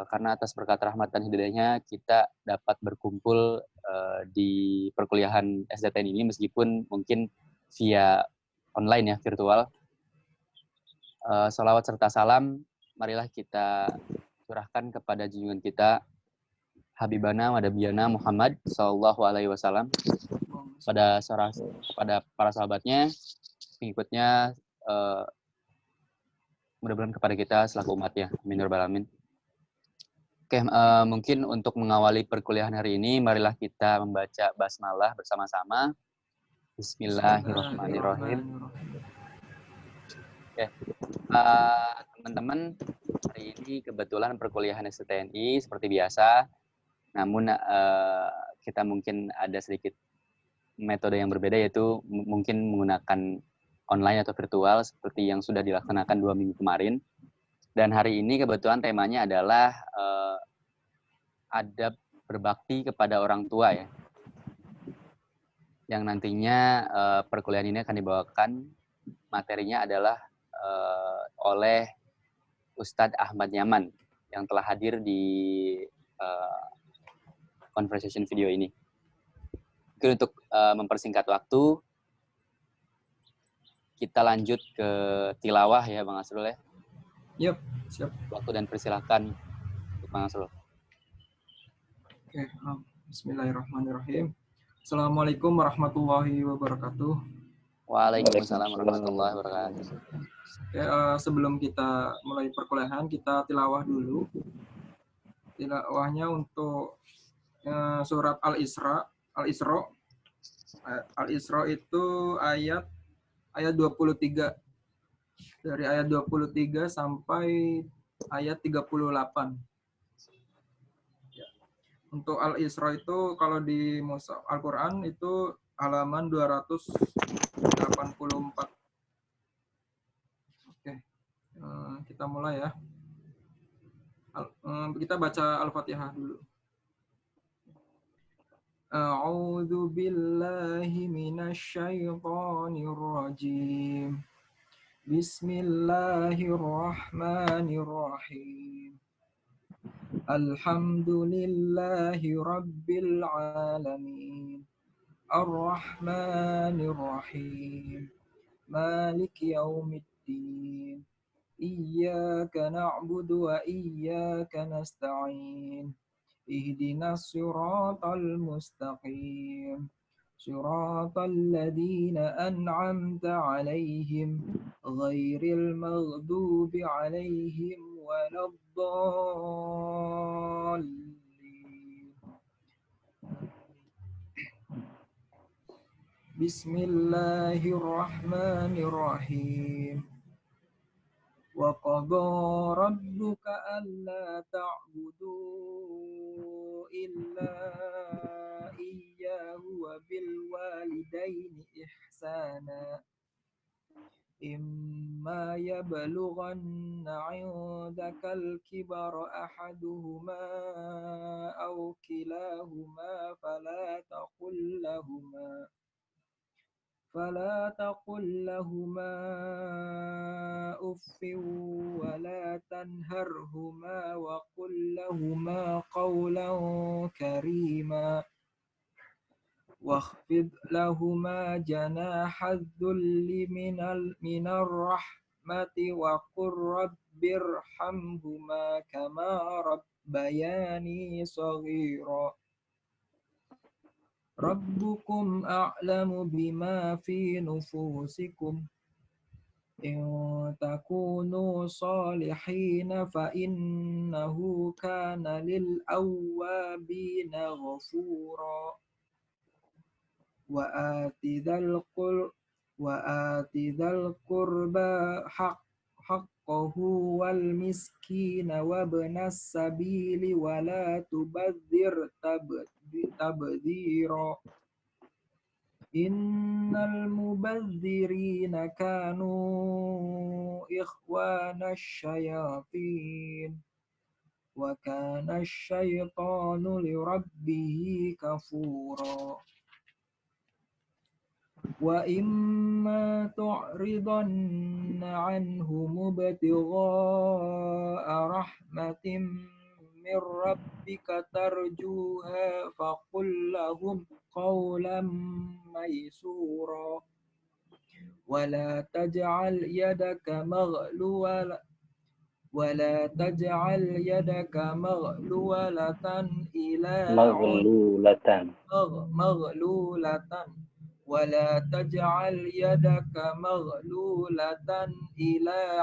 karena atas berkat rahmat dan hidayahnya kita dapat berkumpul di perkuliahan SDTN ini meskipun mungkin via online ya, virtual. Salawat serta salam marilah kita curahkan kepada junjungan kita Habibana wa Nabiyana Muhammad sallallahu alaihi wasallam, pada para sahabatnya, pengikutnya, mudah-mudahan kepada kita selaku umatnya. Amin ya rabbal alamin. Oke, mungkin untuk mengawali perkuliahan hari ini, marilah kita membaca basmalah bersama-sama. Bismillahirrahmanirrahim. Oke, teman-teman, hari ini kebetulan perkuliahan STNI seperti biasa, namun kita mungkin ada sedikit metode yang berbeda, yaitu mungkin menggunakan online atau virtual seperti yang sudah dilaksanakan 2 minggu kemarin. Dan hari ini kebetulan temanya adalah adab berbakti kepada orang tua ya. Yang nantinya perkuliahan ini akan dibawakan, materinya adalah oleh Ustadz Ahmad Yaman yang telah hadir di conversation video ini. Mungkin untuk mempersingkat waktu, kita lanjut ke tilawah ya Bang Asrul ya. Yap, siap. Waktu dan persilakan untuk Bang Asrul. Oke, bismillahirrahmanirrahim. Assalamualaikum warahmatullahi wabarakatuh. Waalaikumsalam warahmatullahi wabarakatuh. Oke, sebelum kita mulai perkuliahan, kita tilawah dulu. Tilawahnya untuk surat Al-Isra. Al-Isra itu ayat 23. Dari ayat 23 sampai ayat 38. Untuk Al-Isra itu kalau di Mushaf Al-Quran itu halaman 284. Oke, kita mulai ya. Kita baca Al-Fatihah dulu. A'udzu billahi minasyaitonir rajim. Bismillahirrahmanirrahim. Alhamdulillahi rabbil alamin. Ar-Rahmanir Rahim. Maliki yaumiddin. Iyyaka na'budu wa iyyaka nasta'in. Ihdinas siratal mustaqim. Siratal ladzina an'amta 'alaihim ghairil maghdubi 'alaihim waladdallin. Bismillahirrahmanirrahim. Wa qadha rabbuka alla ta'budu illa iyyahu wa bil walidaini ihsana. Imma yablughanna 'indakal kibara ahaduhuma aw kilahuma fala taqul lahuma uffin wa la tanharhuma wa qul lahuma qawlan karima. Wakhfid lahuma janaha dhulli minar rahmati wa qur rabbirhamhuma kama rabbayani shaghira. Rabbukum a'lamu bima fi nufusikum. In takunu salihina fa innahu kana lil awwabina ghafura. Wa ati dzal qurba haqqahu wal miskina wa ibnas sabili wa la tubadzir tabdzira. Innal mubadzirina kanu ikhwanash syayatin wa kana asy-syaitanu lirabbihi kafura. Wa imma tu'ridanna anhum ibtigha'a rahmatin من ربك ترجوها فقل لهم قولا ميسورا ولا تجعل يدك مغلولة إلى مغلولة ولا تجعل يدك مغلولة إلى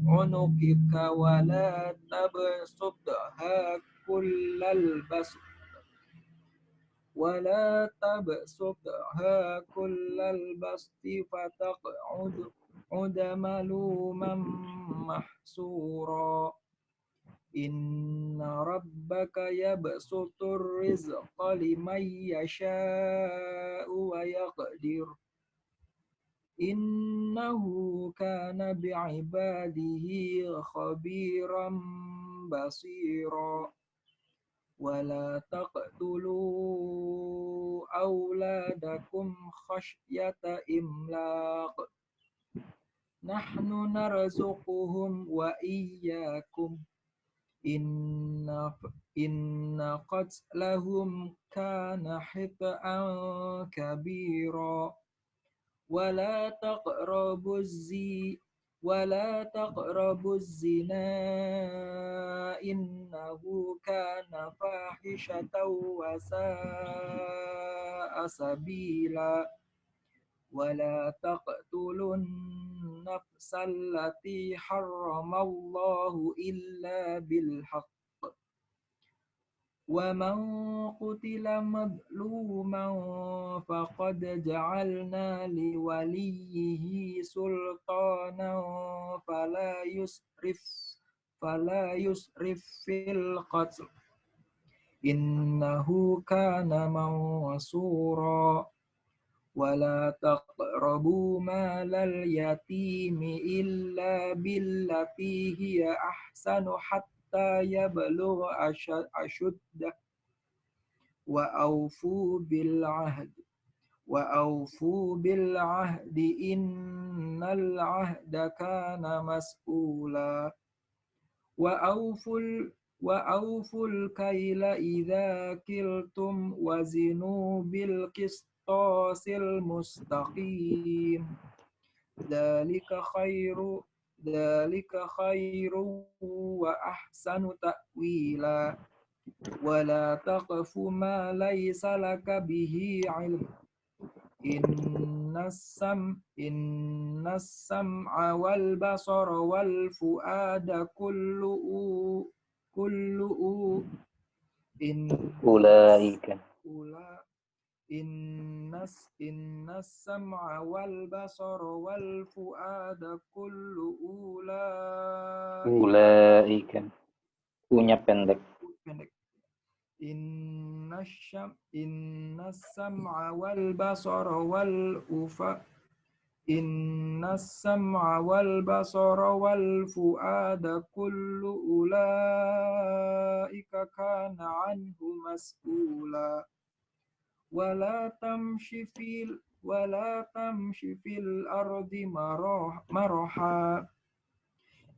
عنقك ولا تبسطها كل البسط فتقعد ملوما محسورا إن ربك يبسط الرزق لمن يشاء ويقدر إنه كان بعباده خبيرا بصيرا ولا تقتلوا أولادكم خشية إملاق نحن نرزقهم وإياكم إن قتلهم كان خطأ كبيرا ولا تقربوا الزنا إنه كان فاحشة وساء سبيلا ولا تقتلوا النفس التي حرم الله إلا بالحق ومن قتل مظلوما فقد جعلنا لوليه سلطانا فلا يسرف في القتل إنه كان منصورا ولا تقربوا مال اليتيم إلا بالتي هي أحسن حتى يبلغ أشده وأوفوا بالعهد إن العهد كان مسؤولا وأوفوا الكيل إذا كلتم وزنوا بالقسطاس المستقيم ذلك خير وأحسن تأويلا ولا تقف ما ليس لك به علم إن السمع والبصر والفؤاد كل أولئك إن السمع والبصر والفؤاد كل أولئك punya pendek. إن السمع والبصر والفؤاد كل أولئك كان عنه مسؤولا ولا تمش في الأرض مرحا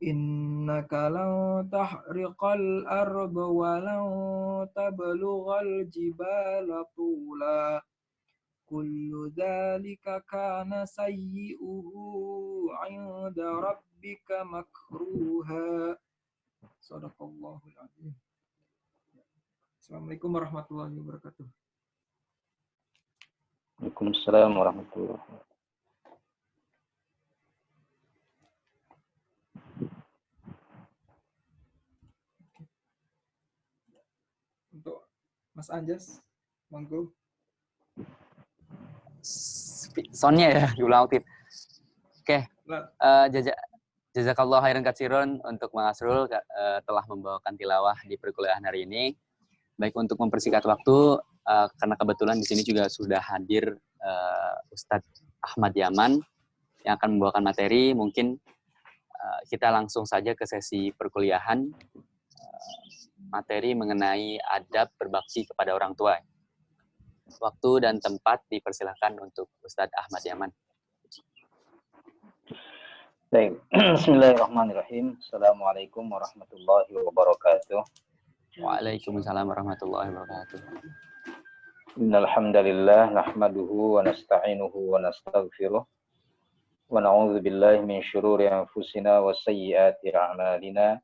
إنك لن تحرق الأرض ولن تبلغ الجبال طولا كل ذلك كان سيئه عند ربك مكروها صدق الله العظيم. Assalamualaikum warahmatullahi wabarakatuh. Waalaikumsalam warahmatullahi wabarakatuh. Untuk Mas Anjas, monggo. Soundnya ya, diulang aktif. Oke, jazakallah khairan katsiron untuk Mang Asrul telah membawakan tilawah di perkuliahan hari ini. Baik, untuk mempersingkat waktu, karena kebetulan di sini juga sudah hadir Ustadz Ahmad Yaman yang akan membawakan materi. Mungkin kita langsung saja ke sesi perkuliahan, materi mengenai adab berbakti kepada orang tua. Waktu dan tempat dipersilakan untuk Ustadz Ahmad Yaman. Baik, bismillahirrahmanirrahim. Assalamualaikum warahmatullahi wabarakatuh. Waalaikumsalam warahmatullahi wabarakatuh. Innal hamdalillah nahmaduhu wa nasta'inuhu wa nastaghfiruh wa na'udzu billahi min shururi anfusina wa sayyiati a'malina.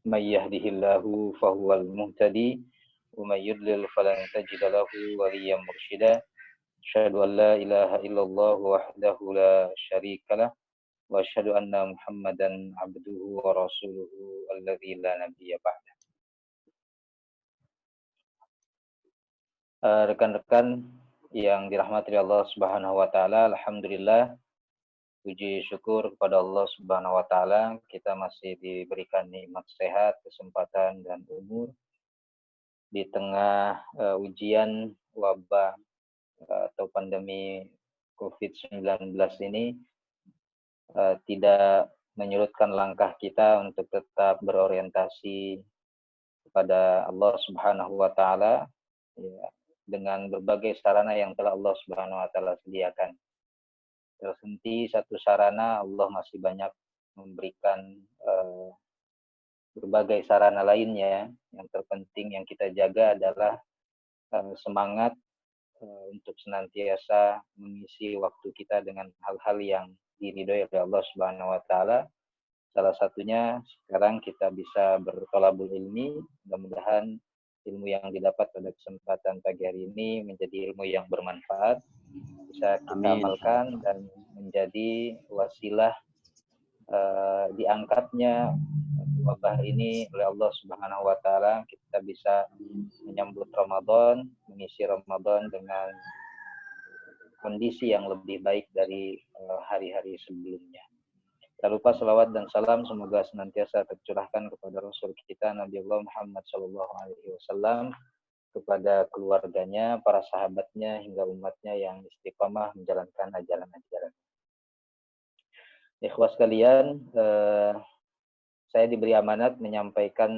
May yahdihillahu fahuwal muhtadi wa may yudlil falan tajida lahu waliyyan mursyida. Asyhadu an la ilaha illallah wahdahu la syarikalah wa asyhadu anna Muhammadan abduhu wa rasuluhu alladzi la nabiyya ba'da. Rekan-rekan yang dirahmati Allah Subhanahu wa taala, alhamdulillah puji syukur kepada Allah Subhanahu wa taala kita masih diberikan nikmat sehat, kesempatan dan umur di tengah ujian wabah atau pandemi COVID-19 ini tidak menyurutkan langkah kita untuk tetap berorientasi kepada Allah Subhanahu wa taala ya, dengan berbagai sarana yang telah Allah Subhanahu wa taala sediakan. Terhenti satu sarana, Allah masih banyak memberikan berbagai sarana lainnya. Yang terpenting yang kita jaga adalah semangat untuk senantiasa mengisi waktu kita dengan hal-hal yang diridhoi oleh Allah Subhanahu wa taala. Salah satunya sekarang kita bisa berthalabul ilmi, mudah-mudahan ilmu yang didapat pada kesempatan pagi hari ini menjadi ilmu yang bermanfaat, bisa kita amalkan dan menjadi wasilah diangkatnya wabah ini oleh Allah Subhanahu wa taala. Kita bisa menyambut Ramadan, mengisi Ramadan dengan kondisi yang lebih baik dari hari-hari sebelumnya. Tak lupa salawat dan salam semoga senantiasa tercurahkan kepada Rasul kita Nabi Allah Muhammad SAW, kepada keluarganya, para sahabatnya, hingga umatnya yang istiqamah menjalankan ajaran-ajaran. Ikhwas sekalian, saya diberi amanat menyampaikan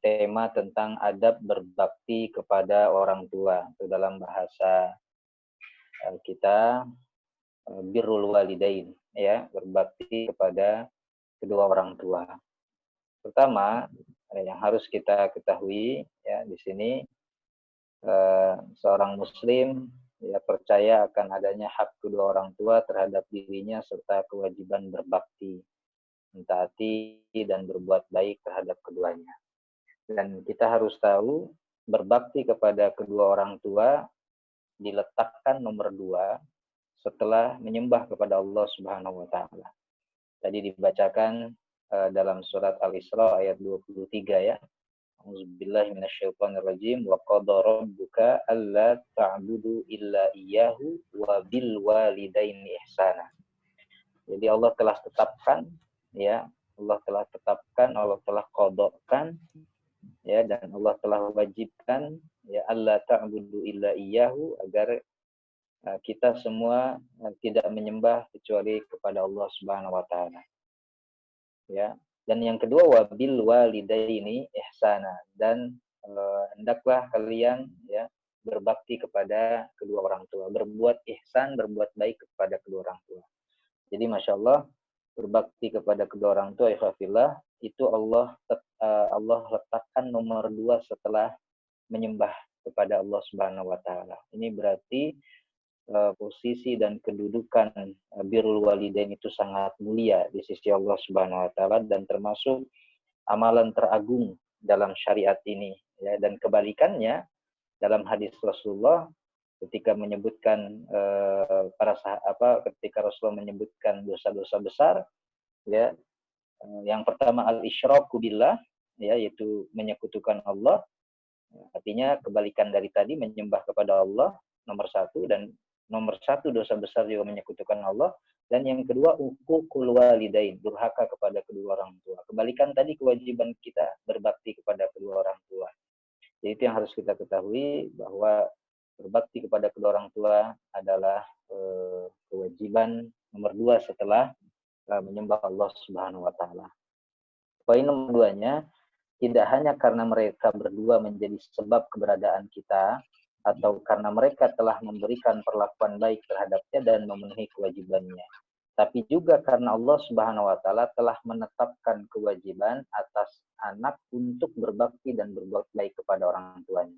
tema tentang adab berbakti kepada orang tua. Itu dalam bahasa kita birrul walidain, ya, berbakti kepada kedua orang tua. Pertama, yang harus kita ketahui ya di sini seorang muslim ya percaya akan adanya hak kedua orang tua terhadap dirinya serta kewajiban berbakti, mentaati dan berbuat baik terhadap keduanya. Dan kita harus tahu berbakti kepada kedua orang tua diletakkan nomor 2 setelah menyembah kepada Allah Subhanahu wa taala. Tadi dibacakan dalam surat Al-Isra ayat 23 ya. Auzubillahi minasyaitonirrajim wa qada rabbuka alla ta'budu illa iyyahu wa bil walidaini ihsana. Jadi Allah telah tetapkan ya, Allah telah qadhakan ya, dan Allah telah wajibkan ya alla ta'budu illa iyyahu, agar kita semua tidak menyembah kecuali kepada Allah Subhanahu wa taala. Ya. Dan yang kedua wabil walidaini ihsana, dan hendaklah kalian ya berbakti kepada kedua orang tua, berbuat ihsan, berbuat baik kepada kedua orang tua. Jadi Masya Allah, berbakti kepada kedua orang tua ikhwafillah itu Allah letakkan nomor 2 setelah menyembah kepada Allah Subhanahu wa taala. Ini berarti posisi dan kedudukan birrul walidain itu sangat mulia di sisi Allah Subhanahu wa taala dan termasuk amalan teragung dalam syariat ini ya. Dan kebalikannya dalam hadis Rasulullah ketika menyebutkan ketika Rasulullah menyebutkan dosa-dosa besar ya, yang pertama al-isyraku billah ya, yaitu menyekutukan Allah. Artinya kebalikan dari tadi, menyembah kepada Allah nomor 1, dan nomor 1 dosa besar juga menyekutukan Allah. Dan yang kedua uququl walidain, durhaka kepada kedua orang tua. Kebalikan tadi, kewajiban kita berbakti kepada kedua orang tua. Jadi itu yang harus kita ketahui, bahwa berbakti kepada kedua orang tua adalah kewajiban nomor 2 setelah menyembah Allah Subhanahu wa taala. Poin nomor 2-nya, tidak hanya karena mereka berdua menjadi sebab keberadaan kita, atau karena mereka telah memberikan perlakuan baik terhadapnya dan memenuhi kewajibannya. tapi juga karena Allah Subhanahu wa taala telah menetapkan kewajiban atas anak untuk berbakti dan berbuat baik kepada orang tuanya.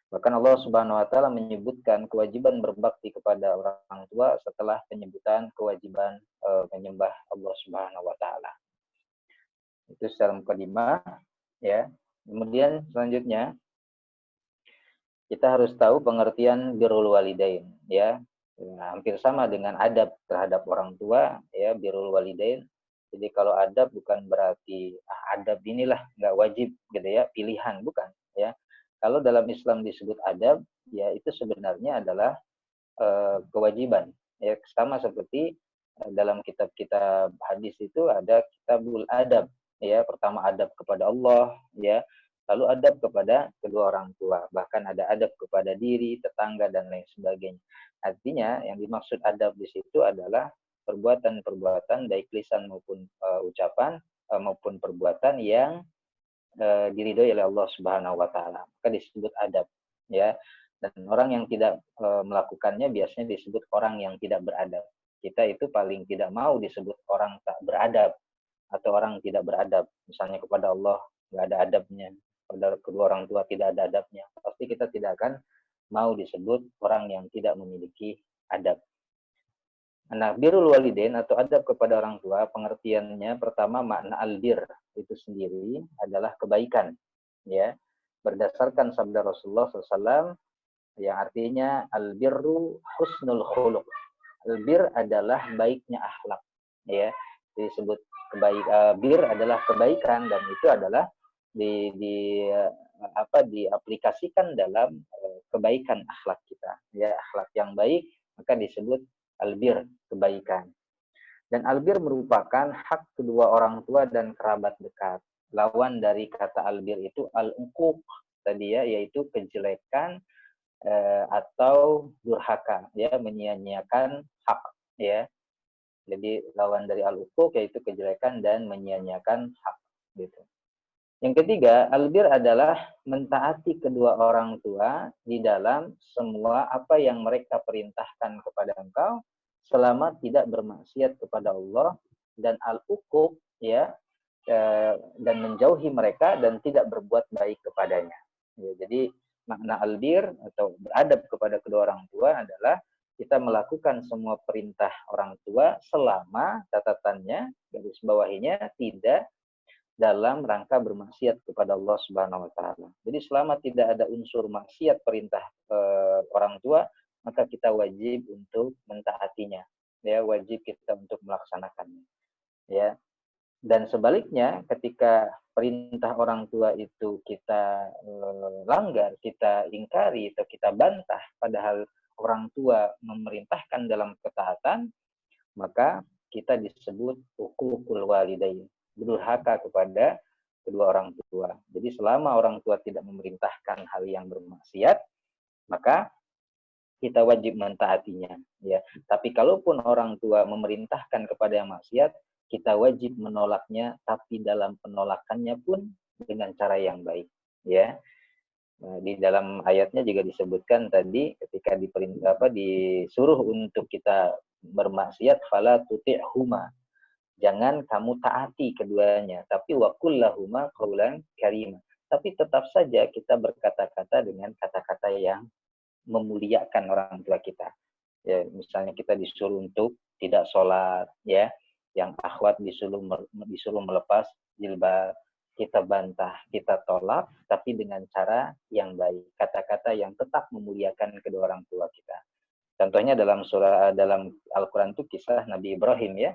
Bahkan Allah Subhanahu wa taala menyebutkan kewajiban berbakti kepada orang tua setelah penyebutan kewajiban menyembah Allah Subhanahu wa taala. Itu secara mukadimah, ya. Kemudian selanjutnya kita harus tahu pengertian birrul walidain, ya. Nah, hampir sama dengan adab terhadap orang tua, ya, birrul walidain. Jadi kalau adab bukan berarti adab inilah nggak wajib gitu ya, pilihan, bukan, ya. Kalau dalam Islam disebut adab, ya itu sebenarnya adalah kewajiban, ya, sama seperti dalam kitab-kitab hadis itu ada kitabul adab, ya, pertama adab kepada Allah, ya, lalu adab kepada kedua orang tua, bahkan ada adab kepada diri, tetangga, dan lain sebagainya. Artinya yang dimaksud adab di situ adalah perbuatan-perbuatan baik lisan maupun ucapan maupun perbuatan yang diridhoi oleh Allah Subhanahu wa taala, maka disebut adab, ya. Dan orang yang tidak melakukannya biasanya disebut orang yang tidak beradab. Kita itu paling tidak mau disebut orang tak beradab atau orang tidak beradab. Misalnya kepada Allah nggak ada adabnya, pada kedua orang tua tidak ada adabnya, pasti kita tidak akan mau disebut orang yang tidak memiliki adab. Nah, birrul walidain atau adab kepada orang tua, pengertiannya pertama makna albir itu sendiri adalah kebaikan, ya. Berdasarkan sabda Rasulullah SAW yang artinya albirru husnul khuluq. Albir adalah baiknya akhlak, ya. Disebut bir adalah kebaikan, dan itu adalah diaplikasikan dalam kebaikan akhlak kita, ya, akhlak yang baik maka disebut albir, kebaikan. Dan albir merupakan hak kedua orang tua dan kerabat dekat. Lawan dari kata albir itu al-uquq tadi, ya, yaitu kejelekan atau durhaka, ya, menyia-nyiakan hak, ya. Jadi lawan dari al-uquq yaitu kejelekan dan menyia-nyiakan hak, gitu. Yang ketiga, albir adalah mentaati kedua orang tua di dalam semua apa yang mereka perintahkan kepada engkau selama tidak bermaksiat kepada Allah, dan al-uquq, ya, dan menjauhi mereka dan tidak berbuat baik kepadanya. Ya, jadi makna albir atau beradab kepada kedua orang tua adalah kita melakukan semua perintah orang tua selama catatannya, garis bawahinya, tidak dalam rangka bermaksiat kepada Allah Subhanahu wa taala. Jadi selama tidak ada unsur maksiat perintah orang tua, maka kita wajib untuk mentaatinya, ya, wajib kita untuk melaksanakannya, ya. Dan sebaliknya, ketika perintah orang tua itu kita langgar, kita ingkari atau kita bantah padahal orang tua memerintahkan dalam ketaatan, maka kita disebut uququl walidain, durhaka kepada kedua orang tua. Jadi selama orang tua tidak memerintahkan hal yang bermaksiat, maka kita wajib mentaatinya, ya. Tapi kalaupun orang tua memerintahkan kepada yang maksiat, kita wajib menolaknya, tapi dalam penolakannya pun dengan cara yang baik, ya. Nah, di dalam ayatnya juga disebutkan tadi ketika disuruh untuk kita bermaksiat, fala tuti'huma, jangan kamu taati keduanya, tapi waqul lahuma qaulan karima. Tapi tetap saja kita berkata-kata dengan kata-kata yang memuliakan orang tua kita. Ya, misalnya kita disuruh untuk tidak sholat, ya, yang akhwat disuruh melepas jilbab, kita bantah, kita tolak, tapi dengan cara yang baik, kata-kata yang tetap memuliakan kedua orang tua kita. Contohnya dalam Al-Quran itu kisah Nabi Ibrahim, ya,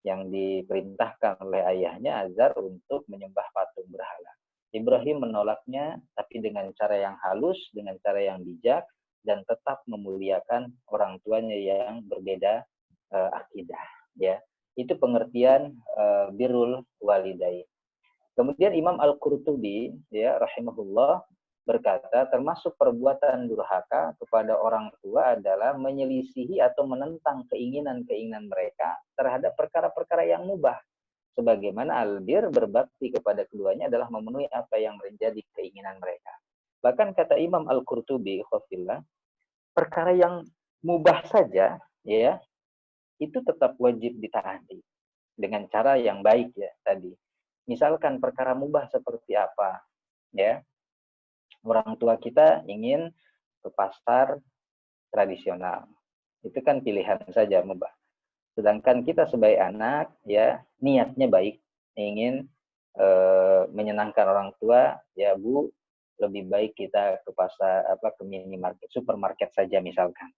yang diperintahkan oleh ayahnya Azar untuk menyembah patung berhala. Ibrahim menolaknya, tapi dengan cara yang halus, dengan cara yang bijak, dan tetap memuliakan orang tuanya yang berbeda akidah, ya. Itu pengertian birrul walidain. Kemudian Imam Al-Qurtubi, ya, rahimahullah, berkata termasuk perbuatan durhaka kepada orang tua adalah menyelisihi atau menentang keinginan-keinginan mereka terhadap perkara-perkara yang mubah. Sebagaimana albir, berbakti kepada keduanya adalah memenuhi apa yang menjadi keinginan mereka. Bahkan kata Imam Al-Qurtubi, khafillah, perkara yang mubah saja, ya, itu tetap wajib ditaati dengan cara yang baik ya tadi. Misalkan perkara mubah seperti apa, ya. Orang tua kita ingin ke pasar tradisional. Itu kan pilihan saja mubah. Sedangkan kita sebagai anak ya niatnya baik, ingin menyenangkan orang tua, ya Bu, lebih baik kita ke pasar ke minimarket, supermarket saja misalkan.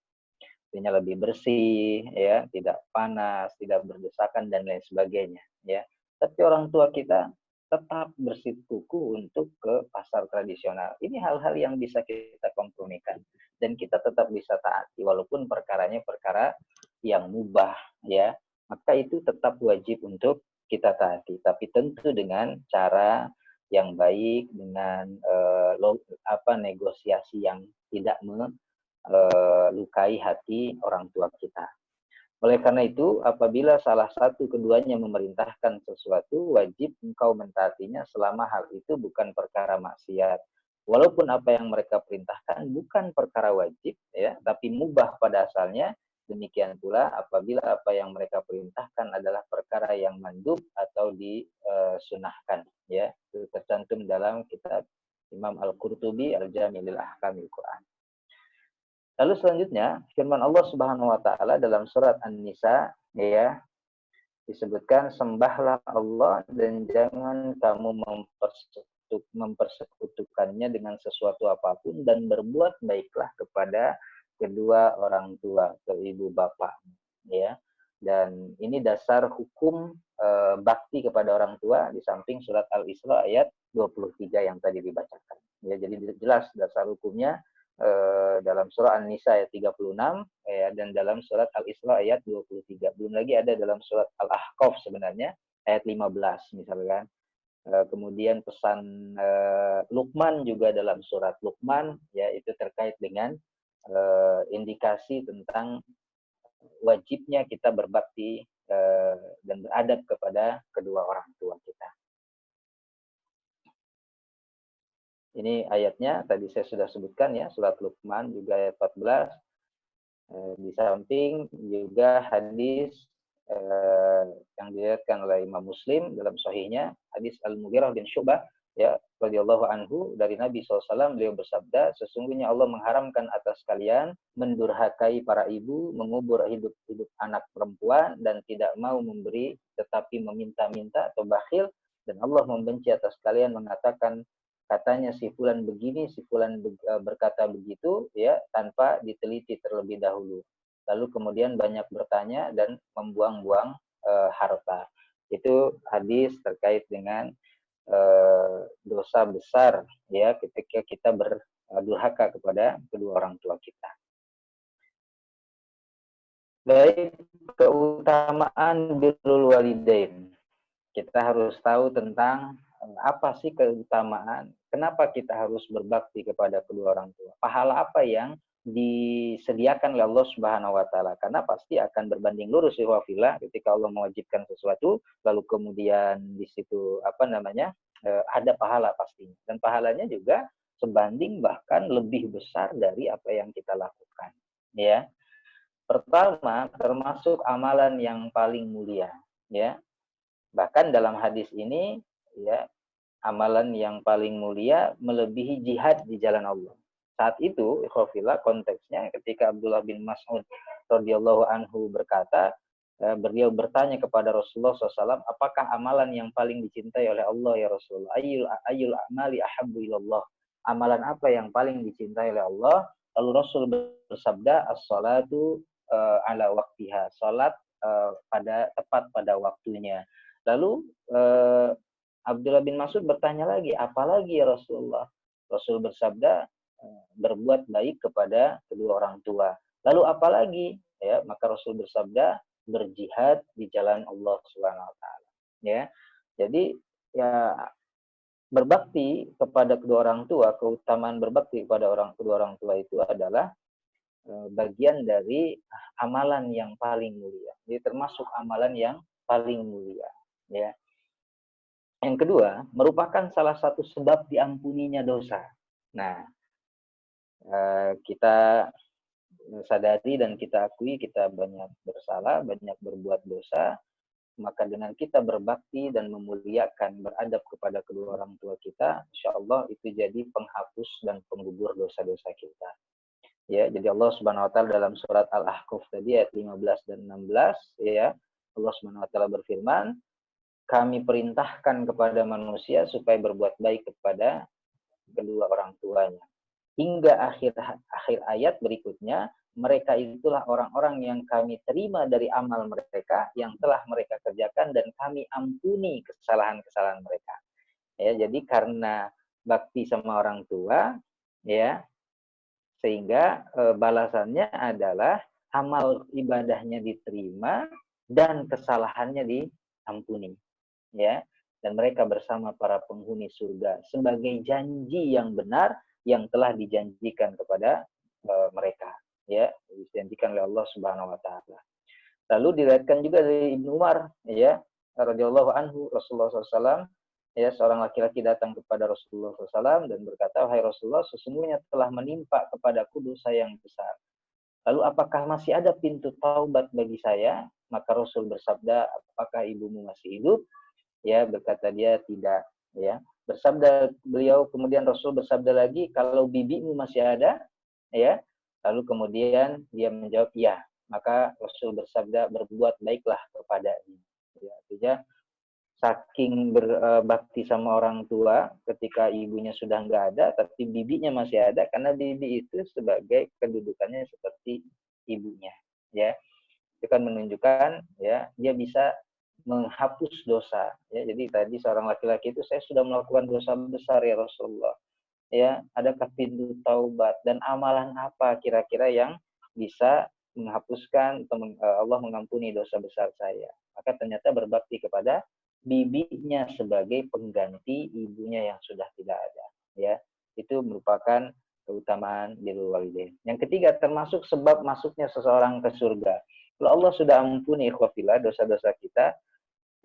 Artinya lebih bersih, ya, tidak panas, tidak berdesakan dan lain sebagainya, ya. Tapi orang tua kita tetap bersikukuh untuk ke pasar tradisional. Ini hal-hal yang bisa kita kompromikan dan kita tetap bisa taati walaupun perkaranya perkara yang mubah, ya. Maka itu tetap wajib untuk kita taati, tapi tentu dengan cara yang baik, dengan negosiasi yang tidak melukai hati orang tua kita. Oleh karena itu, apabila salah satu keduanya memerintahkan sesuatu, wajib engkau mentaatinya selama hal itu bukan perkara maksiat. Walaupun apa yang mereka perintahkan bukan perkara wajib, ya, tapi mubah pada asalnya. Demikian pula apabila apa yang mereka perintahkan adalah perkara yang mandub atau disunahkan, ya, itu tercantum dalam kitab Imam Al-Qurtubi Al-Jami' lil Ahkamil Quran. Lalu selanjutnya firman Allah Subhanahu wa taala dalam surat An-Nisa, ya, disebutkan sembahlah Allah dan jangan kamu mempersekutukannya dengan sesuatu apapun dan berbuat baiklah kepada kedua orang tua atau ibu bapak, ya. Dan ini dasar hukum bakti kepada orang tua di samping surat Al-Isra ayat 23 yang tadi dibacakan. Ya, jadi jelas dasar hukumnya dalam surah An-Nisa ayat 36 ya, dan dalam surat Al-Isra ayat 23. Belum lagi ada dalam surat Al-Ahqaf sebenarnya ayat 15 misalkan. Kemudian pesan Luqman juga dalam surat Luqman, ya, itu terkait dengan indikasi tentang wajibnya kita berbakti dan beradab kepada kedua orang tua kita. Ini ayatnya tadi saya sudah sebutkan, ya, surat Luqman juga ayat 14. Di samping juga hadis yang diriwayatkan oleh Imam Muslim dalam sahihnya, hadis Al-Mughirah bin Syu'bah, ya, radhiyallahu anhu, dari Nabi SAW, beliau bersabda, sesungguhnya Allah mengharamkan atas kalian mendurhakai para ibu, mengubur hidup anak perempuan, dan tidak mau memberi tetapi meminta-minta atau bakhil, dan Allah membenci atas kalian mengatakan katanya si fulan begini, si fulan berkata begitu, ya, tanpa diteliti terlebih dahulu. Lalu kemudian banyak bertanya dan membuang-buang harta. Itu hadis terkait dengan dosa besar, ya, ketika kita berdurhaka kepada kedua orang tua kita. Baik, keutamaan birrul walidain. Kita harus tahu tentang apa sih keutamaan, kenapa kita harus berbakti kepada kedua orang tua. Pahala apa yang disediakan oleh Allah Subhanahu wa taala, karena pasti akan berbanding lurus fillah ketika Allah mewajibkan sesuatu lalu kemudian di situ ada pahala pastinya, dan pahalanya juga sebanding bahkan lebih besar dari apa yang kita lakukan, ya. Pertama, termasuk amalan yang paling mulia, ya. Bahkan dalam hadis ini, ya, amalan yang paling mulia melebihi jihad di jalan Allah. Saat itu, ikhwafillah, konteksnya ketika Abdullah bin Mas'ud radhiyallahu anhu berkata, beliau bertanya kepada Rasulullah SAW, apakah amalan yang paling dicintai oleh Allah ya Rasulullah? Ayyul a'mali ahabbu ilallah. Amalan apa yang paling dicintai oleh Allah? Lalu Rasul bersabda, as-salatu ala waqtiha. Salat tepat pada waktunya. Lalu Abdullah bin Mas'ud bertanya lagi, apalagi ya Rasulullah? Rasul bersabda, berbuat baik kepada kedua orang tua. Lalu apalagi? Ya, maka Rasul bersabda, berjihad di jalan Allah Subhanahu wa taala. Ya. Jadi, ya, berbakti kepada kedua orang tua, keutamaan berbakti kepada kedua orang tua itu adalah bagian dari amalan yang paling mulia. Jadi termasuk amalan yang paling mulia, ya. Yang kedua, merupakan salah satu sebab diampuninya dosa. Nah, kita sadari dan kita akui kita banyak bersalah, banyak berbuat dosa, maka dengan kita berbakti dan memuliakan, beradab kepada kedua orang tua kita, insya Allah itu jadi penghapus dan penggugur dosa-dosa kita. Ya, jadi Allah Subhanahu wa taala dalam surat Al-Ahqaf tadi ayat 15 dan 16 ya, Allah Subhanahu wa taala berfirman, kami perintahkan kepada manusia supaya berbuat baik kepada kedua orang tuanya. Hingga akhir ayat berikutnya, mereka itulah orang-orang yang kami terima dari amal mereka yang telah mereka kerjakan dan kami ampuni kesalahan-kesalahan mereka. Ya, jadi karena bakti sama orang tua, ya, sehingga balasannya adalah amal ibadahnya diterima dan kesalahannya diampuni, ya. Dan mereka bersama para penghuni surga sebagai janji yang benar yang telah dijanjikan kepada mereka, ya, dijanjikan oleh Allah Subhanahu wa taala. Lalu diriwayatkan juga dari Ibnu Umar, ya, radhiyallahu anhu, Rasulullah SAW, ya, seorang laki-laki datang kepada Rasulullah SAW dan berkata, wahai Rasulullah, sesungguhnya telah menimpa kepadaku dosa yang besar. Lalu apakah masih ada pintu taubat bagi saya? Maka Rasul bersabda, apakah ibumu masih hidup? Ya, berkata dia tidak, ya. Bersabda beliau, kemudian Rasul bersabda lagi, kalau bibimu masih ada, ya. Lalu kemudian dia menjawab iya. Maka Rasul bersabda, berbuat baiklah kepadanya. Ya, artinya saking berbakti sama orang tua ketika ibunya sudah nggak ada, tapi bibinya masih ada, karena bibi itu sebagai kedudukannya seperti ibunya, ya. Itu kan menunjukkan, ya, dia bisa menghapus dosa, ya. Jadi tadi seorang laki-laki itu, saya sudah melakukan dosa besar ya Rasulullah, ya, adakah pintu taubat dan amalan apa kira-kira yang bisa menghapuskan atau Allah mengampuni dosa besar saya? Maka ternyata berbakti kepada bibinya sebagai pengganti ibunya yang sudah tidak ada, ya. Itu merupakan keutamaan birrul walidain. Yang ketiga, termasuk sebab masuknya seseorang ke surga. Kalau Allah sudah ampuni ikhwafillah dosa-dosa kita,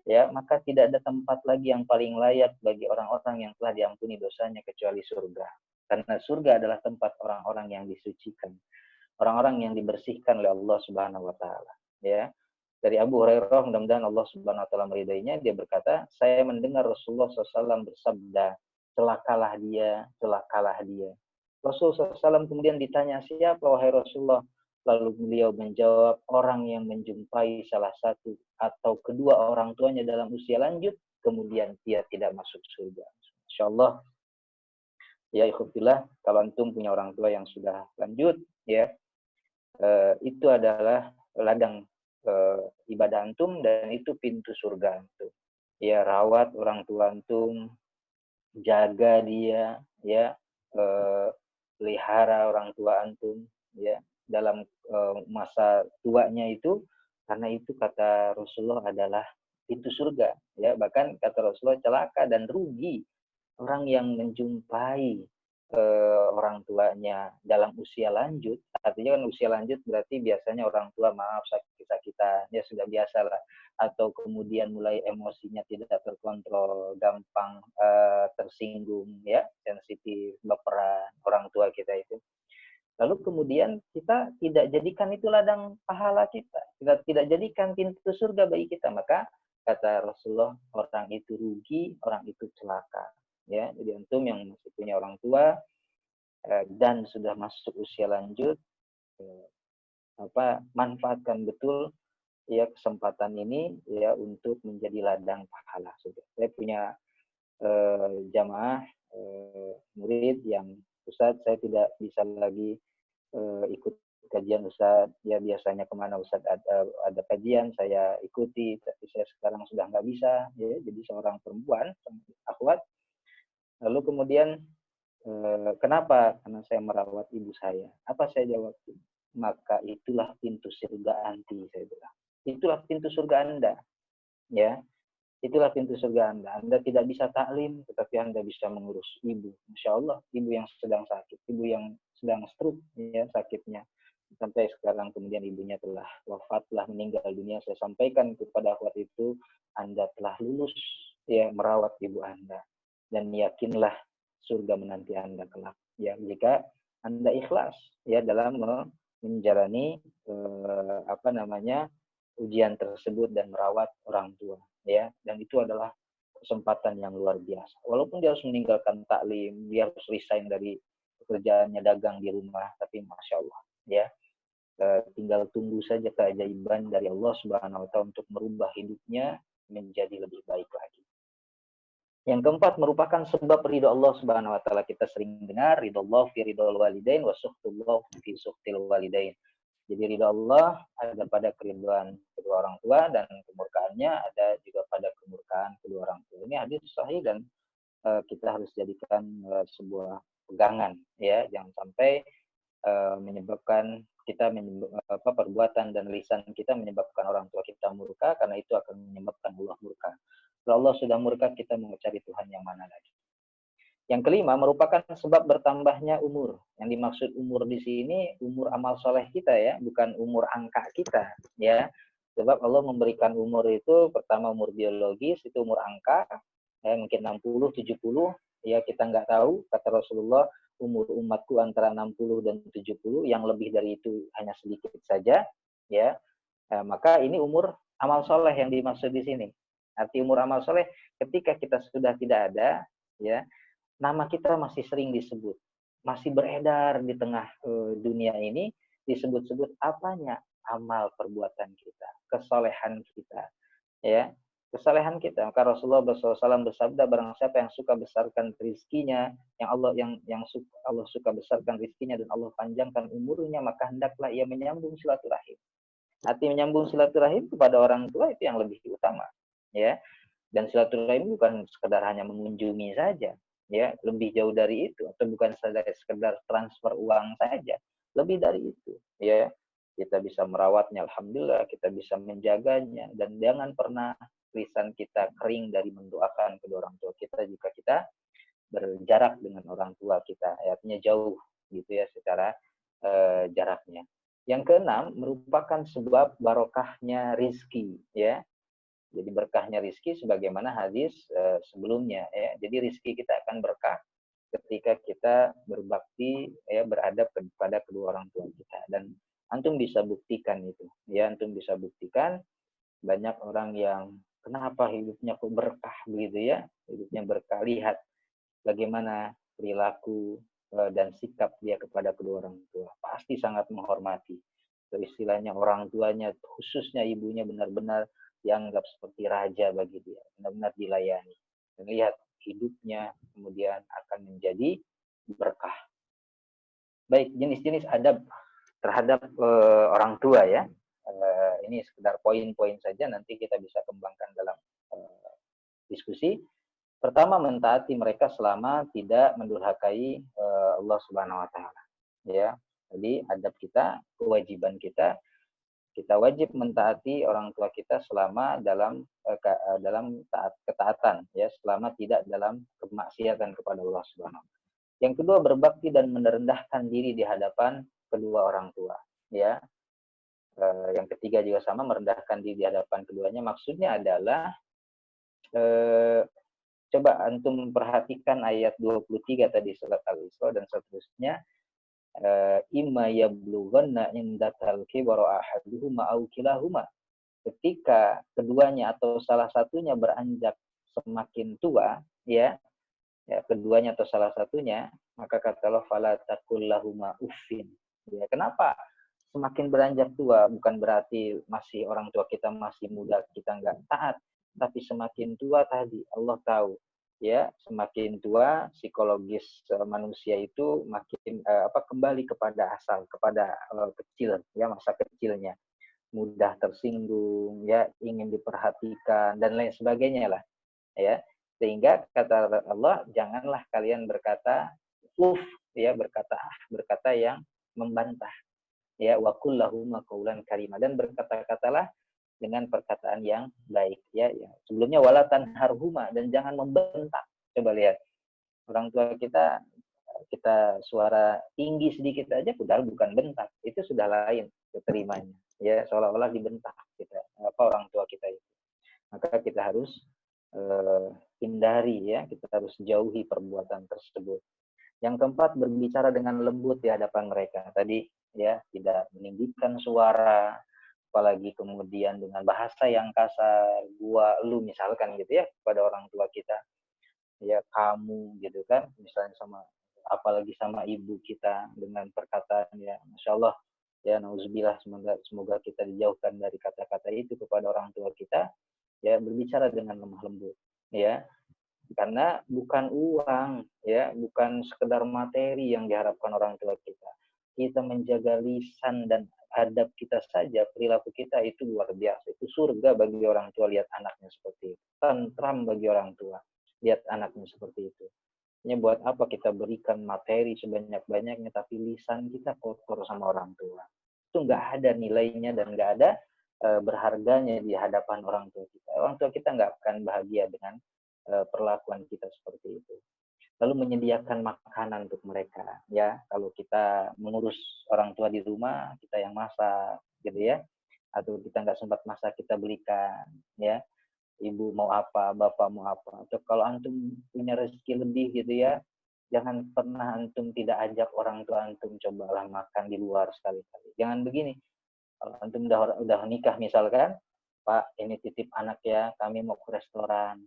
ya, maka tidak ada tempat lagi yang paling layak bagi orang-orang yang telah diampuni dosanya kecuali surga. Karena surga adalah tempat orang-orang yang disucikan, orang-orang yang dibersihkan oleh Allah Subhanahu wa taala, ya. Dari Abu Hurairah, mudah-mudahan Allah Subhanahu wa taala meridainya, dia berkata, saya mendengar Rasulullah SAW bersabda, celakalah dia, celakalah dia. Rasulullah SAW kemudian ditanya, siapa wahai Rasulullah? Lalu beliau menjawab, orang yang menjumpai salah satu atau kedua orang tuanya dalam usia lanjut, kemudian dia tidak masuk surga. Insyaallah, ya ikhwatillah, kalau antum punya orang tua yang sudah lanjut, ya, itu adalah ladang ibadah antum dan itu pintu surga antum. Ya, rawat orang tua antum, jaga dia, ya, pelihara orang tua antum, ya, dalam masa tuanya itu, karena itu kata Rasulullah adalah pintu surga, ya. Bahkan kata Rasulullah, celaka dan rugi orang yang menjumpai orang tuanya dalam usia lanjut. Artinya kan usia lanjut berarti biasanya orang tua maaf sakit-sakitan, ya sudah biasa lah. Atau kemudian mulai emosinya tidak terkontrol, gampang tersinggung, ya, sensitif, baperan orang tua kita itu. Lalu kemudian kita tidak jadikan itu ladang pahala kita tidak jadikan pintu surga bagi kita, maka kata Rasulullah, orang itu rugi, orang itu celaka. Ya, jadi antum yang masih punya orang tua dan sudah masuk usia lanjut, manfaatkan betul, ya, kesempatan ini, ya, untuk menjadi ladang pahala. Saya punya jamaah murid yang, Ustadz, saya tidak bisa lagi ikut kajian Ustadz, ya biasanya kemana Ustadz ada kajian saya ikuti, tapi saya sekarang sudah nggak bisa, ya. Jadi seorang perempuan, akhwat. Lalu kemudian, kenapa? Karena saya merawat ibu saya. Apa saya jawab? Maka itulah pintu surga anti, saya bilang. Itulah pintu surga Anda. Ya, itulah pintu surga Anda. Anda tidak bisa taklim, tetapi Anda bisa mengurus ibu. Masya Allah, ibu yang sedang sakit, ibu yang sedang stroke, ya, sakitnya. Sampai sekarang kemudian ibunya telah wafat, telah meninggal dunia. Saya sampaikan kepada akhwat itu, Anda telah lulus, ya, merawat ibu Anda. Dan yakinlah surga menanti Anda kelak, ya, jika Anda ikhlas, ya, dalam menjalani ujian tersebut dan merawat orang tua, ya. Dan itu adalah kesempatan yang luar biasa. Walaupun dia harus meninggalkan taklim, dia harus resign dari pekerjaannya dagang di rumah, tapi masya Allah, ya, tinggal tunggu saja keajaiban dari Allah Subhanahu Wa Taala untuk merubah hidupnya menjadi lebih baik lagi. Yang keempat merupakan sebab ridho Allah Subhanahu Wa Taala. Kita sering dengar ridho Allah fi ridho walidain wa suhtullah fi suhtil walidain. Jadi ridho Allah ada pada keridhaan kedua orang tua dan kemurkaannya ada juga pada kemurkaan kedua orang tua. Ini hadis sahih dan kita harus jadikan sebuah pegangan, ya, jangan sampai menyebabkan kita perbuatan dan lisan kita menyebabkan orang tua kita murka, karena itu akan menyebabkan Allah murka. Kalau Allah sudah murka, kita mau cari Tuhan yang mana lagi? Yang kelima merupakan sebab bertambahnya umur. Yang dimaksud umur di sini umur amal soleh kita, ya, bukan umur angka kita, ya. Sebab Allah memberikan umur itu pertama umur biologis, itu umur angka, ya, mungkin 60, 70, ya kita nggak tahu. Kata Rasulullah, umur umatku antara 60 dan 70, yang lebih dari itu hanya sedikit saja, ya. Maka ini umur amal soleh yang dimaksud di sini. Arti umur amal soleh ketika kita sudah tidak ada, ya, nama kita masih sering disebut, masih beredar di tengah dunia ini, disebut-sebut apanya? Amal perbuatan kita, kesolehan kita, ya, kesalehan kita. Maka Rasulullah SAW bersabda, barang siapa yang suka besarkan rizkinya, yang Allah suka besarkan rizkinya dan Allah panjangkan umurnya, maka hendaklah ia menyambung silaturahim. Arti menyambung silaturahim kepada orang tua itu yang lebih utama, ya. Dan silaturahim bukan sekedar hanya mengunjungi saja, ya, lebih jauh dari itu, atau bukan sekedar transfer uang saja, lebih dari itu, ya. Kita bisa merawatnya, alhamdulillah, kita bisa menjaganya, dan jangan pernah lisan kita kering dari mendoakan kedua orang tua kita jika kita berjarak dengan orang tua kita, artinya jauh gitu, ya, secara jaraknya. Yang keenam merupakan sebab barokahnya rizki, ya. Jadi berkahnya rizki sebagaimana hadis sebelumnya, ya. Jadi rizki kita akan berkah ketika kita berbakti, ya, beradab kepada kedua orang tua kita. Dan antum bisa buktikan itu, ya, antum bisa buktikan banyak orang yang kenapa hidupnya kok berkah begitu, ya, hidupnya berkah. Lihat bagaimana perilaku dan sikap dia kepada kedua orang tua, pasti sangat menghormati. Istilahnya orang tuanya, khususnya ibunya, benar-benar dianggap seperti raja bagi dia, benar-benar dilayani. Dan lihat hidupnya kemudian akan menjadi berkah. Baik, jenis-jenis adab terhadap orang tua, ya. Ini sekedar poin-poin saja, nanti kita bisa kembangkan dalam diskusi. Pertama, mentaati mereka selama tidak mendurhakai Allah Subhanahu Wa Taala, ya. Jadi adab kita, kewajiban kita, kita wajib mentaati orang tua kita selama dalam ketaatan, ya, selama tidak dalam kemaksiatan kepada Allah Subhanahu Wa Taala. Yang kedua, berbakti dan merendahkan diri di hadapan kedua orang tua, ya. Yang ketiga juga sama, merendahkan diri di hadapan keduanya. Maksudnya adalah coba antum perhatikan ayat 23 tadi surat Al-Isra dan seterusnya. Imma yablughanna indakal kibara ahaduhuma aw kilahuma. Ketika keduanya atau salah satunya beranjak semakin tua, ya, keduanya atau salah satunya, maka kata Allah fala taqul lahuma uffin. Ya, kenapa semakin beranjak tua? Bukan berarti masih orang tua kita masih muda kita enggak taat, tapi semakin tua tadi Allah tahu, ya, semakin tua psikologis manusia itu makin kembali kepada asal, kepada kecil, ya, masa kecilnya, mudah tersinggung, ya, ingin diperhatikan dan lain sebagainya lah, ya. Sehingga kata Allah, janganlah kalian berkata ya, berkata yang membantah, ya, wa qul lahum qaulan karima, dan berkata-katalah dengan perkataan yang baik, ya. Sebelumnya wala tanharhuma, dan jangan membentak. Coba lihat orang tua kita suara tinggi sedikit aja padahal bukan bentak, itu sudah lain keterimanya, ya, seolah-olah dibentak kita orang tua kita itu. Maka kita harus hindari, ya, kita harus jauhi perbuatan tersebut. Yang keempat, berbicara dengan lembut di hadapan mereka. Tadi ya, tidak meninggikan suara, apalagi kemudian dengan bahasa yang kasar, gua, lu misalkan gitu ya, kepada orang tua kita. Ya, kamu gitu kan, misalnya sama, apalagi sama ibu kita dengan perkataan ya, Masya Allah, ya, nauzubillah, semoga kita dijauhkan dari kata-kata itu kepada orang tua kita. Ya, berbicara dengan lemah lembut, ya, karena bukan uang, ya, bukan sekedar materi yang diharapkan orang tua kita. Kita menjaga lisan dan adab kita saja, perilaku kita itu luar biasa. Itu surga bagi orang tua lihat anaknya seperti itu. Tentram bagi orang tua lihat anaknya seperti itu. Ini buat apa kita berikan materi sebanyak-banyaknya, tapi lisan kita kotor sama orang tua. Itu nggak ada nilainya dan nggak ada berharganya di hadapan orang tua kita. Orang tua kita nggak akan bahagia dengan perlakuan kita seperti itu. Lalu menyediakan makanan untuk mereka, ya. Kalau kita mengurus orang tua di rumah, kita yang masak, gitu ya. Atau kita nggak sempat masak, kita belikan, ya. Ibu mau apa, bapak mau apa. Atau kalau antum punya rezeki lebih, gitu ya, jangan pernah antum tidak ajak orang tua antum cobalah makan di luar sekali-kali. Jangan begini. Kalau antum udah nikah misalkan, Pak, ini titip anak ya, kami mau ke restoran.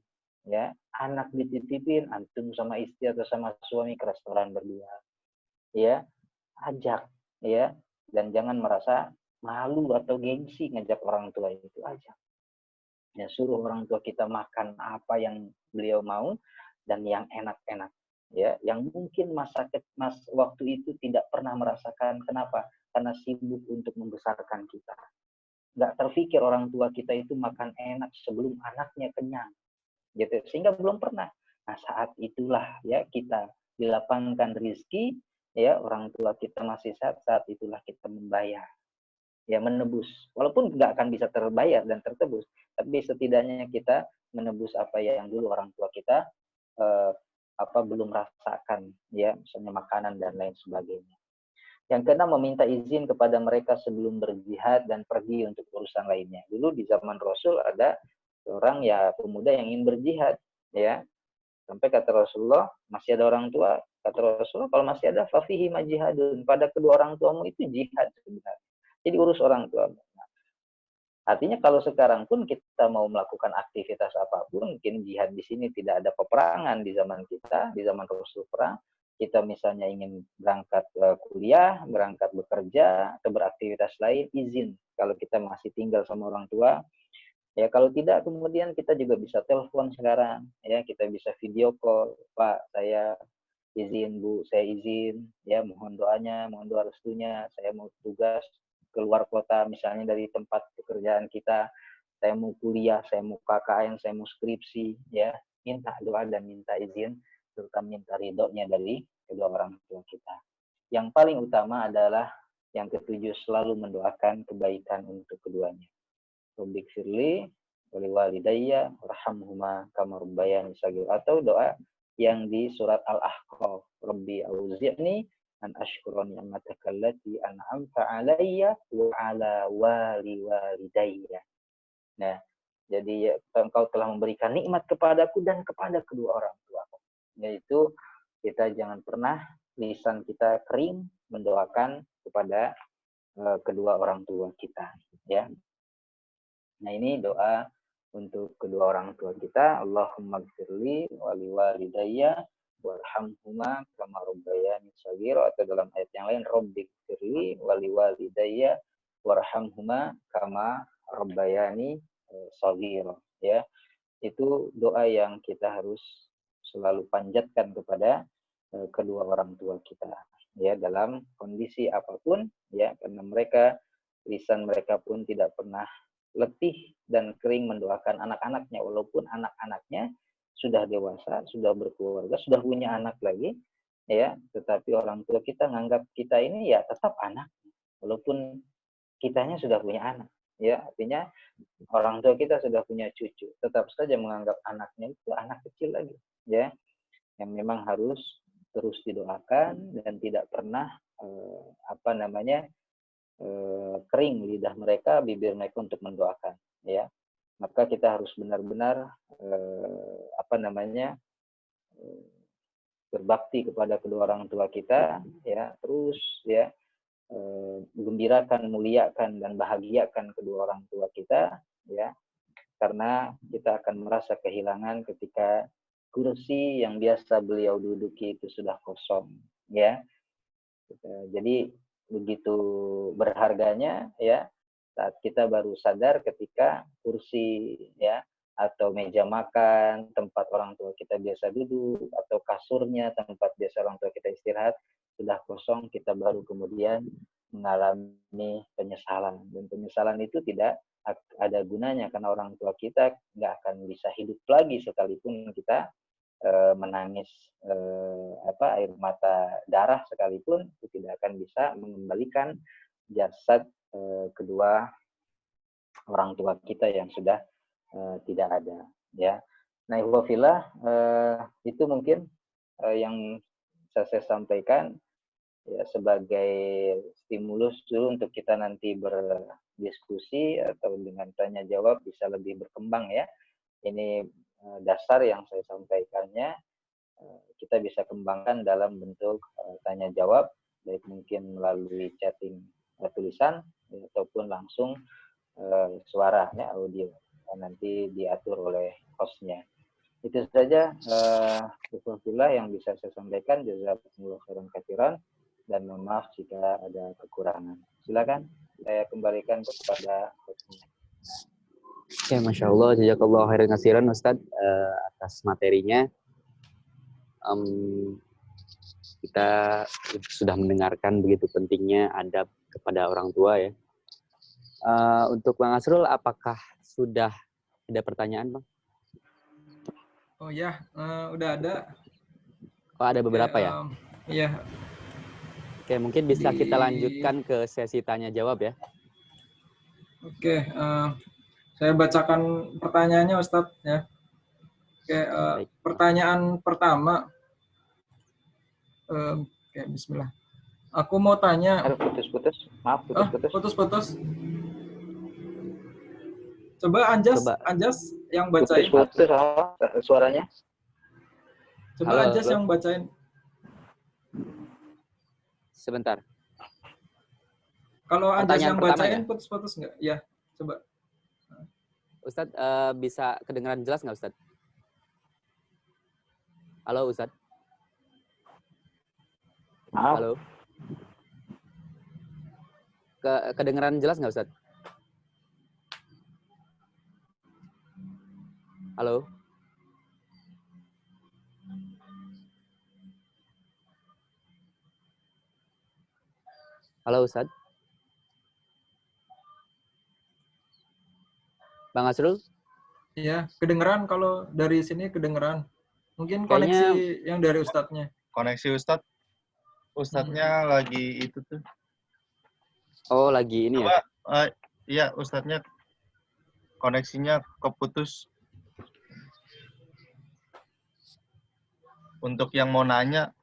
Ya, anak dititipin, antum sama istri atau sama suami ke restoran berdua. Ya, ajak, ya, dan jangan merasa malu atau gengsi ngajak orang tua itu, ajak. Ya, suruh orang tua kita makan apa yang beliau mau dan yang enak-enak. Ya, yang mungkin waktu itu tidak pernah merasakan. Kenapa? Karena sibuk untuk membesarkan kita. Nggak terpikir orang tua kita itu makan enak sebelum anaknya kenyang, gitu, sehingga belum pernah. Nah, saat itulah ya kita dilapangkan rezeki, ya, orang tua kita masih sehat, saat itulah kita membayar, ya, menebus, walaupun nggak akan bisa terbayar dan tertebus, tapi setidaknya kita menebus apa yang dulu orang tua kita belum rasakan, ya, misalnya makanan dan lain sebagainya. Yang keenam, meminta izin kepada mereka sebelum berjihad dan pergi untuk urusan lainnya. Dulu di zaman Rasul ada orang, ya, pemuda yang ingin berjihad, ya. Sampai kata Rasulullah, masih ada orang tua, kata Rasulullah, kalau masih ada fafihi majihadun, pada kedua orang tuamu itu jihad sebenarnya. Jadi urus orang tua. Artinya kalau sekarang pun kita mau melakukan aktivitas apapun, mungkin jihad di sini tidak ada peperangan di zaman kita, di zaman Rasul perang. Kita misalnya ingin berangkat kuliah, berangkat bekerja, atau beraktivitas lain, izin. Kalau kita masih tinggal sama orang tua, ya, kalau tidak kemudian kita juga bisa telepon sekarang, ya, kita bisa video call, Pak, saya izin, Bu, saya izin, ya, mohon doanya, mohon doa restunya, saya mau tugas keluar kota, misalnya dari tempat pekerjaan kita, saya mau kuliah, saya mau KKN, saya mau skripsi, ya, minta doa dan minta izin, serta minta ridhonya dari kedua orang tua kita. Yang paling utama adalah yang ketujuh, selalu mendoakan kebaikan untuk keduanya. Rabbik firli wali walidayya warhamhuma kama rabbayani shaghir, atau doa yang di surat Al-Ahqaf, Rabbi auzi'ni an ashkura ni'mataka allati an'amta 'alayya wa 'ala walidayya. Nah, jadi engkau telah memberikan nikmat kepadaku dan kepada kedua orang tuaku. Yaitu kita jangan pernah lisan kita kering mendoakan kepada kedua orang tua kita, ya. Nah, ini doa untuk kedua orang tua kita. Allahumma gfirli wali walidayya warhamhuma kama rabbayani shaghira, atau dalam ayat yang lain, Rabbik gfirli wali walidayya warhamhuma kama rabbayani shaghira, ya. Itu doa yang kita harus selalu panjatkan kepada kedua orang tua kita, ya, dalam kondisi apapun, ya, karena mereka, lisan mereka pun tidak pernah letih dan kering mendoakan anak-anaknya, walaupun anak-anaknya sudah dewasa, sudah berkeluarga, sudah punya anak lagi, ya, tetapi orang tua kita nganggap kita ini ya tetap anak, walaupun kitanya sudah punya anak, ya. Artinya orang tua kita sudah punya cucu, tetap saja menganggap anaknya itu anak kecil lagi, ya, yang memang harus terus didoakan dan tidak pernah kering lidah mereka, bibir mereka untuk mendoakan, ya. Maka kita harus benar-benar berbakti kepada kedua orang tua kita, ya, terus ya gembirakan, muliakan dan bahagiakan kedua orang tua kita, ya, karena kita akan merasa kehilangan ketika kursi yang biasa beliau duduki itu sudah kosong, ya. Jadi begitu berharganya, ya, saat kita baru sadar ketika kursi, ya, atau meja makan tempat orang tua kita biasa duduk, atau kasurnya tempat biasa orang tua kita istirahat sudah kosong, kita baru kemudian mengalami penyesalan. Dan penyesalan itu tidak ada gunanya karena orang tua kita nggak akan bisa hidup lagi sekalipun kita menangis air mata darah sekalipun, itu tidak akan bisa mengembalikan jasad kedua orang tua kita yang sudah tidak ada, ya. Nah, ikhwafillah, itu mungkin yang saya sampaikan, ya, sebagai stimulus dulu untuk kita nanti berdiskusi atau dengan tanya jawab bisa lebih berkembang, ya. Ini dasar yang saya sampaikannya, kita bisa kembangkan dalam bentuk tanya jawab, baik mungkin melalui chatting tulisan ataupun langsung suara, ya, audio, nanti diatur oleh hostnya. Itu saja yang bisa saya sampaikan. Jazakumullah khairan katsiran, dan mohon maaf jika ada kekurangan. Silakan saya kembalikan kepada hostnya. Oke, Masya Allah, jazakallah khairan katsiran Ustadz atas materinya. Kita sudah mendengarkan begitu pentingnya adab kepada orang tua, ya. Untuk Bang Asrul, apakah sudah ada pertanyaan, Bang? Oh ya, udah ada. Oh, ada beberapa, ya? Iya. Oke, mungkin bisa kita lanjutkan ke sesi tanya jawab, ya. Oke, saya bacakan pertanyaannya, Ustadz, ya. Oke, pertanyaan pertama. Oke, bismillah. Aku mau tanya. Putus-putus, maaf, putus-putus. Putus-putus. Coba Anjas yang bacain. Putus-putus suaranya. Coba halo, Anjas yang bacain. Sebentar. Kalau Anjas yang bacain, putus-putus nggak? Ya, coba. Ustadz, bisa kedengaran jelas nggak, Ustadz? Halo, Ustadz. Halo. Kedengaran jelas nggak, Ustadz? Halo. Halo, Ustadz. Bang Asrul? Iya, kedengeran. Kalau dari sini kedengeran. Mungkin koneksi yang dari Ustadznya. Koneksi Ustadznya lagi itu tuh. Oh, lagi ini. Coba, ya? Iya, Ustadznya koneksinya keputus. Untuk yang mau nanya,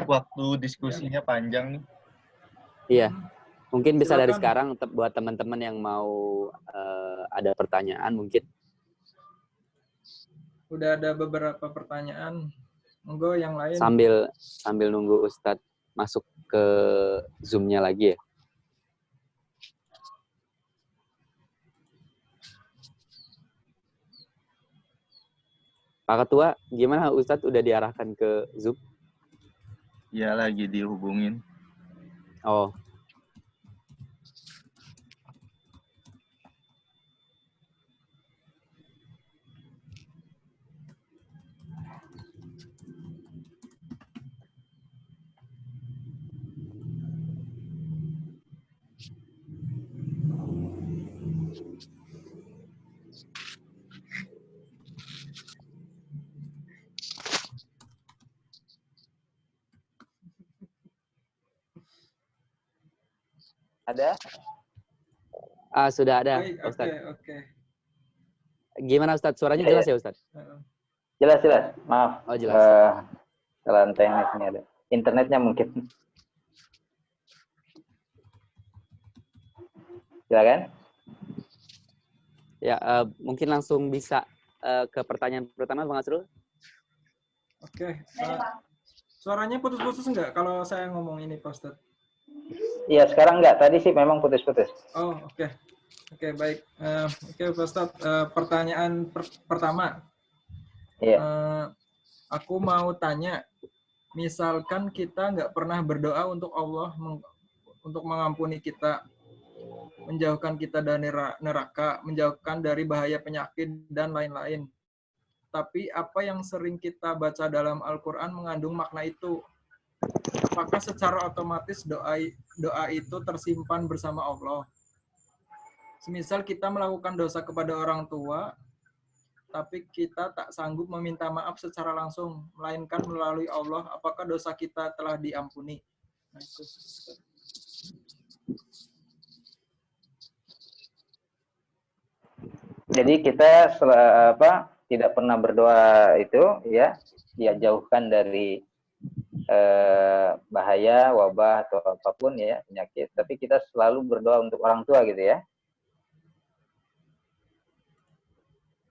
waktu diskusinya panjang nih. Iya, mungkin bisa silakan. Dari sekarang buat teman-teman yang mau ada pertanyaan mungkin. Udah ada beberapa pertanyaan. Monggo yang lain. Sambil nunggu Ustadz masuk ke Zoom-nya lagi, ya. Pak Ketua, gimana Ustadz udah diarahkan ke Zoom? Iya, lagi dihubungin. Oh. Ada? Sudah ada, Ustadz. Oke. Gimana Ustadz? Suaranya jelas ya, Ustadz? Jelas. Maaf. Oh, jelas. Kesalahan teknis ini ada. Internetnya mungkin. Silakan. Ya, mungkin langsung bisa ke pertanyaan pertama, Bang Asrul. Oke. Suaranya putus-putus enggak kalau saya ngomong ini, Pak Ustadz? Iya, sekarang enggak. Tadi sih memang putus-putus. Oh, oke. Oke, baik. Oke, Pak Ustadz. Pertanyaan pertama. Iya. Aku mau tanya, misalkan kita nggak pernah berdoa untuk Allah untuk mengampuni kita, menjauhkan kita dari neraka, menjauhkan dari bahaya penyakit, dan lain-lain. Tapi apa yang sering kita baca dalam Al-Quran mengandung makna itu? Apakah secara otomatis doa itu tersimpan bersama Allah? Semisal kita melakukan dosa kepada orang tua, tapi kita tak sanggup meminta maaf secara langsung, melainkan melalui Allah, apakah dosa kita telah diampuni? Nah, itu. Jadi kita tidak pernah berdoa itu ya, jauhkan dari bahaya, wabah atau apapun ya, penyakit. Tapi kita selalu berdoa untuk orang tua gitu ya.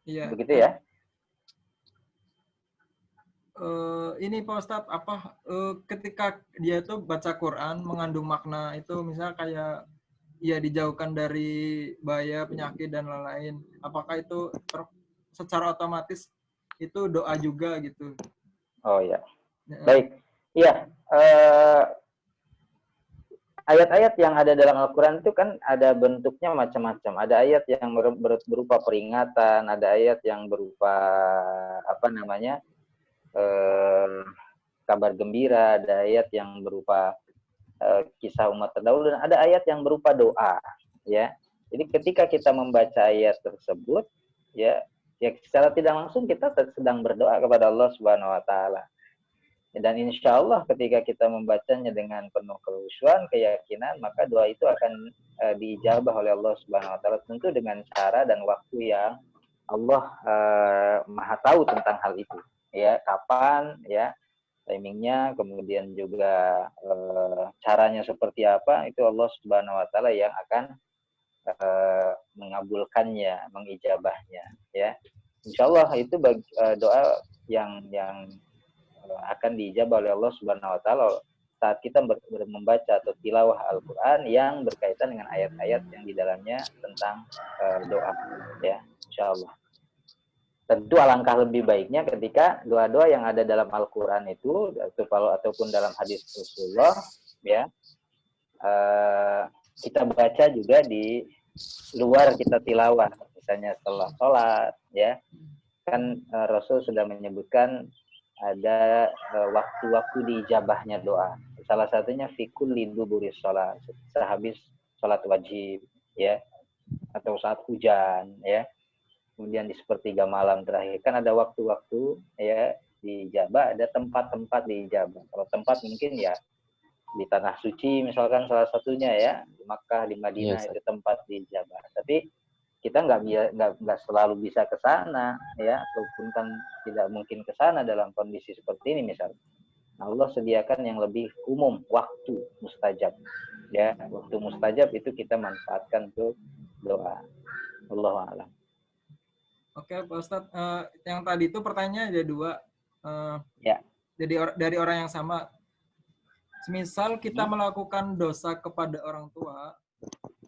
Iya. Begitu ya? Ini Pak Ustadz, ketika dia itu baca Quran mengandung makna itu, misalnya kayak ya dijauhkan dari bahaya penyakit dan lain-lain. Apakah itu secara otomatis itu doa juga gitu? Oh ya, baik. Iya, ayat-ayat yang ada dalam Al-Quran itu kan ada bentuknya macam-macam. Ada ayat yang berupa peringatan, ada ayat yang berupa kabar gembira, ada ayat yang berupa kisah umat terdahulu, dan ada ayat yang berupa doa, ya. Jadi ketika kita membaca ayat tersebut, ya secara tidak langsung kita sedang berdoa kepada Allah Subhanahu Wa Taala. Dan insya Allah ketika kita membacanya dengan penuh kekhusyuan, keyakinan, maka doa itu akan diijabah oleh Allah Subhanahu Wa Taala, tentu dengan cara dan waktu yang Allah Maha tahu tentang hal itu, ya, kapan, ya, timingnya, kemudian juga caranya seperti apa, itu Allah Subhanahu Wa Taala yang akan mengabulkannya, mengijabahnya, ya. Insya Allah itu doa yang akan diijabah oleh Allah Subhanahu Wa Taala saat kita membaca atau tilawah Al-Quran yang berkaitan dengan ayat-ayat yang di dalamnya tentang doa, ya, insya Allah. Tentu alangkah lebih baiknya ketika doa-doa yang ada dalam Al-Quran itu ataupun dalam hadis Rasulullah, ya, kita baca juga di luar kita tilawah, misalnya setelah sholat, ya, kan Rasul sudah menyebutkan ada waktu-waktu diijabahnya doa. Salah satunya fikul liduburi sholat, sehabis sholat wajib, ya, atau saat hujan, ya. Kemudian di sepertiga malam terakhir kan ada waktu-waktu ya diijabah, ada tempat-tempat diijabah. Kalau tempat mungkin ya di tanah suci misalkan salah satunya, ya, di Makkah, di Madinah, yes, itu tempat diijabah. Tapi kita nggak selalu bisa ke sana, ya, ataupun kan tidak mungkin ke sana dalam kondisi seperti ini misalnya. Nah, Allah sediakan yang lebih umum, waktu mustajab, ya, waktu mustajab itu kita manfaatkan untuk doa. Allahu a'lam. Oke, Pak Ustadz, yang tadi itu pertanyaannya ada dua. Ya. Jadi dari orang yang sama. Semisal kita melakukan dosa kepada orang tua,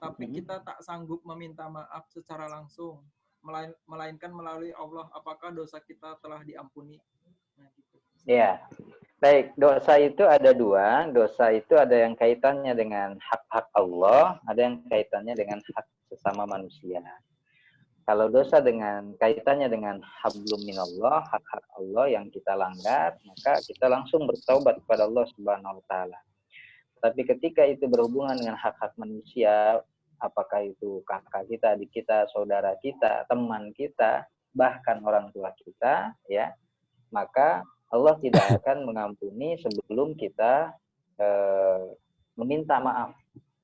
tapi kita tak sanggup meminta maaf secara langsung, melainkan melalui Allah, apakah dosa kita telah diampuni? Nah, gitu. Ya, baik. Dosa itu ada dua. Dosa itu ada yang kaitannya dengan hak-hak Allah, ada yang kaitannya dengan hak sesama manusia. Kalau dosa dengan kaitannya dengan hablum minallah, hak-hak Allah yang kita langgar, maka kita langsung bertaubat kepada Allah Subhanahu Wa Taala. Tapi ketika itu berhubungan dengan hak-hak manusia, apakah itu kakak kita, adik kita, saudara kita, teman kita, bahkan orang tua kita, ya, maka Allah tidak akan mengampuni sebelum kita meminta maaf,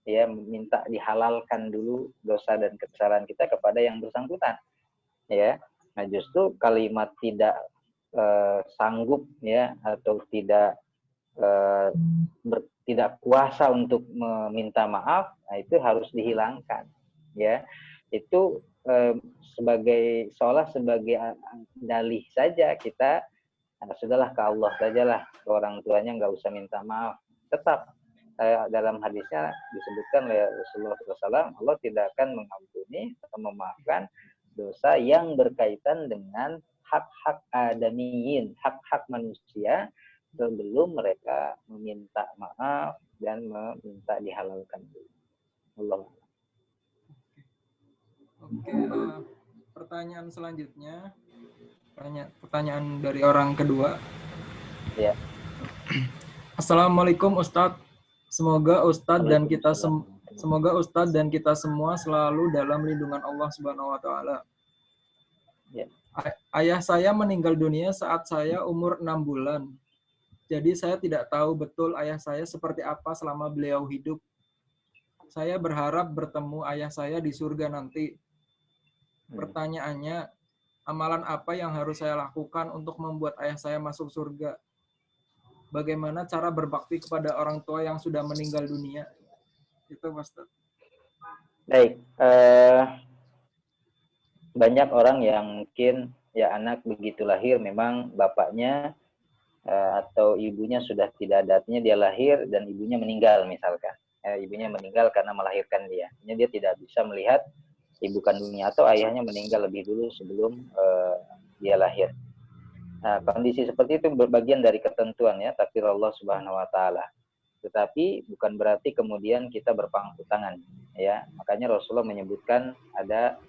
ya, minta dihalalkan dulu dosa dan kesalahan kita kepada yang bersangkutan, ya. Nah, justru kalimat tidak sanggup, ya, atau tidak tidak kuasa untuk meminta maaf, nah itu harus dihilangkan, ya. Itu sebagai seolah sebagai dalih saja kita Nah, sudahlah ke Allah sajalah, ke orang tuanya nggak usah minta maaf. Tetap dalam hadisnya disebutkan oleh Rasulullah SAW, Allah tidak akan mengampuni atau memaafkan dosa yang berkaitan dengan hak-hak adamiyin, hak-hak manusia, sebelum mereka meminta maaf dan meminta dihalalkan. Allah. Oke, pertanyaan selanjutnya, pertanyaan dari orang kedua. Ya. Assalamualaikum Ustadz. Semoga Ustadz dan kita semua selalu dalam lindungan Allah Subhanahu wa taala. Ya. Ayah saya meninggal dunia saat saya umur 6 bulan. Jadi saya tidak tahu betul ayah saya seperti apa selama beliau hidup. Saya berharap bertemu ayah saya di surga nanti. Pertanyaannya, amalan apa yang harus saya lakukan untuk membuat ayah saya masuk surga? Bagaimana cara berbakti kepada orang tua yang sudah meninggal dunia? Itu, Ustaz. Baik. Banyak orang yang mungkin ya anak begitu lahir memang bapaknya atau ibunya sudah tidak ada, artinya dia lahir dan ibunya meninggal misalkan. Ibunya meninggal karena melahirkan dia. Dia tidak bisa melihat ibu kandungnya atau ayahnya meninggal lebih dulu sebelum dia lahir. Nah, kondisi seperti itu bagian dari ketentuan ya, takdir Allah Subhanahu wa taala. Tetapi bukan berarti kemudian kita berpangku tangan ya. Makanya Rasulullah menyebutkan ada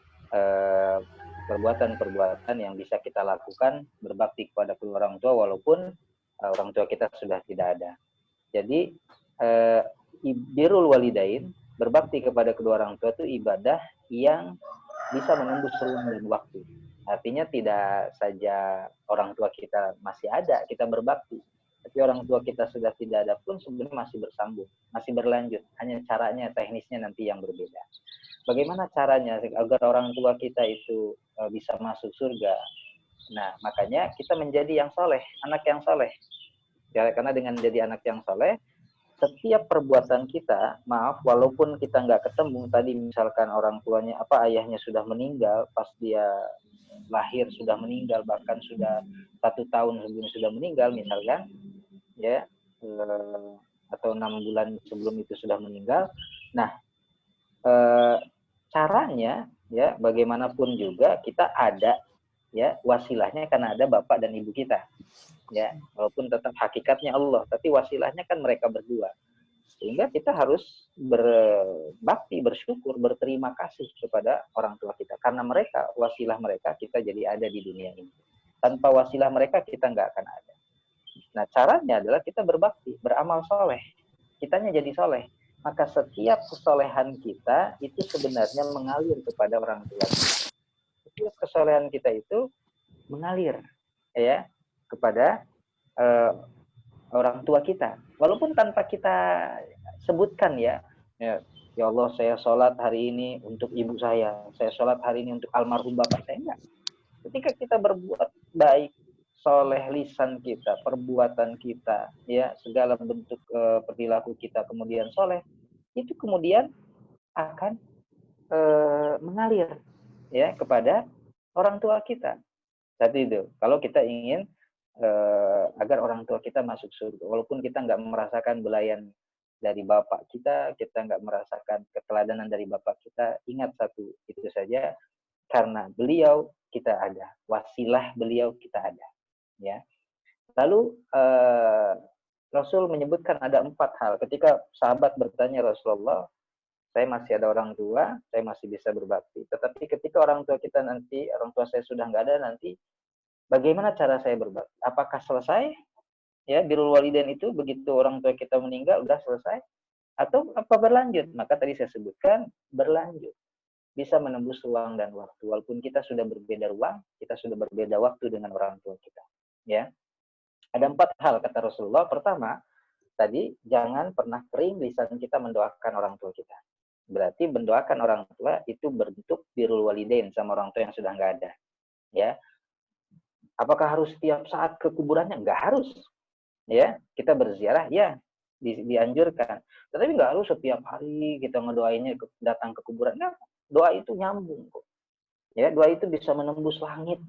perbuatan-perbuatan yang bisa kita lakukan berbakti kepada kedua orang tua walaupun orang tua kita sudah tidak ada. Jadi birrul walidain, berbakti kepada kedua orang tua itu ibadah yang bisa menembus ruang dan waktu. Artinya tidak saja orang tua kita masih ada, kita berbakti. Tapi orang tua kita sudah tidak ada pun sebenarnya masih bersambung, masih berlanjut. Hanya caranya, teknisnya nanti yang berbeda. Bagaimana caranya agar orang tua kita itu bisa masuk surga? Nah, makanya kita menjadi yang soleh, anak yang soleh. Ya, karena dengan menjadi anak yang soleh, setiap perbuatan kita, maaf, walaupun kita nggak ketemu, tadi misalkan orang tuanya, ayahnya sudah meninggal, pas dia lahir sudah meninggal, bahkan sudah 1 tahun sebelum sudah meninggal, misalkan, ya, atau 6 bulan sebelum itu sudah meninggal. Nah, caranya, ya, bagaimanapun juga kita ada, ya, wasilahnya karena ada bapak dan ibu kita, ya, walaupun tetap hakikatnya Allah, tapi wasilahnya kan mereka berdua. Sehingga kita harus berbakti, bersyukur, berterima kasih kepada orang tua kita. Karena mereka, wasilah mereka, kita jadi ada di dunia ini. Tanpa wasilah mereka, kita nggak akan ada. Nah, caranya adalah kita berbakti, beramal soleh. Kitanya jadi soleh. Maka setiap kesolehan kita, itu sebenarnya mengalir kepada orang tua kita. Setiap kesolehan kita itu mengalir, ya, kepada orang tua kita. Walaupun tanpa kita sebutkan ya Allah, saya sholat hari ini untuk ibu saya sholat hari ini untuk almarhum bapak saya, enggak. Ketika kita berbuat baik, soleh lisan kita, perbuatan kita, ya, segala bentuk perilaku kita kemudian soleh, itu kemudian akan mengalir ya kepada orang tua kita. Jadi itu, kalau kita ingin agar orang tua kita masuk surga, walaupun kita nggak merasakan belayan dari bapak kita, kita nggak merasakan keteladanan dari bapak kita, ingat satu, itu saja, karena beliau kita ada, wasilah beliau kita ada, ya. Lalu Rasul menyebutkan ada 4 hal. Ketika sahabat bertanya, Rasulullah, saya masih ada orang tua, saya masih bisa berbakti. Tetapi ketika orang tua kita nanti, orang tua saya sudah nggak ada nanti, bagaimana cara saya berbakti? Apakah selesai? Ya, birrul walidain itu begitu orang tua kita meninggal udah selesai? Atau apa berlanjut? Maka tadi saya sebutkan berlanjut. Bisa menembus ruang dan waktu. Walaupun kita sudah berbeda ruang, kita sudah berbeda waktu dengan orang tua kita. Ya. Ada 4 hal kata Rasulullah. Pertama, tadi jangan pernah kering lisan kita mendoakan orang tua kita. Berarti mendoakan orang tua itu bentuk birrul walidain sama orang tua yang sudah nggak ada. Ya. Apakah harus setiap saat ke kuburannya? Nggak harus. Ya, kita berziarah, ya, dianjurkan. Tetapi nggak harus setiap hari kita ngedoainnya datang ke kuburan. Nah, doa itu nyambung kok. Ya, doa itu bisa menembus langit.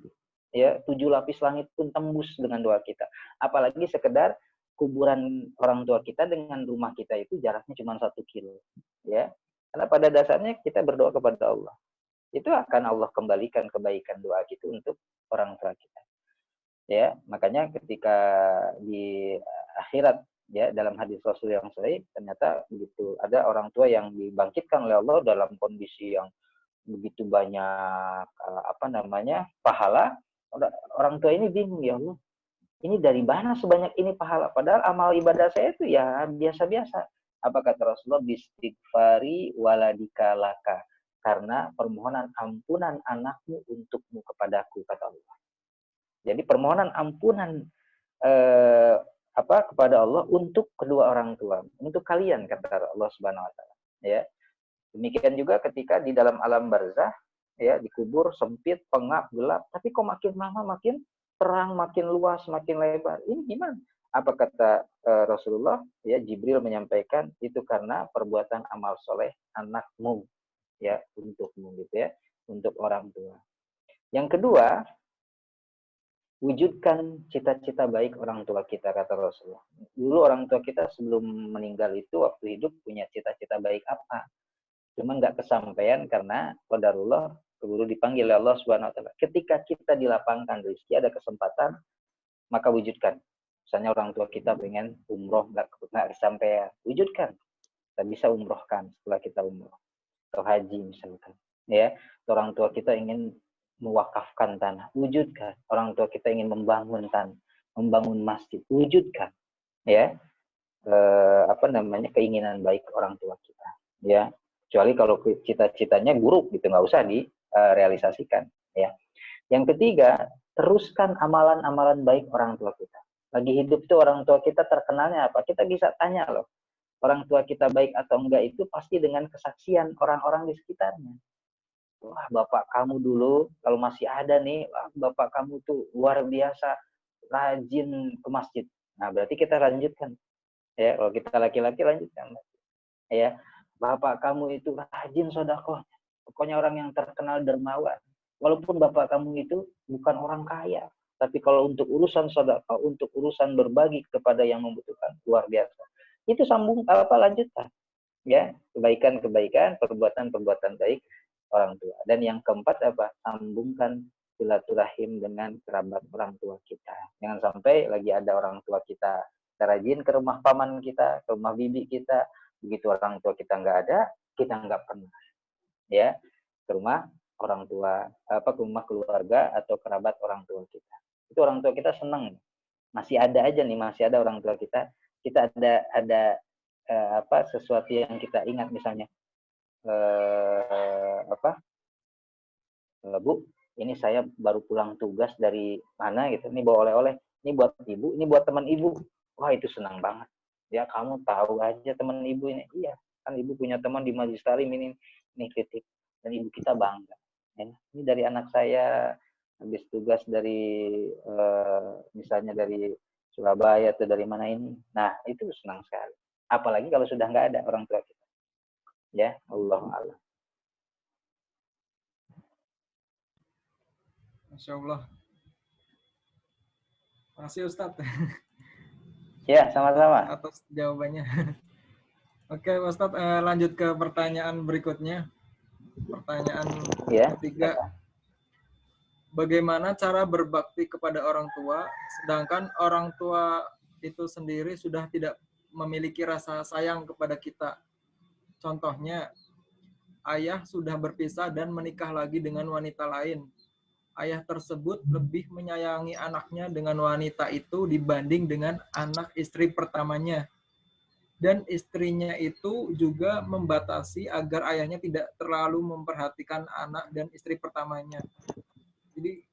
ya 7 lapis langit pun tembus dengan doa kita. Apalagi sekedar kuburan orang tua kita dengan rumah kita itu jaraknya cuma 1 kilo, ya. Karena pada dasarnya kita berdoa kepada Allah. Itu akan Allah kembalikan kebaikan doa kita untuk orang tua kita. Ya, makanya ketika di akhirat, ya, dalam hadis Rasul yang sahih, ternyata begitu ada orang tua yang dibangkitkan oleh Allah dalam kondisi yang begitu banyak pahala. Orang tua ini bingung, ya Allah, ini dari mana sebanyak ini pahala? Padahal amal ibadah saya itu ya biasa-biasa. Apa kata Rasulullah? Bistighfari waladika laka. Karena permohonan ampunan anakmu untukmu kepadaku, kata Allah. Jadi permohonan ampunan kepada Allah untuk kedua orang tua, untuk kalian, kata Allah Subhanahu wa taala. Ya. Demikian juga ketika di dalam alam barzah, ya, dikubur sempit, pengap, gelap, tapi kok makin lama makin terang, makin luas, makin lebar. Ini gimana? Apa kata Rasulullah? Ya, Jibril menyampaikan itu karena perbuatan amal soleh anakmu, ya, untukmu, gitu ya, untuk orang tua. Yang kedua, wujudkan cita-cita baik orang tua kita, kata Rasulullah. Dulu orang tua kita sebelum meninggal itu waktu hidup punya cita-cita baik apa? Cuma nggak kesampaian karena qadarullah keburu dipanggil oleh Allah Subhanahu wa taala. Ketika kita dilapangkan rezeki, ada kesempatan, maka wujudkan. Misalnya orang tua kita pengen umroh, nggak kesampaian, wujudkan. Kita bisa umrohkan setelah kita umroh. Atau haji misalkan. Ya, orang tua kita ingin mewakafkan tanah, wujudkan. Orang tua kita ingin membangun tanah, membangun masjid, wujudkan. Ya, keinginan baik orang tua kita. Ya, kecuali kalau cita-citanya buruk gitu, nggak usah direalisasikan. Ya. Yang ketiga, teruskan amalan-amalan baik orang tua kita. Lagi hidup itu orang tua kita terkenalnya apa? Kita bisa tanya loh, orang tua kita baik atau enggak itu pasti dengan kesaksian orang-orang di sekitarnya. Wah, bapak kamu dulu kalau masih ada nih, wah, bapak kamu tuh luar biasa rajin ke masjid. Nah, berarti kita lanjutkan. Ya, kalau kita laki-laki lanjutkan. Ya, bapak kamu itu rajin sedekah. Pokoknya orang yang terkenal dermawan. Walaupun bapak kamu itu bukan orang kaya, tapi kalau untuk urusan sedekah, untuk urusan berbagi kepada yang membutuhkan, luar biasa. Itu lanjutkan. Ya, kebaikan-kebaikan, perbuatan-perbuatan baik orang tua. Dan yang keempat sambungkan silaturahim dengan kerabat orang tua kita. Jangan sampai lagi ada orang tua kita rajin ke rumah paman kita, ke rumah bibi kita. Begitu orang tua kita nggak ada, kita nggak pernah, ya, ke rumah orang tua, ke rumah keluarga atau kerabat orang tua kita. Itu orang tua kita senang, masih ada aja nih, masih ada orang tua kita. Kita ada sesuatu yang kita ingat, misalnya, Bu, ini saya baru pulang tugas dari mana gitu, ini bawa oleh-oleh, ini buat ibu, ini buat teman ibu. Wah, itu senang banget. Ya, kamu tahu aja teman ibu ini. Iya, kan ibu punya teman di Majelis Talim ini kritik. Dan ibu kita bangga. Ya, ini dari anak saya habis tugas dari misalnya dari Surabaya atau dari mana ini. Nah, itu senang sekali. Apalagi kalau sudah nggak ada orang tua kita. Ya, Allahu a'lam. Masya Allah. Makasih Ustadz. Ya, sama-sama. Atas jawabannya. Oke, Ustadz, lanjut ke pertanyaan berikutnya. Pertanyaan ketiga. Bagaimana cara berbakti kepada orang tua, sedangkan orang tua itu sendiri sudah tidak memiliki rasa sayang kepada kita? Contohnya, ayah sudah berpisah dan menikah lagi dengan wanita lain. Ayah tersebut lebih menyayangi anaknya dengan wanita itu dibanding dengan anak istri pertamanya. Dan istrinya itu juga membatasi agar ayahnya tidak terlalu memperhatikan anak dan istri pertamanya. Jadi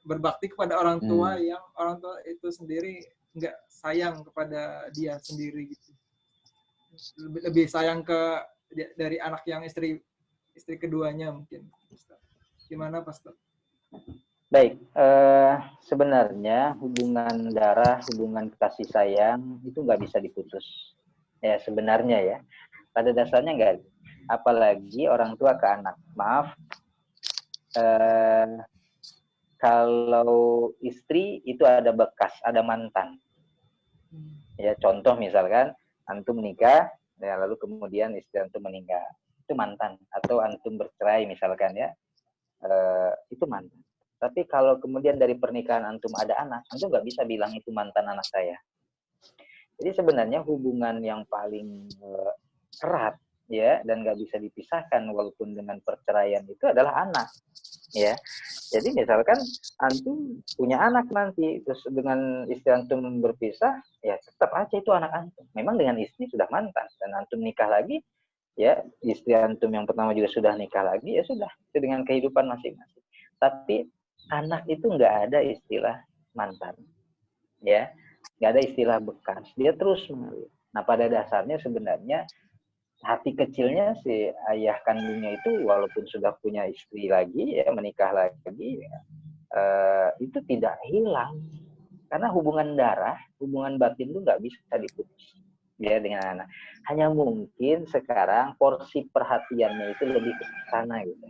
berbakti kepada orang tua yang orang tua itu sendiri nggak sayang kepada dia sendiri gitu. Lebih sayang dari anak yang istri keduanya mungkin. Gimana, Pastor? Baik, sebenarnya hubungan darah, hubungan kasih sayang itu nggak bisa diputus. Ya, sebenarnya ya. Pada dasarnya nggak. Apalagi orang tua ke anak. Maaf, Kalau istri itu ada bekas, ada mantan. Ya, contoh misalkan antum menikah, ya, lalu kemudian istri antum meninggal, itu mantan. Atau antum bercerai misalkan ya, itu mantan. Tapi kalau kemudian dari pernikahan antum ada anak, antum nggak bisa bilang itu mantan anak saya. Jadi sebenarnya hubungan yang paling erat ya dan nggak bisa dipisahkan walaupun dengan perceraian itu adalah anak. Ya, jadi misalkan antum punya anak nanti, terus dengan istri antum berpisah, ya tetap aja itu anak antum. Memang dengan istri sudah mantan dan antum nikah lagi, ya istri antum yang pertama juga sudah nikah lagi, ya sudah itu dengan kehidupan masing-masing. Tapi anak itu nggak ada istilah mantan, ya nggak ada istilah bekas, dia terus mengalir. Nah pada dasarnya sebenarnya hati kecilnya si ayah kandungnya itu walaupun sudah punya istri lagi ya menikah lagi ya, itu tidak hilang karena hubungan darah, hubungan batin itu nggak bisa diputus ya dengan anak. Hanya mungkin sekarang porsi perhatiannya itu lebih ke sana gitu.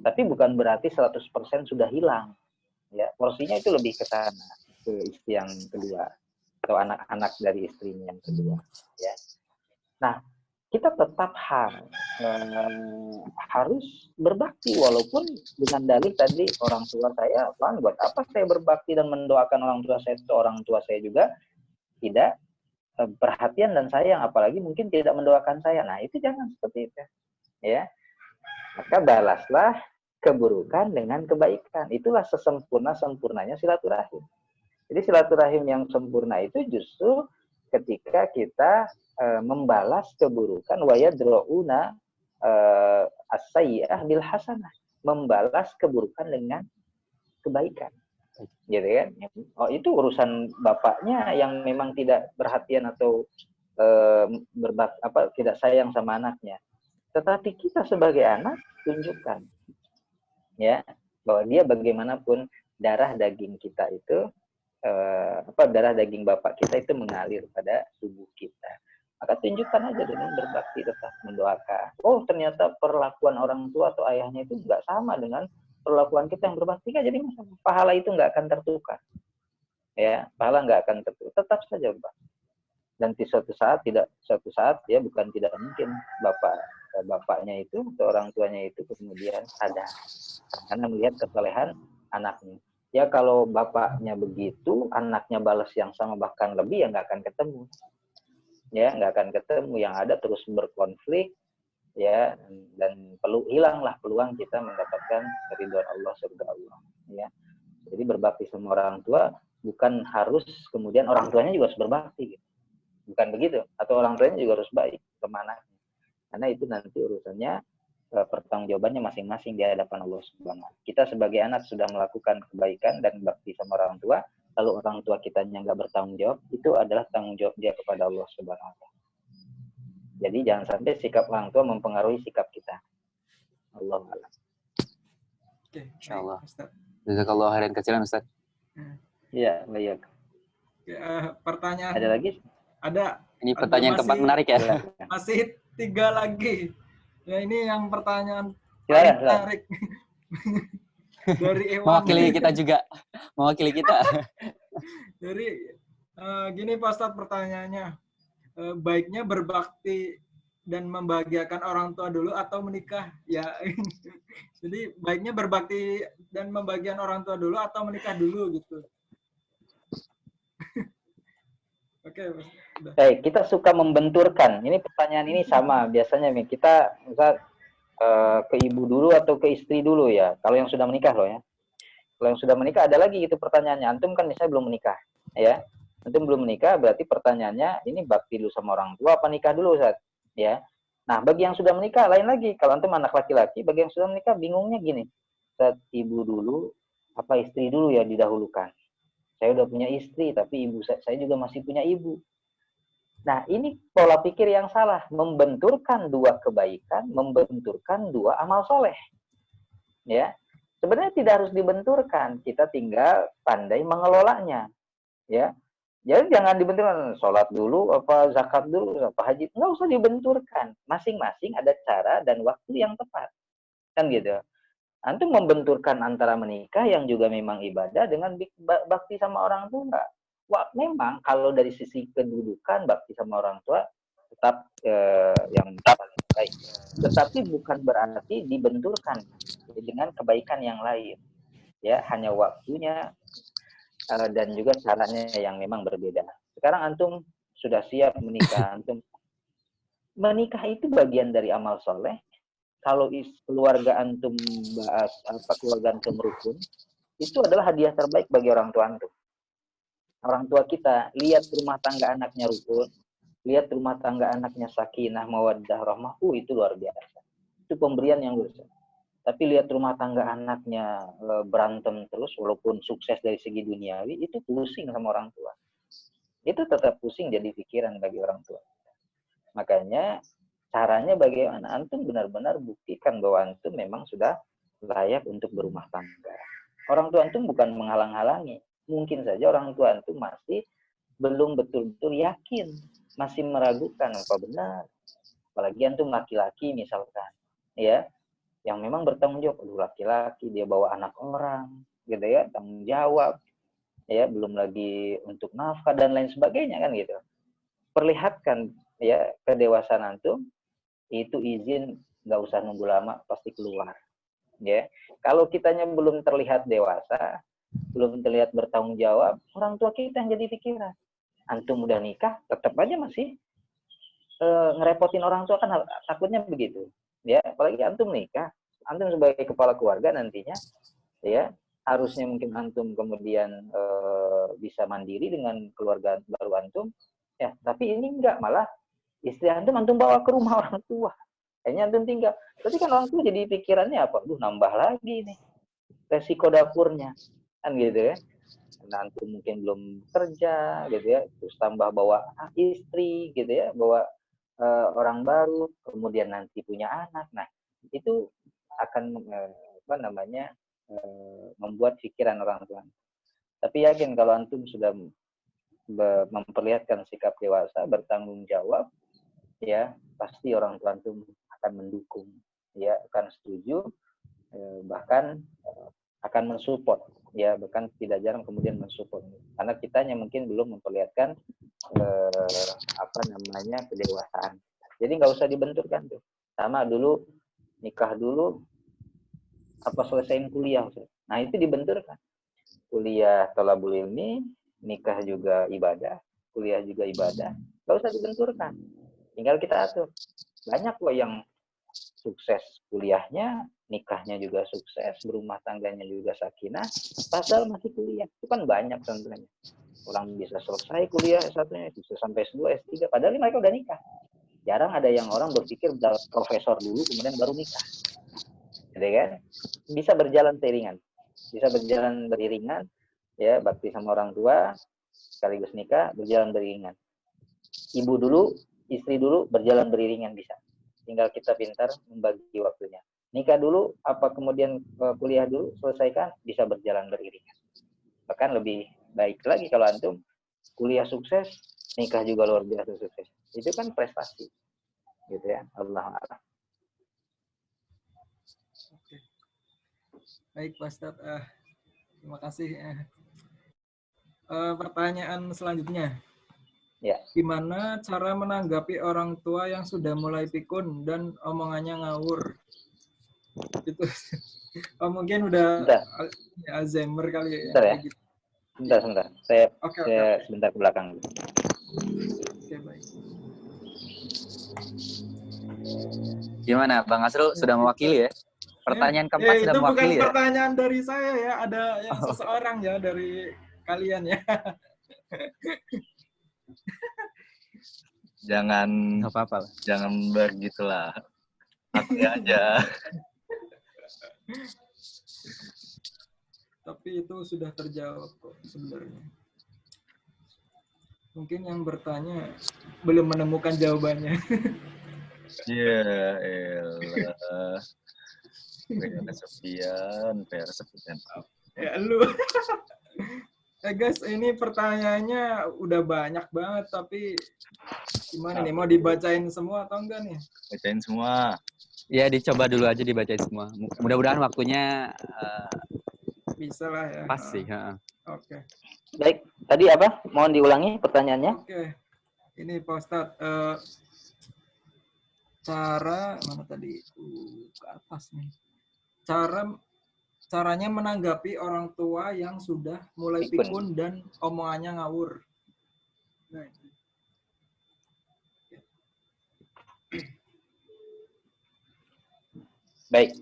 Tapi bukan berarti 100% sudah hilang ya, porsinya itu lebih ke sana, ke istri yang kedua atau anak-anak dari istrinya yang kedua ya. Nah kita tetap harus berbakti walaupun dengan dalih tadi orang tua saya, buat apa saya berbakti dan mendoakan orang tua saya juga tidak perhatian dan sayang, apalagi mungkin tidak mendoakan saya. Nah itu jangan seperti itu ya. Maka balaslah keburukan dengan kebaikan. Itulah sesempurna-sempurnanya silaturahim. Jadi silaturahim yang sempurna itu justru ketika kita membalas keburukan wa yadrauna as-sayyi'ah bil hasanah, membalas keburukan dengan kebaikan. Gitu kan? Oh, itu urusan bapaknya yang memang tidak perhatian atau tidak sayang sama anaknya. Tetapi kita sebagai anak tunjukkan ya bahwa dia bagaimanapun darah daging kita itu darah daging bapak kita itu mengalir pada tubuh kita. Maka tunjukkan aja dengan berbakti, tetap mendoakan. Oh ternyata perlakuan orang tua atau ayahnya itu nggak sama dengan perlakuan kita yang berbakti, kan jadi masalah. Pahala itu nggak akan tertukar. Ya, pahala nggak akan tertukar. Tetap saja berbakti. Dan di suatu saat ya bukan tidak mungkin bapaknya itu atau orang tuanya itu kemudian sadar karena melihat kesalehan anaknya. Ya kalau bapaknya begitu, anaknya balas yang sama bahkan lebih, ya nggak akan ketemu. Ya nggak akan ketemu, yang ada terus berkonflik ya, dan hilanglah peluang kita mendapatkan ridho Allah, surga Allah ya. Jadi berbakti sama orang tua bukan harus kemudian orang tuanya juga harus berbakti gitu. Bukan begitu, atau orang tuanya juga harus baik sama anaknya, karena itu nanti urusannya pertanggungjawabannya masing-masing di hadapan Allah Subhanahu wa Ta'ala. Kita sebagai anak sudah melakukan kebaikan dan bakti sama orang tua, lalu orang tua kita yang nggak bertanggung jawab, itu adalah tanggung jawab dia kepada Allah Subhanahu wa Ta'ala. Jadi jangan sampai sikap orang tua mempengaruhi sikap kita. Allah a'lam. Oke, Insyaallah. Ustaz. Jazakallahu khairan katsiran Ustaz. Iya, baik. Pertanyaan Ada lagi? ada. Ini pertanyaan keempat menarik ya. Masih 3 lagi. Ya ini yang pertanyaan Silakan. menarik. Dari Ewan. Mewakili kita juga. Mewakili kita. Jadi gini Pak Ustadz pertanyaannya. Baiknya berbakti dan membahagiakan orang tua dulu atau menikah? Ya. Jadi baiknya berbakti dan membahagiakan orang tua dulu atau menikah dulu gitu. Oke, Baik, kita suka membenturkan. Ini pertanyaan ini sama biasanya nih. Kita misal ke ibu dulu atau ke istri dulu ya. Kalau yang sudah menikah loh ya. Kalau yang sudah menikah ada lagi itu pertanyaannya. Antum kan misalnya belum menikah, ya. Antum belum menikah berarti pertanyaannya ini bakti dulu sama orang tua apa nikah dulu, Ustaz? Ya. Nah, bagi yang sudah menikah lain lagi. Kalau antum anak laki-laki, bagi yang sudah menikah bingungnya gini. Ustaz, ibu dulu apa istri dulu ya didahulukan? Saya udah punya istri, tapi ibu saya juga masih punya ibu. Nah, ini pola pikir yang salah. Membenturkan dua kebaikan, membenturkan dua amal soleh. Ya, sebenarnya tidak harus dibenturkan. Kita tinggal pandai mengelolanya. Ya, jadi jangan dibenturkan. Sholat dulu, apa zakat dulu, apa haji. Nggak usah dibenturkan. Masing-masing ada cara dan waktu yang tepat. Kan gitu. Antum membenturkan antara menikah yang juga memang ibadah dengan bakti sama orang tua. Wah, memang kalau dari sisi kedudukan bakti sama orang tua tetap yang paling baik. Tetapi bukan berarti dibenturkan dengan kebaikan yang lain. Ya, hanya waktunya dan juga caranya yang memang berbeda. Sekarang antum sudah siap menikah, antum menikah itu bagian dari amal soleh. Kalau keluarga antum bahas keluarga antum rukun, itu adalah hadiah terbaik bagi orang tua antum. Orang tua kita lihat rumah tangga anaknya rukun, lihat rumah tangga anaknya sakinah, mawaddah, rahmah, itu luar biasa. Itu pemberian yang besar. Tapi lihat rumah tangga anaknya berantem terus, walaupun sukses dari segi duniawi, itu pusing sama orang tua. Itu tetap pusing jadi pikiran bagi orang tua. Makanya caranya bagaimana? Antum benar-benar buktikan bahwa antum memang sudah layak untuk berumah tangga. Orang tua antum bukan menghalang-halangi. Mungkin saja orang tua antum masih belum betul-betul yakin, masih meragukan apa benar. Apalagi antum laki-laki misalkan, ya, yang memang bertanggung jawab. Laki-laki dia bawa anak orang, gitu ya, tanggung jawab, ya, belum lagi untuk nafkah dan lain sebagainya kan gitu. Perlihatkan ya kedewasaan antum, itu izin nggak usah nunggu lama pasti keluar. Ya, kalau kitanya belum terlihat dewasa, belum terlihat bertanggung jawab, orang tua kita yang jadi pikiran. Antum udah nikah, tetap aja masih ngerepotin orang tua kan, takutnya begitu. Ya, apalagi antum nikah, antum sebagai kepala keluarga nantinya, ya harusnya mungkin antum kemudian bisa mandiri dengan keluarga baru antum, ya. Tapi ini enggak, malah istri antum bawa ke rumah orang tua. Kayaknya antum tinggal. Tapi kan orang tua jadi pikirannya apa? Nambah lagi nih resiko dapurnya. Kan gitu ya. Nah, antum mungkin belum kerja gitu ya. Terus tambah bawa istri gitu ya. Bawa orang baru. Kemudian nanti punya anak. Nah, itu akan membuat pikiran orang tua. Tapi yakin kalau antum sudah memperlihatkan sikap dewasa, bertanggung jawab, ya pasti orang tua antum akan mendukung, ya akan setuju, bahkan akan mensupport, ya bahkan tidak jarang kemudian mensupport, karena kitanya mungkin belum memperlihatkan kedewasaan. Jadi nggak usah dibenturkan tuh, sama dulu nikah dulu, apa selesaiin kuliah, nah itu dibenturkan. Kuliah thalabul ilmi, nikah juga ibadah, kuliah juga ibadah, nggak usah dibenturkan. Tinggal kita atur. Banyak kok yang sukses kuliahnya, nikahnya juga sukses, berumah tangganya juga sakinah, padahal masih kuliah. Itu kan banyak contohnya. Orang bisa selesai kuliah S1-nya, bisa sampai S2, S3, padahal mereka udah nikah. Jarang ada yang orang berpikir profesor dulu, kemudian baru nikah. Jadi kan? Bisa berjalan seiringan. Bisa berjalan beriringan, ya bakti sama orang tua, sekaligus nikah, berjalan beriringan. Ibu dulu, istri dulu, berjalan beriringan bisa. Tinggal kita pintar membagi waktunya. Nikah dulu, apa kemudian kuliah dulu, selesaikan, bisa berjalan beriringan. Bahkan lebih baik lagi kalau antum kuliah sukses, nikah juga luar biasa sukses. Itu kan prestasi. Gitu ya, Allah Allah. Oke. Baik, Pak Ustadz. Terima kasih. Pertanyaan selanjutnya. Ya. Gimana cara menanggapi orang tua yang sudah mulai pikun dan omongannya ngawur? Itu mungkin udah Alzheimer kali ya. Bentar ya. Gitu. Sebentar. Saya Okay. sebentar ke belakang. Oke, baik. Gimana, Bang Asrul sudah mewakili ya? Pertanyaan keempat sudah mewakili ya? Itu bukan pertanyaan dari saya ya, ada yang seseorang ya dari kalian ya. Jangan apa-apa. Jangan begitulah. Aku aja. Tapi itu sudah terjawab kok sebenarnya. Mungkin yang bertanya belum menemukan jawabannya. Iya, elah. PR kesepian. Ya lu. Guys, ini pertanyaannya udah banyak banget, tapi gimana nih? Mau dibacain semua atau enggak nih? Bacain semua. Ya dicoba dulu aja dibacain semua. Mudah-mudahan waktunya Bisa lah ya. pas sih. Oke. Baik, tadi apa? Mohon diulangi pertanyaannya. Oke. Ini Pak Ustadz, cara mana tadi? Ke atas nih. Caranya menanggapi orang tua yang sudah mulai pikun dan omongannya ngawur. Nah, Baik.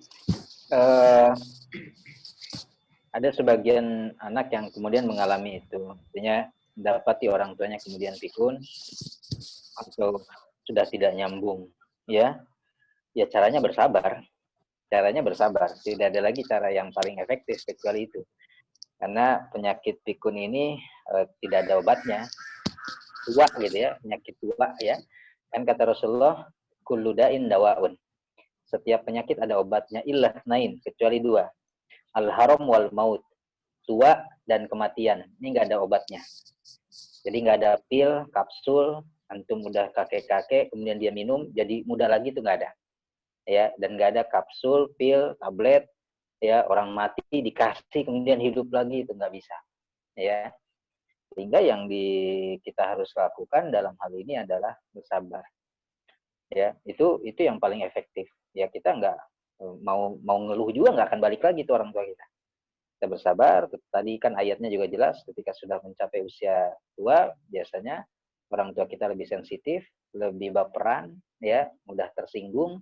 Ada sebagian anak yang kemudian mengalami itu. Artinya mendapati orang tuanya kemudian pikun atau sudah tidak nyambung. Ya caranya bersabar. Caranya bersabar. Tidak ada lagi cara yang paling efektif kecuali itu. Karena penyakit pikun ini tidak ada obatnya. Tua gitu ya, penyakit tua ya. Kan kata Rasulullah, kullu da'in dawaun. Setiap penyakit ada obatnya, illah nain, kecuali dua. Al-haram wal maut. Tua dan kematian. Ini nggak ada obatnya. Jadi nggak ada pil, kapsul, antum udah kakek-kakek, kemudian dia minum, jadi muda lagi itu nggak ada. Ya, dan nggak ada kapsul, pil, tablet, ya orang mati dikasih kemudian hidup lagi, itu nggak bisa. Ya, sehingga yang kita harus lakukan dalam hal ini adalah bersabar. Ya, itu yang paling efektif. Ya, kita nggak mau ngeluh juga nggak akan balik lagi tuh orang tua kita. Kita bersabar. Tadi kan ayatnya juga jelas, ketika sudah mencapai usia tua, biasanya orang tua kita lebih sensitif, lebih baperan, ya, mudah tersinggung.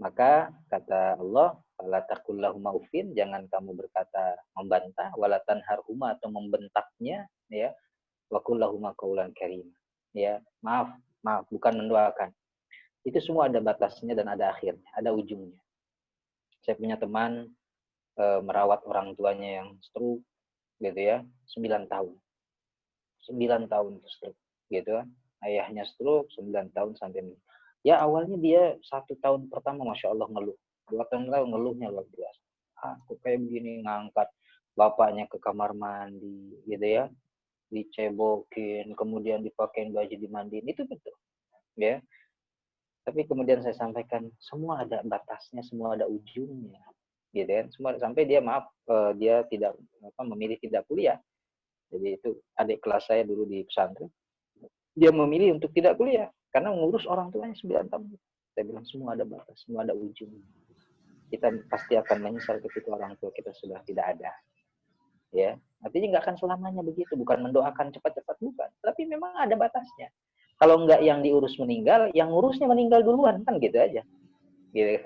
Maka kata Allah, fala taqul lahuma uffin, jangan kamu berkata membantah, wala tanharhuma atau membentaknya, ya. Wa qul lahuma qaulan karima. Ya, maaf, bukan mendoakan. Itu semua ada batasnya dan ada akhirnya, ada ujungnya. Saya punya teman merawat orang tuanya yang stroke, gitu ya, 9 tahun. 9 tahun stroke, gitu kan. Ayahnya stroke, 9 tahun sampai ya awalnya dia 1 tahun pertama Masya Allah ngeluh. 2 tahun lalu ngeluhnya luar biasa. Aku kayak begini, ngangkat bapaknya ke kamar mandi, gitu ya. Dicebokin, kemudian dipakein baju dimandiin, itu betul. Ya. Tapi kemudian saya sampaikan, semua ada batasnya, semua ada ujungnya. Gitu kan. Semua sampai dia dia tidak memilih tidak kuliah. Jadi itu adik kelas saya dulu di pesantren. Dia memilih untuk tidak kuliah karena mengurus orang tuanya 9 tahun. Saya bilang semua ada batas, semua ada ujung. Kita pasti akan menyesal ketika orang tua kita sudah tidak ada. Ya, artinya nggak akan selamanya begitu. Bukan mendoakan cepat-cepat, bukan. Tapi memang ada batasnya. Kalau nggak yang diurus meninggal, yang ngurusnya meninggal duluan, kan gitu aja. Gitu.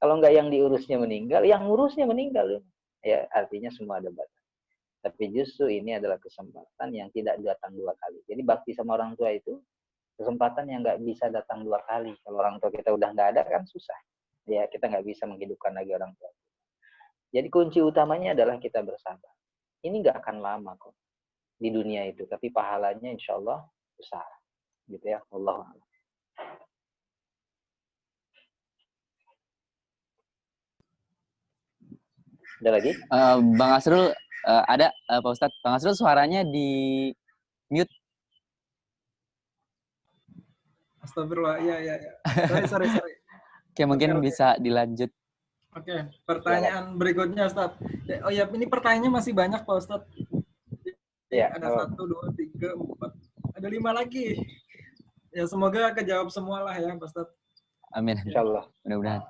Kalau nggak yang diurusnya meninggal, yang ngurusnya meninggal. Ya, artinya semua ada batas. Tapi justru ini adalah kesempatan yang tidak datang 2 kali. Jadi bakti sama orang tua itu kesempatan yang nggak bisa datang 2 kali. Kalau orang tua kita udah nggak ada kan susah. Ya, kita nggak bisa menghidupkan lagi orang tua. Jadi kunci utamanya adalah kita bersabar. Ini nggak akan lama kok di dunia itu, tapi pahalanya insya Allah besar. Gitu ya, Allah. Ada lagi? Bang Asrul, ada Pak Ustadz. Bang Asrul suaranya di mute. Astagfirullah, iya. Sorry. Oke, mungkin bisa dilanjut. Oke, pertanyaan berikutnya Ustadz. Oh ya, ini pertanyaannya masih banyak Pak Ustadz. Ya, ada 1, 2, 3, 4, ada 5 lagi. Ya semoga kejawab semua lah ya Pak Ustadz. Amin. Insya Allah. Mudah-mudahan.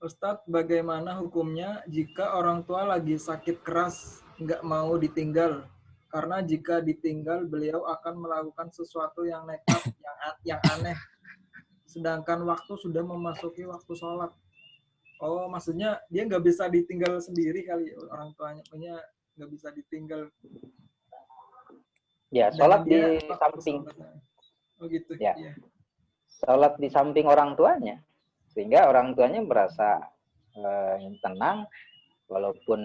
Ustadz, bagaimana hukumnya jika orang tua lagi sakit keras, nggak mau ditinggal? Karena jika ditinggal, beliau akan melakukan sesuatu yang nekat, yang aneh. Sedangkan waktu sudah memasuki waktu sholat. Oh, maksudnya dia nggak bisa ditinggal sendiri kali orang tuanya, punya nggak bisa ditinggal. Ya, sholat di samping. Oh gitu. Ya. Sholat di samping orang tuanya, sehingga orang tuanya merasa tenang, walaupun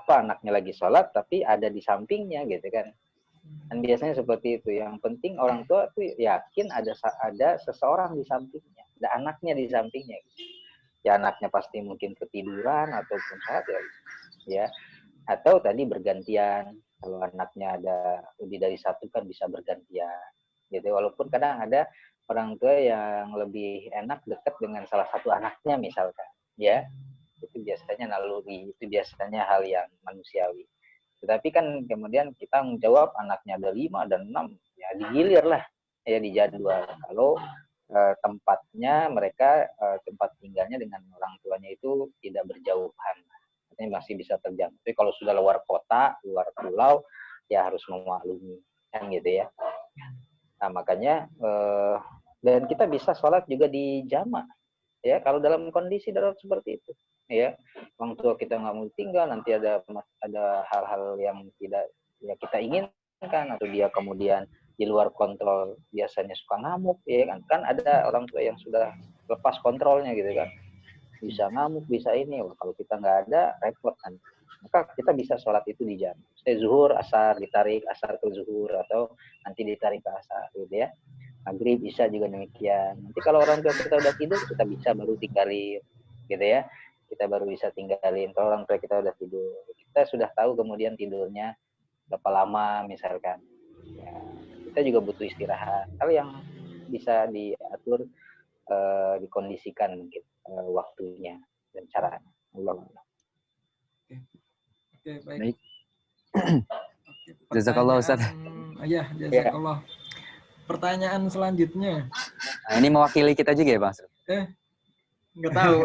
anaknya lagi sholat, tapi ada di sampingnya gitu kan. Dan biasanya seperti itu. Yang penting orang tua tuh yakin ada seseorang di sampingnya, ada anaknya di sampingnya. Ya anaknya pasti mungkin ketiduran ataupun sholat ya. Atau tadi bergantian. Kalau anaknya ada lebih dari satu kan bisa bergantian. gitu. Walaupun kadang ada orang tua yang lebih enak dekat dengan salah satu anaknya misalkan, ya itu biasanya naluri, itu biasanya hal yang manusiawi. Tetapi kan kemudian kita menjawab anaknya ada 5 dan 6, ya digilir lah, ya dijadwal. Kalau tempatnya mereka tempat tinggalnya dengan orang tuanya itu tidak berjauhan, artinya masih bisa terjangkau. Tapi kalau sudah luar kota, luar pulau, ya harus memaklumi, kan gitu ya. Nah makanya dan kita bisa sholat juga di jamaah, ya kalau dalam kondisi darurat seperti itu, ya orang tua kita nggak mau tinggal, nanti ada hal-hal yang tidak ya kita inginkan, atau dia kemudian di luar kontrol, biasanya suka ngamuk, ya kan ada orang tua yang sudah lepas kontrolnya gitu kan, bisa ngamuk, bisa ini. Wah, kalau kita nggak ada repot kan. Maka kita bisa sholat itu di jam zuhur, asar ditarik, asar ke zuhur, atau nanti ditarik ke asar gitu ya. Maghrib bisa juga demikian. Nanti kalau orang tua kita udah tidur, kita bisa baru tinggalin, gitu ya. Kita baru bisa tinggalin. Kalau orang tua kita udah tidur, kita sudah tahu kemudian tidurnya berapa lama misalkan. Ya, kita juga butuh istirahat. Hal yang bisa diatur, dikondisikan mungkin waktunya dan caranya. Allah. Oke, baik. Baik. Oke, Jazakallah Ustaz. Ya, jazakallah. Pertanyaan selanjutnya. Nah, ini mewakili kita juga ya Bang? Nggak tahu.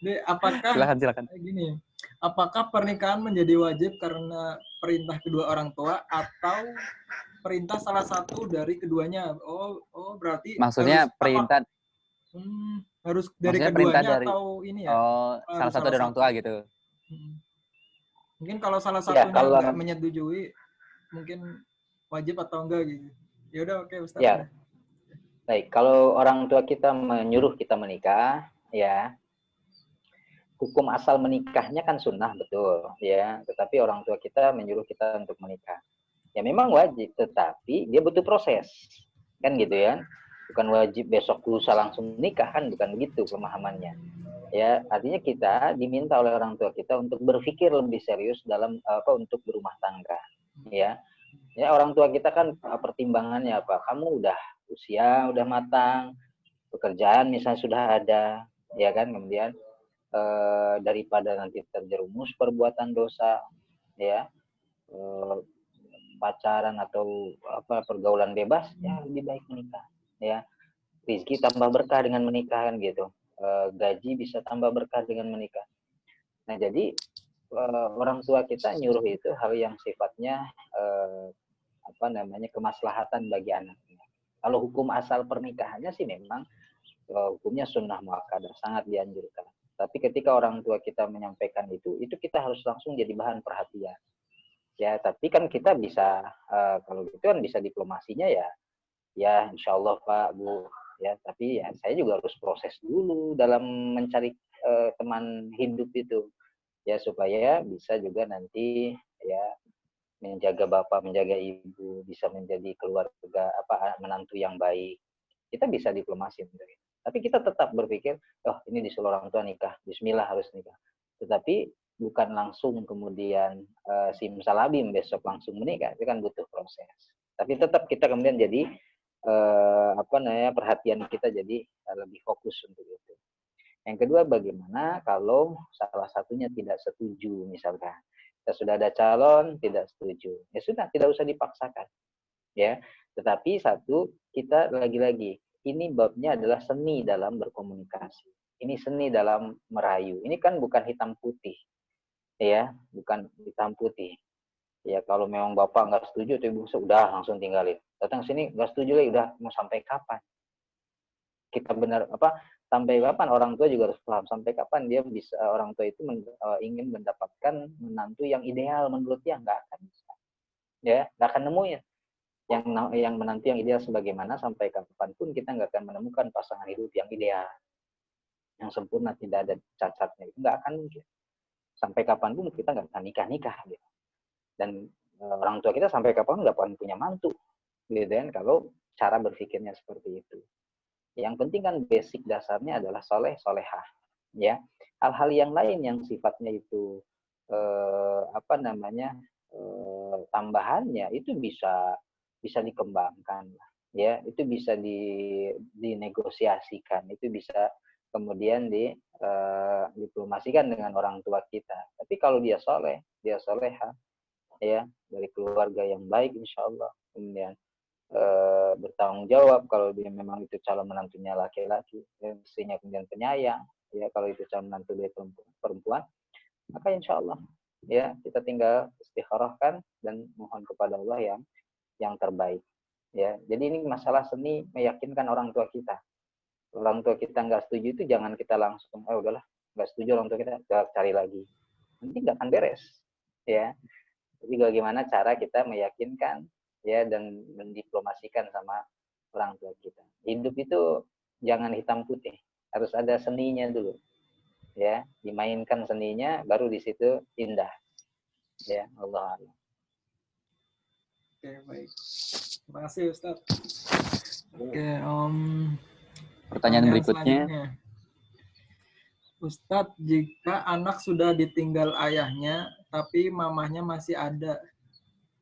Ini apakah Silakan. Gini, apakah pernikahan menjadi wajib karena perintah kedua orang tua atau perintah salah satu dari keduanya? Oh berarti maksudnya harus perintah harus dari maksudnya keduanya dari, atau ini ya? salah satu dari orang tua gitu. Mungkin kalau salah Ya, satunya kalau nggak menyetujui, mungkin wajib atau enggak gitu. Ya udah, oke Ustaz. ya. Baik, kalau orang tua kita menyuruh kita menikah, ya hukum asal menikahnya kan sunnah, betul ya. Tetapi orang tua kita menyuruh kita untuk menikah, ya memang wajib, tetapi dia butuh proses, kan gitu ya. Bukan wajib besok lusa langsung nikah, kan bukan begitu pemahamannya. Ya, artinya kita diminta oleh orang tua kita untuk berpikir lebih serius dalam untuk berumah tangga, ya. Ya orang tua kita kan pertimbangannya apa? Kamu udah usia udah matang, pekerjaan misalnya sudah ada, ya kan, kemudian daripada nanti terjerumus perbuatan dosa, ya pacaran atau pergaulan bebas, ya lebih baik menikah, ya rezeki tambah berkah dengan menikah kan gitu, gaji bisa tambah berkah dengan menikah. Nah jadi orang tua kita nyuruh itu hal yang sifatnya kemaslahatan bagi anaknya. Kalau hukum asal pernikahannya sih memang hukumnya sunnah muakkadah, sangat dianjurkan. Tapi ketika orang tua kita menyampaikan itu kita harus langsung jadi bahan perhatian. Ya, tapi kan kita bisa kalau gitu kan bisa diplomasinya ya insya Allah Pak Bu, ya. Tapi ya saya juga harus proses dulu dalam mencari teman hidup itu, ya supaya bisa juga nanti ya menjaga bapak, menjaga ibu, bisa menjadi keluarga menantu yang baik. Kita bisa diplomasi untuk itu. Tapi kita tetap berpikir, oh ini disuruh orang tua nikah, bismillah harus nikah. Tetapi bukan langsung kemudian simsalabim besok langsung menikah, itu kan butuh proses. Tapi tetap kita kemudian jadi perhatian kita jadi lebih fokus untuk itu. Yang kedua, bagaimana kalau salah satunya tidak setuju misalkan. Kita sudah ada calon, tidak setuju. Ya sudah, tidak usah dipaksakan. Ya, tetapi satu, kita lagi-lagi ini babnya adalah seni dalam berkomunikasi. Ini seni dalam merayu. Ini kan bukan hitam putih. Ya, bukan hitam putih. Ya, kalau memang Bapak nggak setuju, ibu sudah langsung tinggalin. Datang sini nggak setuju lagi, udah mau sampai kapan? Kita benar sampai kapan orang tua juga harus paham sampai kapan dia bisa orang tua itu ingin mendapatkan menantu yang ideal menurut dia, nggak akan bisa, ya nggak akan nemuin yang menantu yang ideal sebagaimana sampai kapanpun kita nggak akan menemukan pasangan hidup yang ideal yang sempurna tidak ada cacatnya, itu nggak akan mungkin. Sampai kapanpun kita nggak akan nikah gitu. Dan orang tua kita sampai kapan nggak akan punya mantu gitu kan kalau cara berpikirnya seperti itu. Yang penting kan basic dasarnya adalah soleh solehah, ya. Hal-hal yang lain yang sifatnya itu tambahannya itu bisa bisa dikembangkan, ya itu bisa dinegosiasikan, itu bisa kemudian diplomasikan dengan orang tua kita. Tapi kalau dia soleh, dia soleha, ya dari keluarga yang baik, insya Allah, kemudian bertanggung jawab kalau dia memang itu calon menantunya laki-laki, ya, istrinya kemudian penyayang, ya kalau itu calon menantu dia perempuan, maka insya Allah ya kita tinggal istikharahkan dan mohon kepada Allah yang terbaik. Ya, jadi ini masalah seni meyakinkan orang tua kita. Orang tua kita nggak setuju itu jangan kita langsung, udahlah nggak setuju orang tua kita, cari lagi. Nanti nggak akan beres. Ya, jadi bagaimana cara kita meyakinkan ya dan mendiplomasikan sama orang tua kita. Hidup itu jangan hitam putih, harus ada seninya dulu. Ya, dimainkan seninya, baru di situ indah. Ya, Allah. Oke, baik. Terima kasih Ustadz. Oke, Pertanyaan berikutnya. selanjutnya. Ustadz, jika anak sudah ditinggal ayahnya, tapi mamahnya masih ada,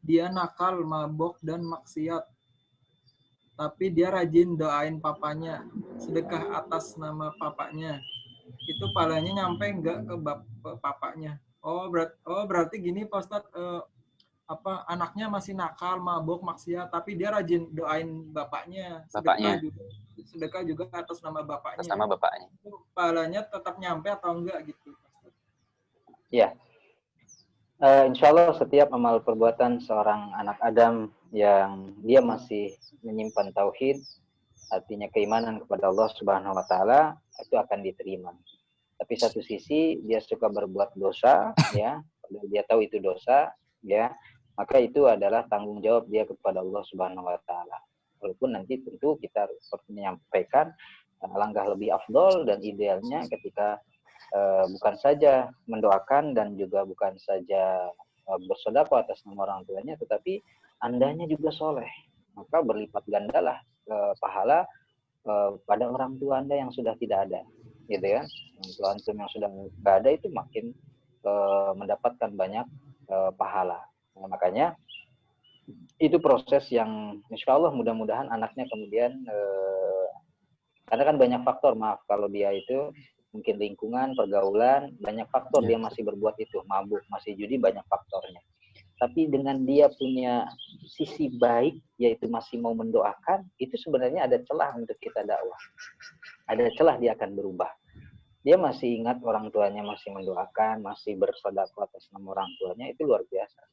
dia nakal, mabok, dan maksiat, tapi dia rajin doain papanya, sedekah atas nama papanya, itu pahalanya nyampe nggak ke papanya? Berarti gini Pak Ustadz, anaknya masih nakal, mabok, maksiat, tapi dia rajin doain bapaknya, sedekah juga atas nama bapaknya. Atas nama bapaknya. Itu pahalanya tetap nyampe atau enggak gitu? Ya, insya Allah setiap amal perbuatan seorang anak Adam yang dia masih menyimpan tauhid, artinya keimanan kepada Allah Subhanahu Wa Taala, itu akan diterima. Tapi satu sisi dia suka berbuat dosa, ya, dia tahu itu dosa, ya, maka itu adalah tanggung jawab dia kepada Allah Subhanahu Wa Taala. Walaupun nanti tentu kita harus menyampaikan alangkah lebih afdol dan idealnya ketika bukan saja mendoakan dan juga bukan saja bersedekah atas nama orang tuanya, tetapi andanya juga soleh, maka berlipat gandalah pahala pada orang tua Anda yang sudah tidak ada, gitu ya. Orang tua antum yang sudah tidak ada itu makin mendapatkan banyak pahala. Nah, makanya itu proses yang insya Allah mudah-mudahan anaknya kemudian karena kan banyak faktor, maaf kalau dia itu mungkin lingkungan, pergaulan, banyak faktor dia masih berbuat itu, mabuk, masih judi, banyak faktornya. Tapi dengan dia punya sisi baik, yaitu masih mau mendoakan, itu sebenarnya ada celah untuk kita dakwah. Ada celah dia akan berubah. Dia masih ingat orang tuanya, masih mendoakan, masih bersedekah atas nama orang tuanya, itu luar biasa.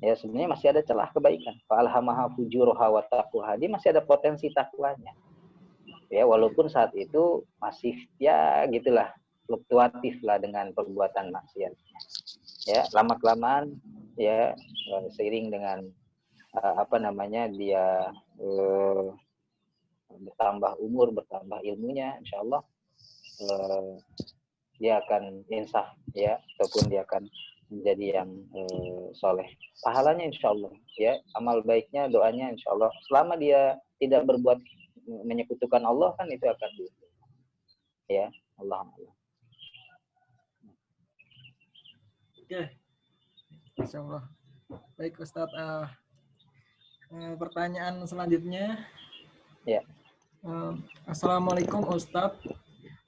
Ya sebenarnya masih ada celah kebaikan. Fa'alhamaha fujuraha wa taqwaha. Dia masih ada potensi takwanya. Ya walaupun saat itu masih ya gitulah fluktuatif lah dengan perbuatan maksiatnya. Ya lama-kelamaan ya seiring dengan dia bertambah umur, bertambah ilmunya, insya Allah dia akan insaf ya, ataupun dia akan menjadi yang soleh. Pahalanya insya Allah ya, amal baiknya, doanya insya Allah. Selama dia tidak berbuat menyekutukan Allah kan itu akan ya Allah. Oke, insya Allah. Baik Ustadz, pertanyaan selanjutnya. Ya. Assalamualaikum Ustadz.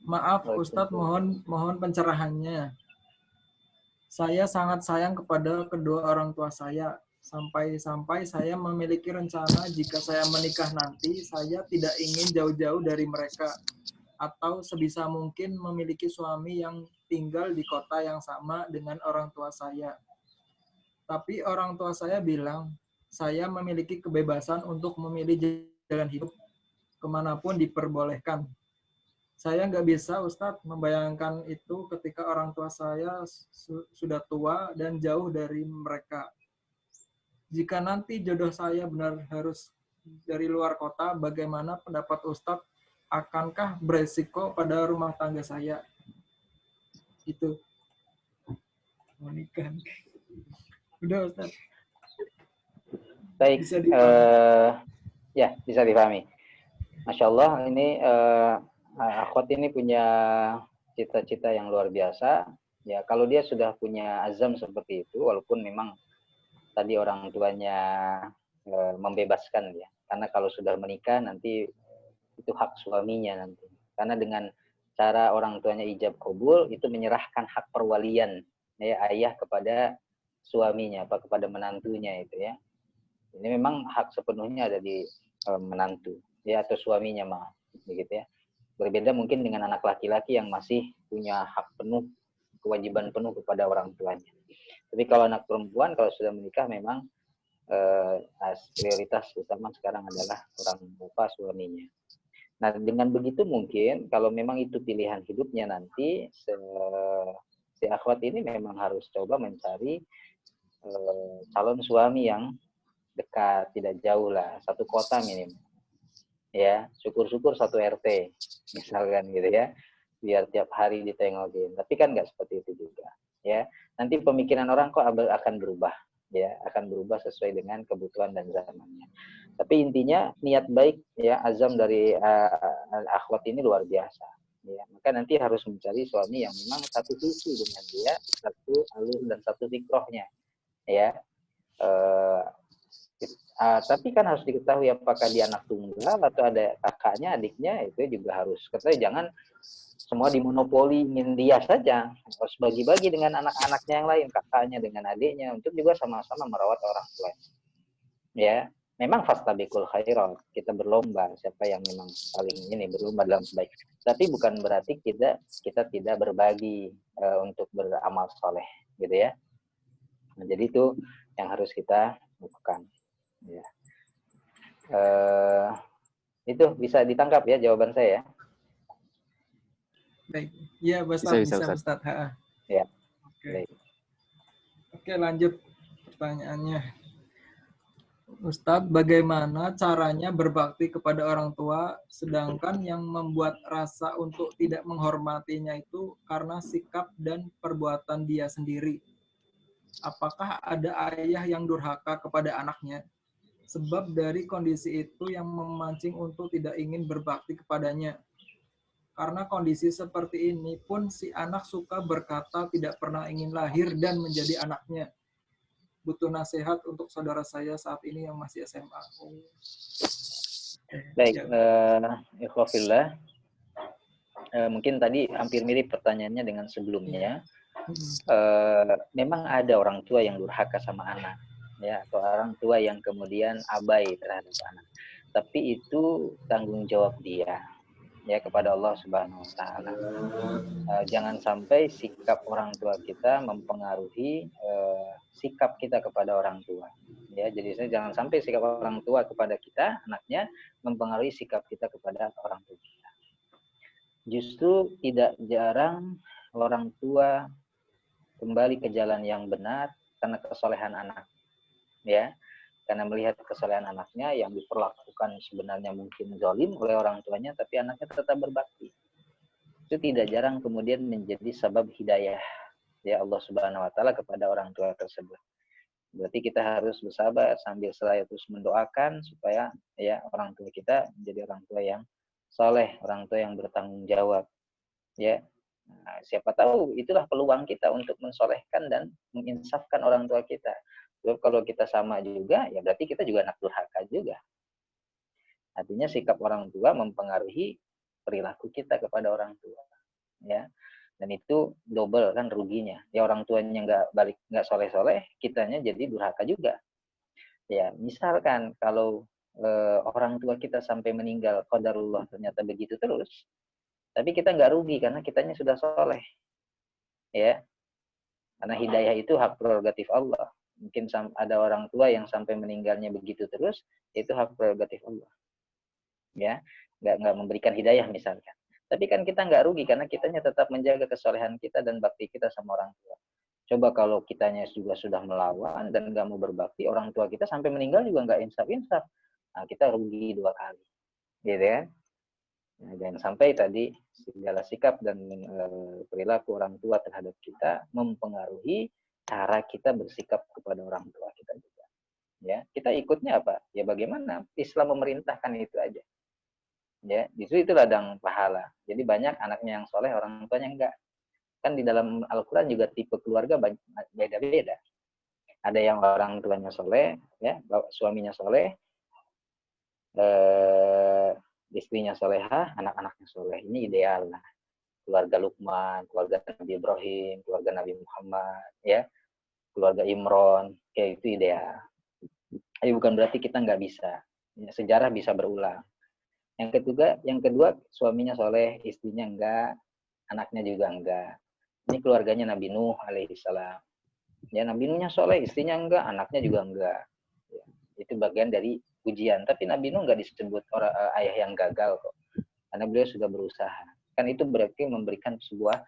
Maaf Ustadz, mohon pencerahannya. Saya sangat sayang kepada kedua orang tua saya. Sampai-sampai saya memiliki rencana jika saya menikah nanti, saya tidak ingin jauh-jauh dari mereka. Atau sebisa mungkin memiliki suami yang tinggal di kota yang sama dengan orang tua saya. Tapi orang tua saya bilang, saya memiliki kebebasan untuk memilih jalan hidup kemanapun diperbolehkan. Saya nggak bisa, Ustadz, membayangkan itu ketika orang tua saya sudah tua dan jauh dari mereka. Jika nanti jodoh saya benar harus dari luar kota, bagaimana pendapat Ustadz? Akankah beresiko pada rumah tangga saya? Itu. Mau nikah. Udah, Ustadz. Baik. Ya, bisa dipahami. Masya Allah, ini akhwat ini punya cita-cita yang luar biasa. Ya, kalau dia sudah punya azam seperti itu, walaupun memang tadi orang tuanya membebaskan ya. Karena kalau sudah menikah nanti itu hak suaminya nanti. Karena dengan cara orang tuanya ijab kabul itu menyerahkan hak perwalian ya ayah kepada suaminya apa kepada menantunya itu ya. Ini memang hak sepenuhnya ada di menantu ya atau suaminya maaf begitu ya. Berbeda mungkin dengan anak laki-laki yang masih punya hak penuh, kewajiban penuh kepada orang tuanya. Tapi kalau anak perempuan kalau sudah menikah memang prioritas utama sekarang adalah orang tua suaminya. Nah, dengan begitu mungkin kalau memang itu pilihan hidupnya nanti si akhwat ini memang harus coba mencari calon suami yang dekat, tidak jauh lah, satu kota minimal. Ya, syukur-syukur satu RT, misalkan gitu ya, biar tiap hari ditengokin. Tapi kan nggak seperti itu juga, ya. Nanti pemikiran orang kok akan berubah, ya, akan berubah sesuai dengan kebutuhan dan zamannya. Tapi intinya niat baik, ya, azam dari akhwat ini luar biasa. Ya, maka nanti harus mencari suami yang memang satu visi dengan dia, satu alur dan satu fikrohnya, ya. Tapi kan harus diketahui apakah dia anak tunggal atau ada kakaknya, adiknya, itu juga harus ketahui. Jangan semua dimonopoli ingin dia saja, harus bagi-bagi dengan anak-anaknya yang lain, kakaknya dengan adiknya, untuk juga sama-sama merawat orang tua. Ya, memang fastabiqul khairat, kita berlomba siapa yang memang paling ini berlomba dalam baik. Tapi bukan berarti kita tidak berbagi untuk beramal soleh, gitu ya. Nah, jadi itu yang harus kita lakukan. Ya. Itu bisa ditangkap ya jawaban saya. Baik. Iya, bisa Ustaz. Ya. Oke. Oke, lanjut pertanyaannya. Ustadz, bagaimana caranya berbakti kepada orang tua sedangkan yang membuat rasa untuk tidak menghormatinya itu karena sikap dan perbuatan dia sendiri? Apakah ada ayah yang durhaka kepada anaknya? Sebab dari kondisi itu yang memancing untuk tidak ingin berbakti kepadanya. Karena kondisi seperti ini pun si anak suka berkata tidak pernah ingin lahir dan menjadi anaknya. Butuh nasihat untuk saudara saya saat ini yang masih SMA. Baik, ikhwafillah. Mungkin tadi hampir mirip pertanyaannya dengan sebelumnya. Memang ada orang tua yang durhaka sama anak, ya, atau orang tua yang kemudian abai terhadap anak. Tapi itu tanggung jawab dia, ya, kepada Allah Subhanahu Wa Taala. Jangan sampai sikap orang tua kita mempengaruhi sikap kita kepada orang tua. Ya, jadi jangan sampai sikap orang tua kepada kita, anaknya, mempengaruhi sikap kita kepada orang tua kita. Justru tidak jarang orang tua kembali ke jalan yang benar karena kesolehan anak, ya, karena melihat kesolehan anaknya yang diperlakukan sebenarnya mungkin zalim oleh orang tuanya, tapi anaknya tetap berbakti. Itu tidak jarang kemudian menjadi sebab hidayah ya Allah Subhanahu Wa Taala kepada orang tua tersebut. Berarti kita harus bersabar sambil seraya terus mendoakan supaya ya orang tua kita menjadi orang tua yang soleh, orang tua yang bertanggung jawab, ya. Nah, siapa tahu itulah peluang kita untuk mensolehkan dan menginsafkan orang tua kita. Sebab kalau kita sama juga, ya berarti kita juga anak durhaka juga. Artinya sikap orang tua mempengaruhi perilaku kita kepada orang tua, ya. Dan itu double kan ruginya. Ya orang tuanya nggak soleh-soleh, kitanya jadi durhaka juga. Ya misalkan kalau orang tua kita sampai meninggal, qadarullah ternyata begitu terus. Tapi kita nggak rugi karena kitanya sudah soleh, ya. Karena hidayah itu hak prerogatif Allah. Mungkin ada orang tua yang sampai meninggalnya begitu terus, itu hak prerogatif Allah, ya. Nggak memberikan hidayah misalkan. Tapi kan kita nggak rugi karena kitanya tetap menjaga kesolehan kita dan bakti kita sama orang tua. Coba kalau kitanya juga sudah melawan dan nggak mau berbakti, orang tua kita sampai meninggal juga nggak insaf-insaf. Nah, kita rugi 2 kali, gitu ya. Nah, jangan sampai tadi segala sikap dan perilaku orang tua terhadap kita mempengaruhi cara kita bersikap kepada orang tua kita juga. Ya, kita ikutnya apa? Ya bagaimana Islam memerintahkan itu aja. Ya, justru itu ladang pahala. Jadi banyak anaknya yang soleh, orang tuanya enggak. Kan di dalam Al-Quran juga tipe keluarga beda-beda. Ada yang orang tuanya soleh, ya, suaminya soleh, istrinya solehah, anak-anaknya soleh. Ini ideal lah. Keluarga Luqman, keluarga Nabi Ibrahim, keluarga Nabi Muhammad, ya, keluarga Imron, kayak itu ideal. Tapi bukan berarti kita nggak bisa. Ya, sejarah bisa berulang. Yang kedua, suaminya soleh, istrinya enggak, anaknya juga enggak. Ini keluarganya Nabi Nuh alaihissalam. Ya, Nabi Nuhnya soleh, istrinya enggak, anaknya juga enggak. Ya, itu bagian dari ujian. Tapi Nabi Nuh enggak disebut ayah yang gagal kok. Karena beliau sudah berusaha. Kan itu berarti memberikan sebuah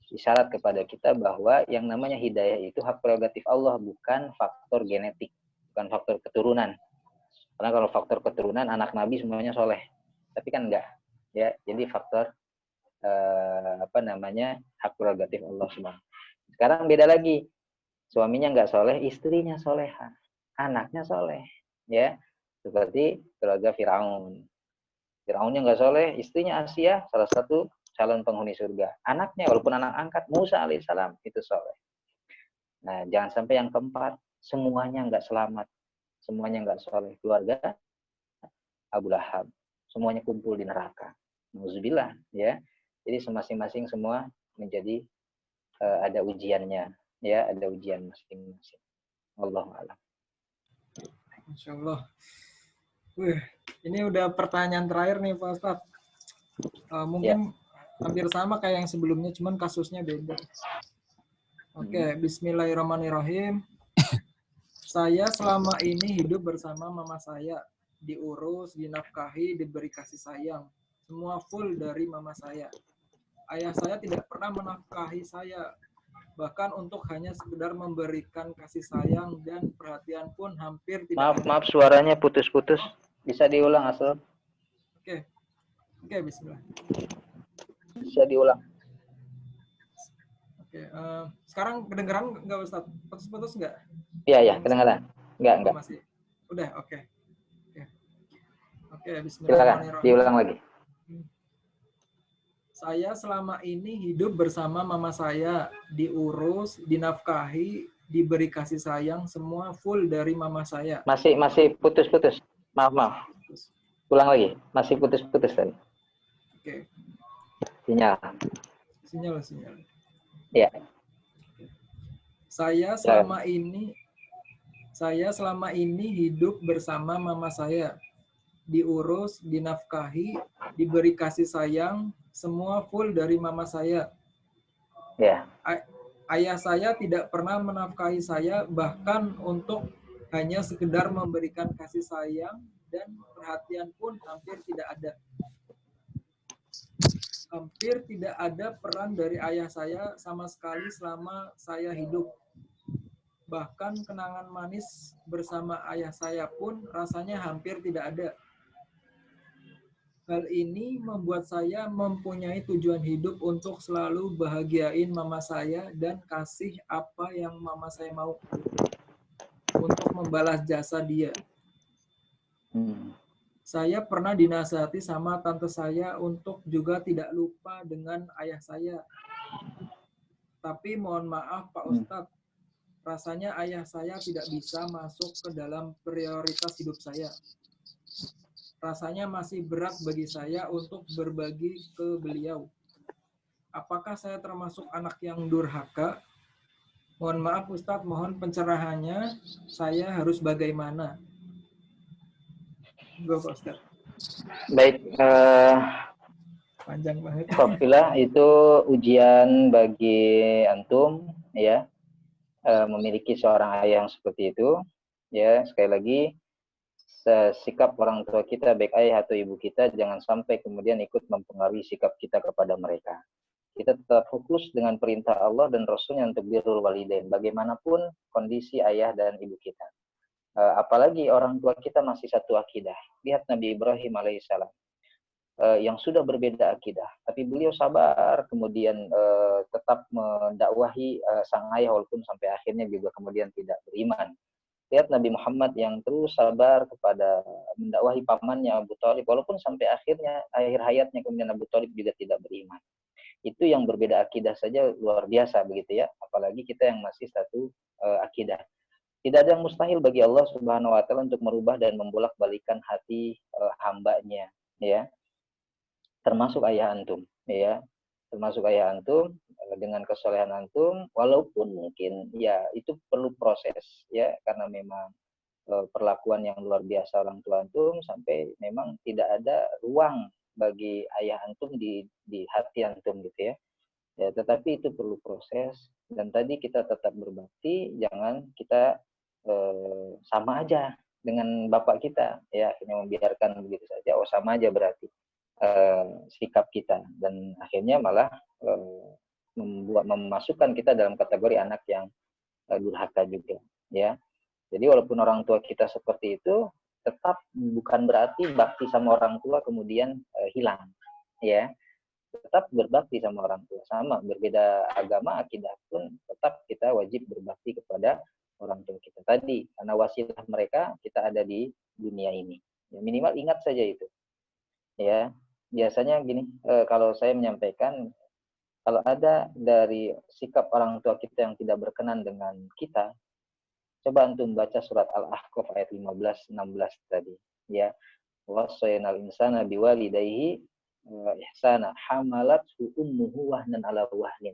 isyarat kepada kita bahwa yang namanya hidayah itu hak prerogatif Allah, bukan faktor genetik, bukan faktor keturunan. Karena kalau faktor keturunan, anak Nabi semuanya soleh. Tapi kan enggak. Ya, jadi faktor hak prerogatif Allah SWT. Sekarang beda lagi, suaminya nggak soleh, istrinya soleha, anaknya soleh, ya, seperti keluarga Firaunnya nggak soleh, istrinya Asia, salah satu calon penghuni surga, anaknya walaupun anak angkat Musa alaihissalam itu soleh. Nah, jangan sampai yang keempat semuanya nggak selamat, semuanya nggak soleh, keluarga Abu Lahab semuanya kumpul di neraka. Nauzubillah, ya. Jadi masing-masing semua menjadi ada ujiannya, ya, ada ujian masing-masing. Wallahu a'lam. Masya Allah. Ini udah pertanyaan terakhir nih Pak Ustadz. Mungkin hampir sama kayak yang sebelumnya, cuman kasusnya beda. Oke, bismillahirrahmanirrahim. Saya selama ini hidup bersama mama saya, diurus, dinafkahi, diberi kasih sayang. Semua full dari mama saya. Ayah saya tidak pernah menafkahi saya. Bahkan untuk hanya sekedar memberikan kasih sayang dan perhatian pun hampir tidak ada. Maaf, suaranya putus-putus. Bisa diulang, Asal? Oke, bismillah. Bisa diulang. Oke, sekarang kedengeran nggak Ustaz? Putus-putus nggak? Iya, kedengeran. Enggak. Masih. Udah, oke. Oke, Silakan, bismillahirrahmanirrahim. diulang lagi. Saya selama ini hidup bersama mama saya, diurus, dinafkahi, diberi kasih sayang, semua full dari mama saya. Masih putus-putus. Maaf. Ulang lagi. Masih putus-putus tadi. Oke. Sinyal. Iya. Saya selama ini hidup bersama mama saya, diurus, dinafkahi, diberi kasih sayang, semua full dari mama saya. Ya. Ayah saya tidak pernah menafkahi saya, bahkan untuk hanya sekedar memberikan kasih sayang dan perhatian pun hampir tidak ada. Hampir tidak ada peran dari ayah saya sama sekali selama saya hidup. Bahkan kenangan manis bersama ayah saya pun rasanya hampir tidak ada. Hal ini membuat saya mempunyai tujuan hidup untuk selalu bahagiain mama saya dan kasih apa yang mama saya mau untuk membalas jasa dia. Saya pernah dinasihati sama tante saya untuk juga tidak lupa dengan ayah saya. Tapi mohon maaf Pak Ustadz, rasanya ayah saya tidak bisa masuk ke dalam prioritas hidup saya. Rasanya masih berat bagi saya untuk berbagi ke beliau. Apakah saya termasuk anak yang durhaka? Mohon maaf Ustadz, mohon pencerahannya. Saya harus bagaimana? Gue Pak Ustadz. Baik. Panjang banget. Alhamdulillah, itu ujian bagi antum, ya, memiliki seorang ayah yang seperti itu. Ya, sekali lagi, sikap orang tua kita, baik ayah atau ibu kita, jangan sampai kemudian ikut mempengaruhi sikap kita kepada mereka. Kita tetap fokus dengan perintah Allah dan Rasulnya untuk birrul walidain, bagaimanapun kondisi ayah dan ibu kita. Apalagi orang tua kita masih satu akidah. Lihat Nabi Ibrahim alaihissalam, yang sudah berbeda akidah, tapi beliau sabar, kemudian tetap mendakwahi sang ayah walaupun sampai akhirnya juga kemudian tidak beriman. Lihat Nabi Muhammad yang terus sabar kepada mendakwahi pamannya Abu Thalib, walaupun sampai akhir hayatnya kemudian Abu Thalib juga tidak beriman. Itu yang berbeda akidah saja luar biasa begitu ya, apalagi kita yang masih satu akidah. Tidak ada yang mustahil bagi Allah Subhanahu wa taala untuk merubah dan membolak-balikan hati hambanya, ya. Termasuk ayah antum, ya. Termasuk ayah antum dengan kesolehan antum, walaupun mungkin ya itu perlu proses, ya, karena memang perlakuan yang luar biasa orang tua antum sampai memang tidak ada ruang bagi ayah antum di hati antum gitu ya. Ya, tetapi itu perlu proses, dan tadi kita tetap berbakti, jangan kita sama aja dengan bapak kita, ya, akhirnya membiarkan begitu saja, oh sama aja berarti sikap kita, dan akhirnya malah memasukkan kita dalam kategori anak yang durhaka juga, ya. Jadi walaupun orang tua kita seperti itu, tetap bukan berarti bakti sama orang tua kemudian hilang, ya. Tetap berbakti sama orang tua, sama berbeda agama, akidah pun tetap kita wajib berbakti kepada orang tua kita tadi, karena wasilah mereka kita ada di dunia ini, ya, minimal ingat saja itu, ya. Biasanya gini, kalau saya menyampaikan, kalau ada dari sikap orang tua kita yang tidak berkenan dengan kita, coba antum baca surat Al-Ahqaf ayat 15-16 tadi, ya. Wasaynal insana biwalidayhi ihsana hamalat ummuhu wahnan ala wahnin.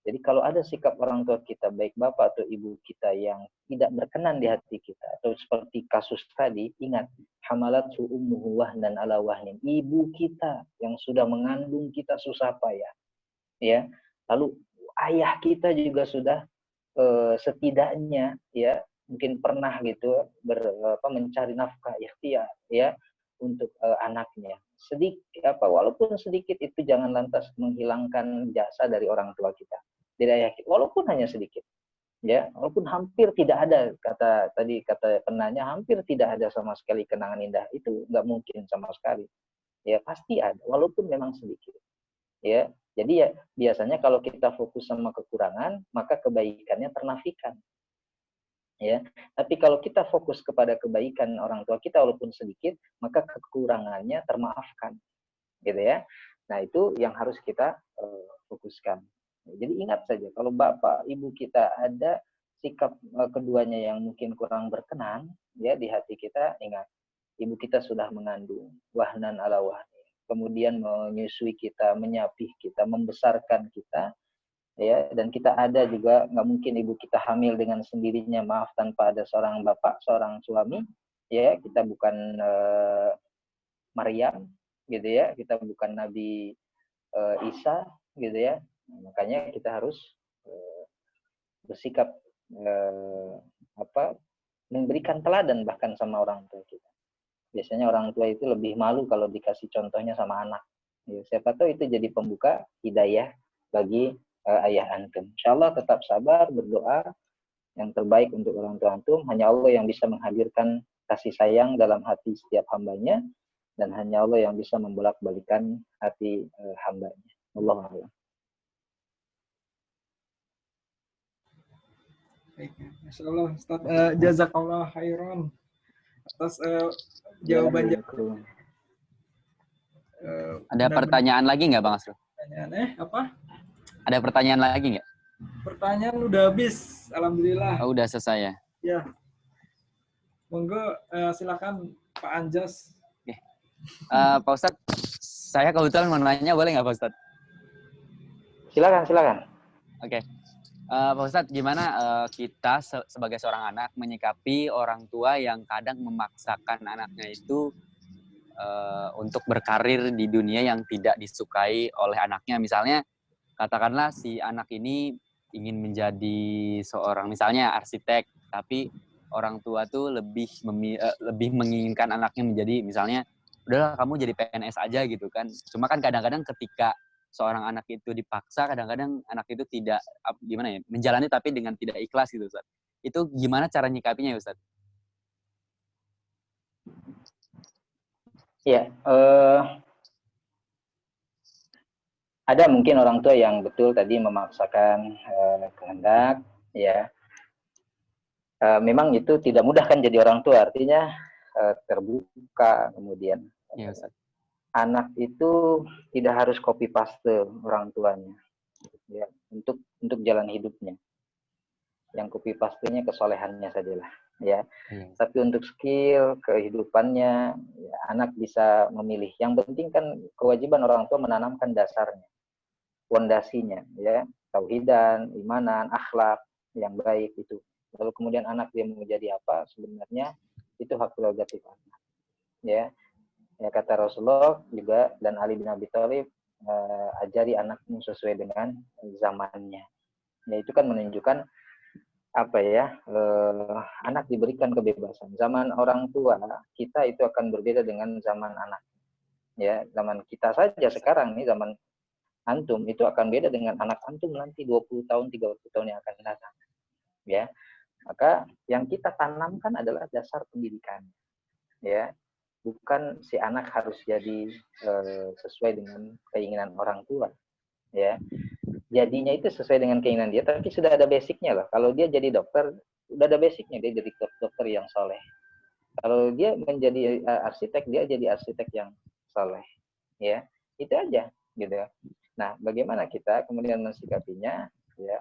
Jadi kalau ada sikap orang tua kita, baik bapak atau ibu kita, yang tidak berkenan di hati kita, atau seperti kasus tadi, ingat, hamalat ummuhu wahnan ala wahnin. Ibu kita yang sudah mengandung kita susah payah, ya. Lalu ayah kita juga sudah setidaknya, ya, mungkin pernah gitu mencari nafkah ikhtiar, ya, untuk anaknya. Walaupun sedikit, itu jangan lantas menghilangkan jasa dari orang tua kita, dari ayah kita, walaupun hanya sedikit, ya, walaupun hampir tidak ada, kata penanya, hampir tidak ada sama sekali kenangan indah, itu nggak mungkin sama sekali, ya, pasti ada, walaupun memang sedikit, ya. Jadi ya biasanya kalau kita fokus sama kekurangan, maka kebaikannya ternafikan, ya. Tapi kalau kita fokus kepada kebaikan orang tua kita walaupun sedikit, maka kekurangannya termaafkan, gitu ya. Nah, itu yang harus kita fokuskan. Jadi ingat saja, kalau bapak ibu kita ada sikap keduanya yang mungkin kurang berkenan, ya, di hati kita, ingat, ibu kita sudah mengandung, wahnan ala wahni, kemudian menyusui kita, menyapih kita, membesarkan kita, ya, dan kita ada juga, nggak mungkin ibu kita hamil dengan sendirinya, maaf, tanpa ada seorang bapak, seorang suami, ya. Kita bukan Maryam, gitu ya, kita bukan Nabi Isa, gitu ya. Makanya kita harus bersikap memberikan teladan bahkan sama orang tua kita. Biasanya orang tua itu lebih malu kalau dikasih contohnya sama anak, ya. Siapa tahu itu jadi pembuka hidayah bagi ayah antum. Insyaallah tetap sabar, berdoa yang terbaik untuk orang tua antum. Hanya Allah yang bisa menghadirkan kasih sayang dalam hati setiap hambanya, dan hanya Allah yang bisa membolak-balikan hati hambanya. Wallahu a'lam. Baik, Masya Allah, Ustaz. Jazakallah khairan atas jawaban. Ada pertanyaan lagi nggak, Bang Asrul? Pertanyaan apa? Ada pertanyaan lagi nggak? Pertanyaan udah habis, alhamdulillah. Oh, udah selesai ya? Ya. Monggo silakan Pak Anjas. Oke. Pak Ustadz, saya kebetulan mau nanya, boleh nggak Pak Ustadz? Silakan. Oke. Pak Ustadz, gimana kita sebagai seorang anak menyikapi orang tua yang kadang memaksakan anaknya itu untuk berkarir di dunia yang tidak disukai oleh anaknya? Misalnya, katakanlah si anak ini ingin menjadi seorang misalnya arsitek, tapi orang tua tuh lebih menginginkan anaknya menjadi misalnya, udahlah kamu jadi PNS aja gitu kan. Cuma kan kadang-kadang ketika seorang anak itu dipaksa, kadang-kadang anak itu tidak menjalani tapi dengan tidak ikhlas gitu, Ustaz. Itu gimana cara nyikapinya ya, Ustaz? Ya, ada mungkin orang tua yang betul tadi memaksakan kehendak, ya. Memang itu tidak mudah kan jadi orang tua, artinya terbuka, kemudian ya, Ustaz. Anak itu tidak harus copy paste orang tuanya, ya, untuk jalan hidupnya. yang copy paste-nya kesolehannya sajalah, ya. Iya. Tapi untuk skill kehidupannya, ya, anak bisa memilih. Yang penting kan kewajiban orang tua menanamkan dasarnya, fondasinya, ya, tauhidan, imanan, akhlak yang baik itu. Lalu kemudian anak dia mau jadi apa, sebenarnya itu hak prerogatif anak, ya. Ya kata Rasulullah juga, dan Ali bin Abi Thalib, ajari anakmu sesuai dengan zamannya. Ya itu kan menunjukkan apa ya, anak diberikan kebebasan. Zaman orang tua kita itu akan berbeda dengan zaman anak. Ya, zaman kita saja sekarang nih, zaman antum itu akan beda dengan anak antum nanti 20 tahun, 30 tahun yang akan datang. Ya. Maka yang kita tanamkan adalah dasar pendidikan. Ya. Bukan si anak harus jadi sesuai dengan keinginan orang tua. Ya. Jadinya itu sesuai dengan keinginan dia, tapi sudah ada basicnya loh. Kalau dia jadi dokter, udah ada basicnya, dia jadi dokter yang soleh. Kalau dia menjadi arsitek, dia jadi arsitek yang soleh. Ya, itu aja, gitu. Nah, bagaimana kita kemudian mensikapinya? Ya,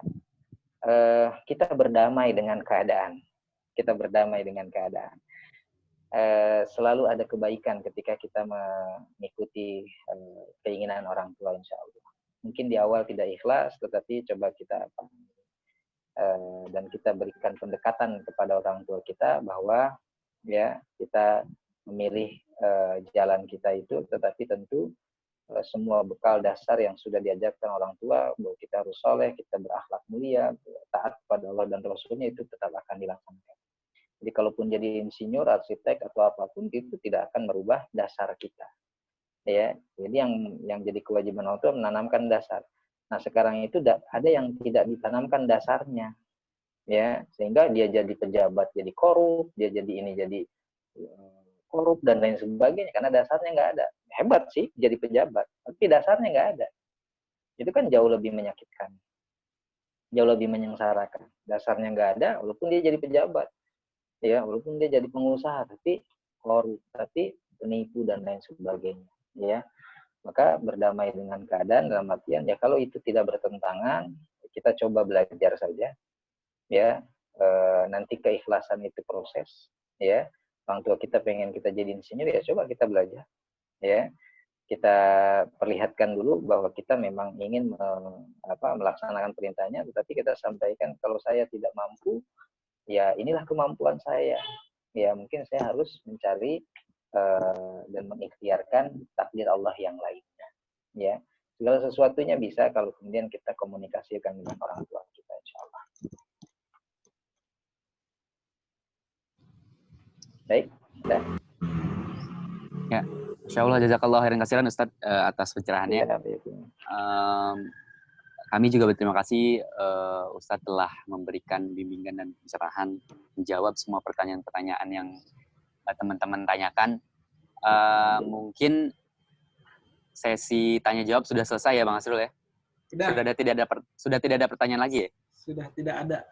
kita berdamai dengan keadaan. Kita berdamai dengan keadaan. Selalu ada kebaikan ketika kita mengikuti keinginan orang tua, insya Allah. Mungkin di awal tidak ikhlas, tetapi coba kita dan kita berikan pendekatan kepada orang tua kita bahwa ya kita memilih jalan kita itu, tetapi tentu semua bekal dasar yang sudah diajarkan orang tua bahwa kita harus soleh, kita berakhlak mulia, taat kepada Allah dan Rasulnya, itu tetap akan dilaksanakan. Jadi kalaupun jadi insinyur, arsitek atau apapun, itu tidak akan merubah dasar kita. Ya, jadi yang jadi kewajiban orang tua menanamkan dasar. Nah, sekarang itu ada yang tidak ditanamkan dasarnya, ya, sehingga dia jadi pejabat, jadi korup, dia jadi ini jadi korup dan lain sebagainya karena dasarnya nggak ada. Hebat sih jadi pejabat, tapi dasarnya nggak ada. Itu kan jauh lebih menyakitkan, jauh lebih menyengsarakan. Dasarnya nggak ada, walaupun dia jadi pejabat, ya, walaupun dia jadi pengusaha, tapi korup, tapi penipu dan lain sebagainya. Ya, maka berdamai dengan keadaan dalam artian ya kalau itu tidak bertentangan, kita coba belajar saja, ya. Nanti keikhlasan itu proses, ya. Orang tua kita pengen kita jadi insinyur, ya coba kita belajar, ya. Kita perlihatkan dulu bahwa kita memang ingin melaksanakan perintahnya, tetapi kita sampaikan kalau saya tidak mampu, ya inilah kemampuan saya, ya mungkin saya harus mencari dan mengikhtiarkan takdir Allah yang lainnya, ya. Segala sesuatunya bisa kalau kemudian kita komunikasikan dengan orang tua kita, insya Allah. Baik, sudah. Ya, insya Allah jazakallah khairan katsiran Ustadz atas pencerahannya. Ya, kami juga berterima kasih Ustadz telah memberikan bimbingan dan pencerahan, menjawab semua pertanyaan-pertanyaan yang teman-teman tanyakan. Mungkin sesi tanya jawab sudah selesai ya Bang Asrul ya? Sudah tidak ada pertanyaan lagi ya? Sudah tidak ada.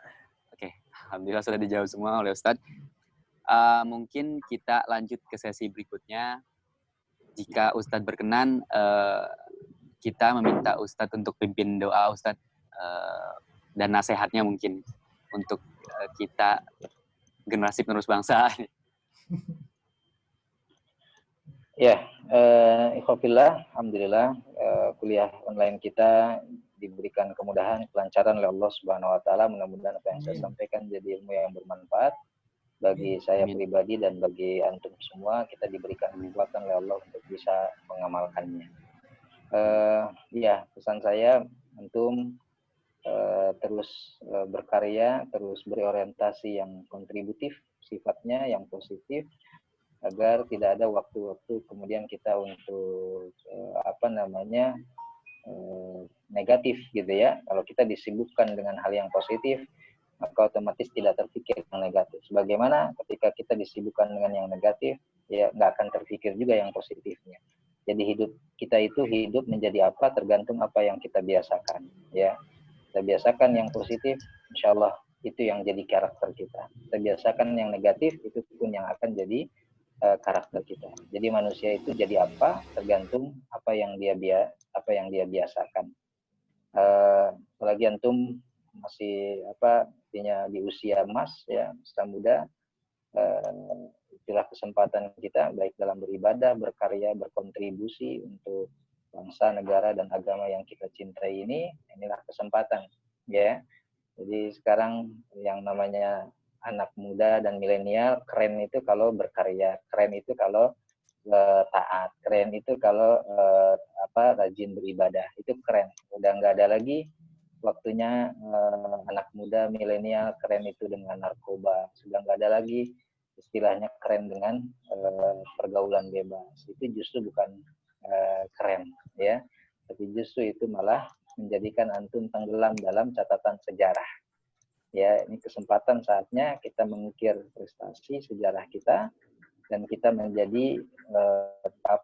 Oke, alhamdulillah sudah dijawab semua oleh Ustadz. Mungkin kita lanjut ke sesi berikutnya. Jika Ustadz berkenan, kita meminta Ustadz untuk pimpin doa Ustadz dan nasihatnya mungkin untuk kita generasi penerus bangsa. Ya, ikhwafillah, alhamdulillah kuliah online kita diberikan kemudahan, kelancaran oleh Allah Subhanahu wa taala. Mudah-mudahan apa yang saya sampaikan jadi ilmu yang bermanfaat bagi saya pribadi dan bagi antum semua. Kita diberikan kekuatan oleh Allah untuk bisa mengamalkannya. Ya, pesan saya antum terus berkarya, terus berorientasi yang kontributif sifatnya, yang positif, agar tidak ada waktu-waktu kemudian kita untuk negatif gitu ya. Kalau kita disibukkan dengan hal yang positif, maka otomatis tidak terpikir yang negatif. Sebagaimana ketika kita disibukkan dengan yang negatif, ya nggak akan terpikir juga yang positifnya. Jadi hidup kita itu hidup menjadi apa tergantung apa yang kita biasakan, ya. Kita biasakan yang positif, insya Allah itu yang jadi karakter kita. Kita biasakan yang negatif, itu pun yang akan jadi karakter kita. Jadi manusia itu jadi apa tergantung apa yang dia biasakan. Apalagi antum masih artinya di usia emas ya, masa muda, itulah kesempatan kita baik dalam beribadah, berkarya, berkontribusi untuk bangsa, negara dan agama yang kita cintai ini. Inilah kesempatan ya. Jadi sekarang yang namanya anak muda dan milenial, keren itu kalau berkarya, keren itu kalau taat, keren itu kalau rajin beribadah, itu keren. Udah nggak ada lagi waktunya anak muda milenial keren itu dengan narkoba, sudah nggak ada lagi istilahnya keren dengan pergaulan bebas. Itu justru bukan keren ya, tapi justru itu malah menjadikan antum tenggelam dalam catatan sejarah. Ya, ini kesempatan saatnya kita mengukir prestasi sejarah kita dan kita menjadi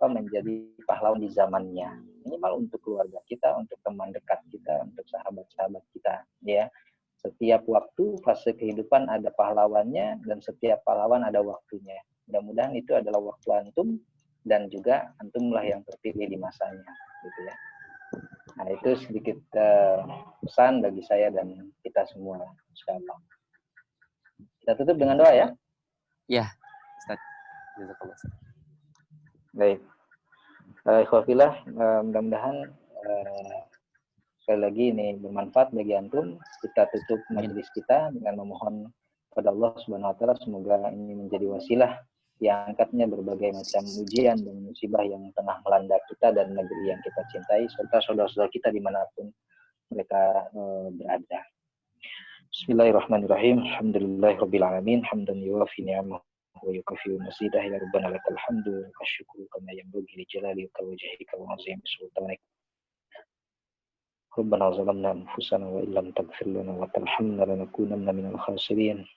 menjadi pahlawan di zamannya. Minimal untuk keluarga kita, untuk teman dekat kita, untuk sahabat-sahabat kita, ya. Setiap waktu fase kehidupan ada pahlawannya dan setiap pahlawan ada waktunya. Mudah-mudahan itu adalah waktu antum dan juga antumlah yang terpilih di masanya, gitu ya. Nah, itu sedikit pesan bagi saya dan kita semua. Insyaallah. Kita tutup dengan doa ya. Ya, Ustaz. Jazakallah. Baik. Ikhwafillah, mudah-mudahan sekali lagi ini bermanfaat bagi antum. Kita tutup majelis kita dengan memohon kepada Allah Subhanahu wa taala semoga ini menjadi wasilah diangkatnya berbagai macam ujian dan musibah yang tengah melanda kita dan negeri yang kita cintai serta saudara-saudara kita dimanapun mereka berada. Bismillahirrahmanirrahim. Alhamdulillahirabbil alamin. Hamdan yuwafi ni'amahu wa yukafi mazidah. Ya rabbana lakal hamdu wa syukru kama yanbaghi li jalalika wa wajhika wa 'azimi sultanik. Rabbana zalamna anfusana wa illam taghfir lana wa tarhamna lanakunanna minal khasirin.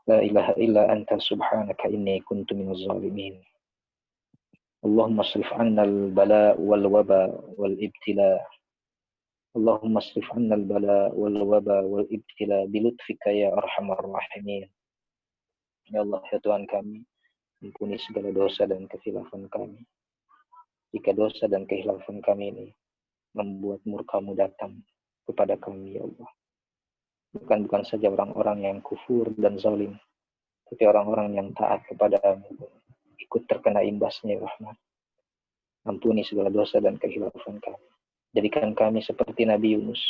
La ilaha illa anta subhanaka inni kuntu minaz zalimin. Allahumma asrif 'anna al-bala wal waba wal ibtila. Allahumma asrif 'anna al-bala wal waba wal ibtila bi lutfika ya arhamar rahimin. Ya Allah, ya Tuhan kami, ampuni segala dosa dan kekhilafan kami. Jika dosa dan kekhilafan kami ini membuat murka-Mu datang kepada kami, ya Allah. Bukan saja orang-orang yang kufur dan zalim, tapi orang-orang yang taat kepada-Mu ikut terkena imbasnya, ya Rahman. Ampuni segala dosa dan kekhilafan kami. Jadikan kami seperti Nabi Yunus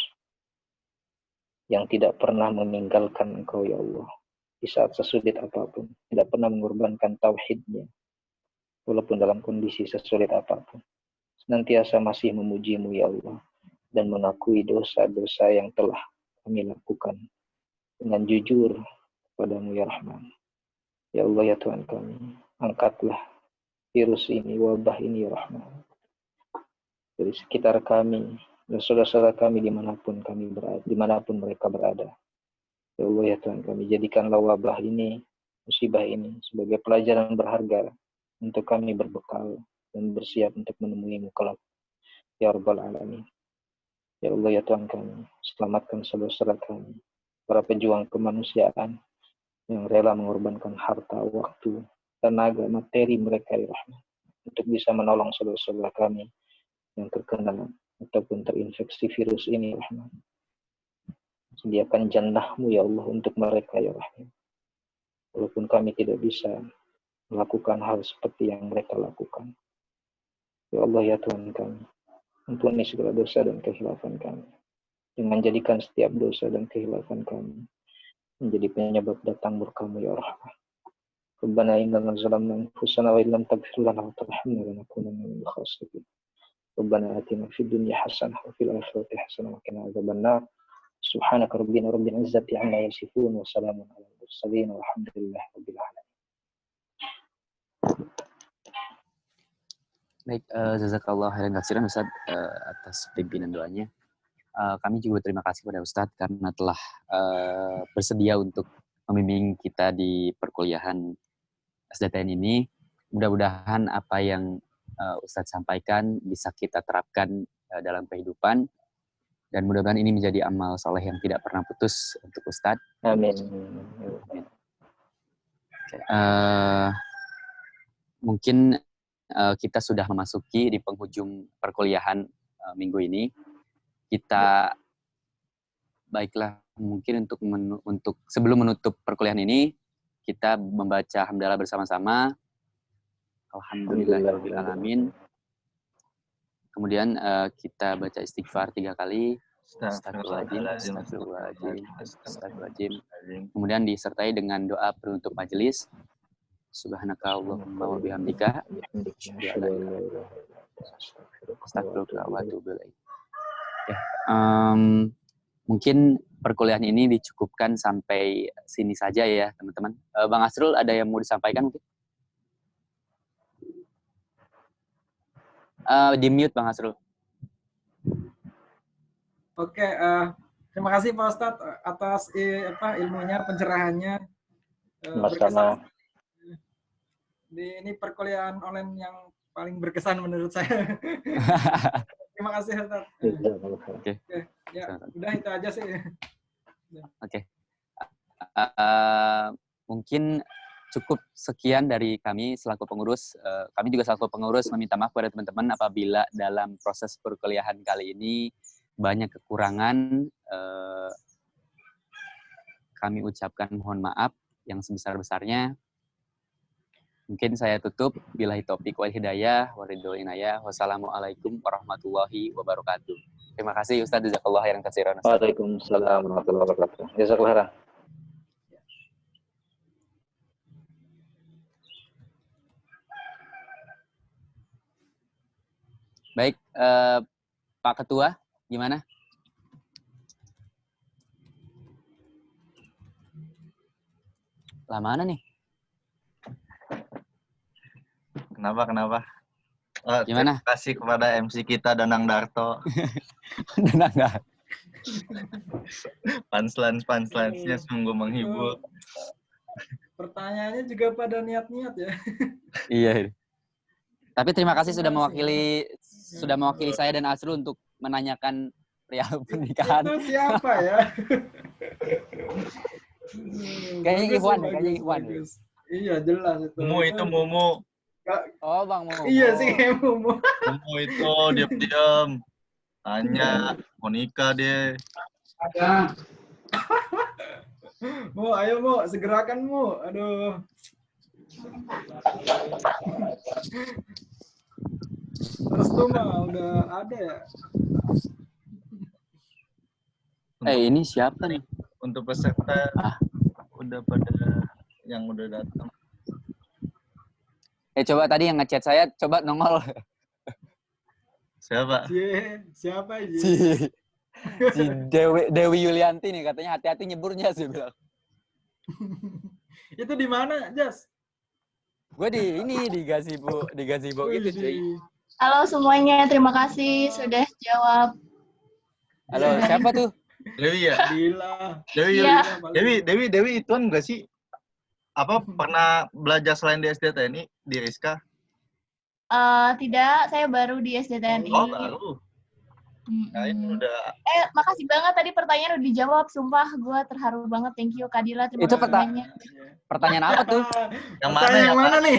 yang tidak pernah meninggalkan Engkau, ya Allah, di saat sesulit apapun, tidak pernah mengorbankan tauhidnya, walaupun dalam kondisi sesulit apapun. Senantiasa masih memuji-Mu, ya Allah, dan mengakui dosa-dosa yang telah kami lakukan dengan jujur kepada-Mu, ya Rahman. Ya Allah, ya Tuhan kami, angkatlah virus ini, wabah ini, ya Rahman, dari sekitar kami dan saudara-saudara kami dimanapun kami berada, dimanapun mereka berada. Ya Allah, ya Tuhan kami, jadikanlah wabah ini, musibah ini sebagai pelajaran berharga untuk kami berbekal dan bersiap untuk menemui-Mu kelak. Ya Rabbal Alamin. Ya Allah, ya Tuhan kami, selamatkan saudara-saudara kami, para pejuang kemanusiaan yang rela mengorbankan harta, waktu, tenaga, materi mereka, ya Rahman, untuk bisa menolong saudara-saudara kami yang terkena ataupun terinfeksi virus ini, ya Rahman. Sediakan jannah-Mu, ya Allah, untuk mereka, ya Rahman. Walaupun kami tidak bisa melakukan hal seperti yang mereka lakukan. Ya Allah, ya Tuhan kami, ampuni segala dosa dan kekhilafan kami. Dengan jadikan setiap dosa dan kekhilafan kami menjadi penyebab datang murka-Mu, ya Rahman. Rabbana innana zalamna anfusana wa illam taghfir lana wa tarhamna lanakunanna minal khasirin. Rabbana atina fid dunya hasanah wa fil akhirati hasanah wa qina adzabannar. Subhanaka rabbina rabbil izzati amma yasifun wa salamun alal mursalin walhamdulillahi rabbil alamin. Baik, jazakallah khairan katsiran Ustaz atas pimpinan doanya. Kami juga terima kasih kepada Ustadz karena telah bersedia untuk membimbing kita di perkuliahan SDTN ini. Mudah-mudahan apa yang Ustadz sampaikan bisa kita terapkan dalam kehidupan dan mudah-mudahan ini menjadi amal soleh yang tidak pernah putus untuk Ustadz. Amin. Mungkin kita sudah memasuki di penghujung perkuliahan minggu ini. Kita Baiklah, mungkin untuk sebelum menutup perkuliahan ini, kita membaca hamdalah bersama-sama. Alhamdulillahirabbil alamin. Kemudian kita baca istighfar 3 kali. Astagfirullahaladzim, astagfirullahaladzim, astagfirullahaladzim. Kemudian disertai dengan doa penutup majelis. Subhanaka Allahumma wa bihamdika. Astagfirullah wa atubu ilaik. Ya, mungkin perkuliahan ini dicukupkan sampai sini saja ya, teman-teman. Bang Asrul, ada yang mau disampaikan mungkin? Di-mute Bang Asrul. Oke, terima kasih Pak Ustadz atas ilmunya, pencerahannya. Sama-sama. Ini perkuliahan online yang paling berkesan menurut saya. Terima kasih Ustadz. Oke. Ya, udah itu aja sih. Oke. Mungkin cukup sekian dari kami selaku pengurus. Kami juga selaku pengurus meminta maaf kepada teman-teman apabila dalam proses perkuliahan kali ini banyak kekurangan. Kami ucapkan mohon maaf yang sebesar-besarnya. Mungkin saya tutup. Billahi taufiq wal hidayah, waridul inayah. Wassalamualaikum warahmatullahi wabarakatuh. Terima kasih Ustaz. Jazakallah khairan katsiran. Waalaikumsalam warahmatullahi wabarakatuh. Jazakallah khairan. Baik, Pak Ketua, gimana? Lah mana nih? Kenapa? Gimana? Terima kasih kepada MC kita Danang Darto. Danang Darto. Punchline-nya sungguh menghibur. Pertanyaannya juga pada niat-niat ya. Iya. Tapi terima kasih sudah mewakili saya dan Asrul untuk menanyakan perihal pernikahan. Itu siapa ya? Kayaknya Ikhwan. Iya, jelas itu. Mumu. Oh, Bang Mumu. Iya sih, kayak Mumu. Mumu itu diam-diam. Tanya, mau nikah deh. Ada. Ayo segerakan Mu. Aduh. Restu mah udah ada ya. Ini siapa nih? Untuk peserta udah pada yang udah datang. Coba tadi yang ngechat saya, coba nongol. Siapa? Siapa ini? Si Dewi Yulianti nih, katanya hati-hati nyeburnya sih bilang. Itu di mana, Jas? Gue di gazebo gitu, cuy. Halo semuanya, terima kasih sudah jawab. Halo, siapa tuh? Dewi ya? Bila. Dewi itu enggak sih? Apa pernah belajar selain di SDTNI di Rizka? Tidak, saya baru di SDTNI. Oh, baru. Nah, ini udah. Makasih banget tadi pertanyaan udah dijawab. Sumpah, gue terharu banget. Thank you, Kadila. Terima Itu kasih. pertanyaan apa tuh? Yang mana nih?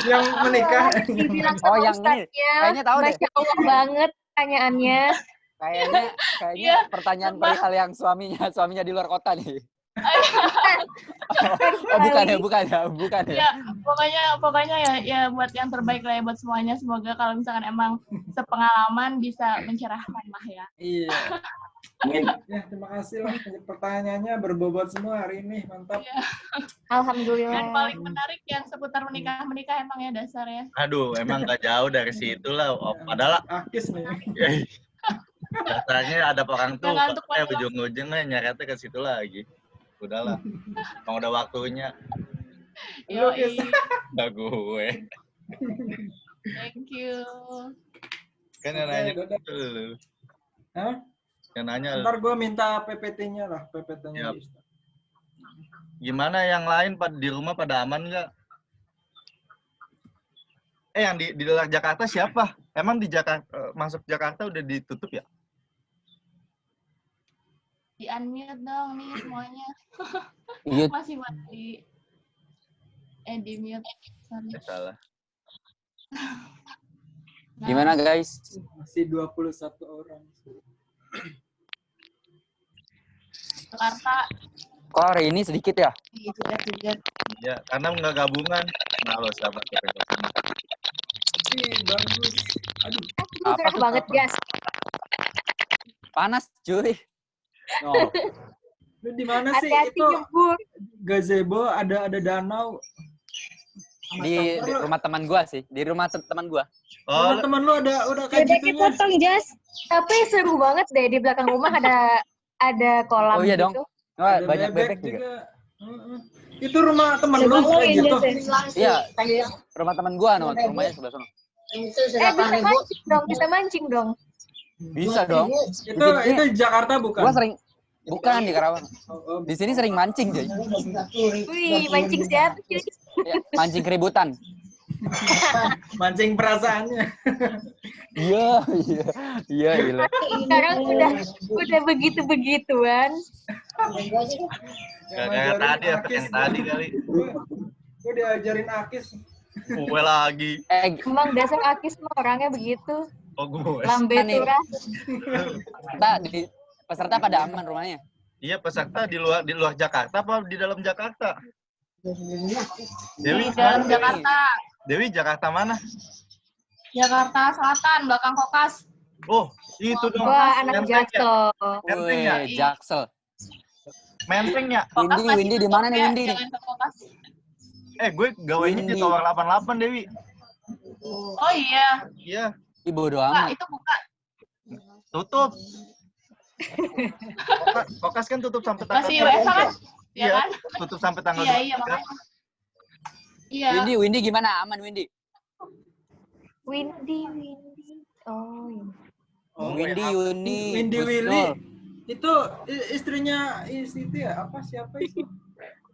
Yang menikah. Dibilang sama yang ini. Kayaknya tahu deh. Masya Allah banget pertanyaannya. Kayaknya pertanyaan perihal yang suaminya di luar kota nih. Bukan ya. Ya, pokoknya ya buat yang terbaik lah ya buat semuanya. Semoga kalau misalkan emang sepengalaman bisa mencerahkan lah ya. Iya. Ya, terima kasih lah. Pertanyaannya berbobot semua hari ini. Mantap. Ya. Alhamdulillah. Dan paling menarik yang seputar menikah emang ya dasar ya. Aduh, emang gak jauh dari situ lah. Padahal akis nih. Dasarnya ada orang tuh ujung-ujungnya nyaretnya ke situ lagi. Udahlah. Emang udah waktunya. Yoi. Nah gue. Thank you. Kan yang nanya lu. Hah? Yang nanya lu. Ntar gue minta PPT-nya lah. PPT-nya. Yep. Gimana yang lain di rumah pada aman nggak? Yang di luar Jakarta siapa? Emang di Jakarta masuk Jakarta udah ditutup ya? Di-unmute dong nih semuanya. Masih mati. Di-mute. Salah. Gimana guys? Masih 21 orang. Jakarta. Kok hari ini sedikit ya? Juga. Iya, karena nggak gabungan. Nah, lo sahabat KPK. Ih, bagus. Aduh, Itu gerah banget, Jas. Panas, cuy. Oh, lu di mana sih? Hati-hati Itu nyebur. gazebo, ada danau. di rumah teman gua sih. Di rumah teman gua. Oh, Rumah teman lu udah kayak Udah gitunya. kepotong, Jas. Tapi seru banget deh, di belakang rumah ada kolam Oh iya dong. gitu. Oh, Ada banyak bebek juga. Heeh. Itu rumah teman lu kayak gitu. Iya, rumah teman gua, no. Rumahnya sebelah sana. Bisa mancing dong. Bisa dong. Itu Jakarta bukan? Gua sering, bukan di Karawang. Oh, Di sini sering mancing, cuy. Wih, mancing siapa cuy? Ya, mancing keributan. mancing perasaannya. Iya. Gila. Sekarang udah begitu-begituan. Gak kayak tadi, efek yang tadi kali. Gue diajarin Akis. Gue lagi. Emang dasar Akis mah orangnya begitu. Oh, gue. Lambe turah. Peserta pada aman rumahnya. Iya, peserta di luar Jakarta apa di dalam Jakarta? Dewi, Di dalam mana? Jakarta. Dewi, Jakarta mana? Jakarta Selatan, belakang Kokas. Oh, itu dong. Wah, anak Menteng ya? Jaksel. Menteng ya? Wih, Jaksel. Menteng ya? Kokas masih Windy di tutup mana nih, ya, Windy? Jangan ke Kokas. Gue gawainya di Windy. Tower 88, Dewi. Oh iya. Iya, Ih, bodo Buka, amat. itu buka. tutup. Kokas kan tutup sampai tanggal Masih WFH kan? Iya, Ya kan? tutup sampai tanggal Iya, 23. makanya. Iya. Windy gimana? Aman, Windy? Windy. Oh, iya. Oh, Windy, ya. Yuni, Windy Gus Willy. Nur. Itu istrinya itu ya? Siapa itu?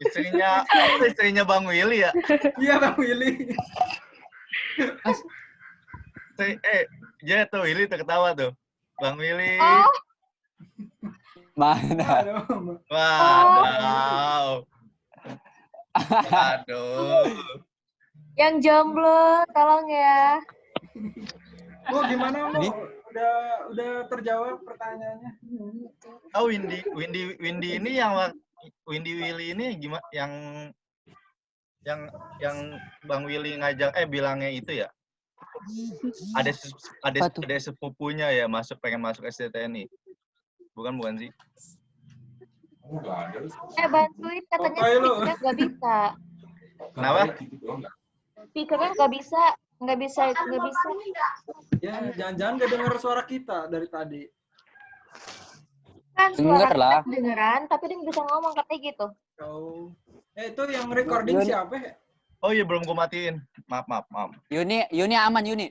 Istrinya Bang Willy ya? Iya, Bang Willy. Dia tuh Willy tuh ketawa tuh. Bang Willy. Oh, Mana? Aduh. Aduh. yang jomblo, tolong ya. Oh, gimana lu? Ini? Udah terjawab pertanyaannya? Oh, Windy ini yang Windy Willy ini gimana yang Bang Willy ngajak bilangnya itu ya? Ada sepupunya ya pengen masuk STTNI. Bukan sih? Bantuin katanya Oke, lu. speakernya nggak bisa. Kenapa? Speakernya nggak bisa. Ya, jangan-jangan gak dengar suara kita dari tadi. Kan Denger suara lah. kita kedengeran, tapi dia nggak bisa ngomong katanya gitu. Oh. Itu yang recording Yuni. siapa ya? Oh iya, belum gue matiin. Maaf. Yuni aman, Yuni.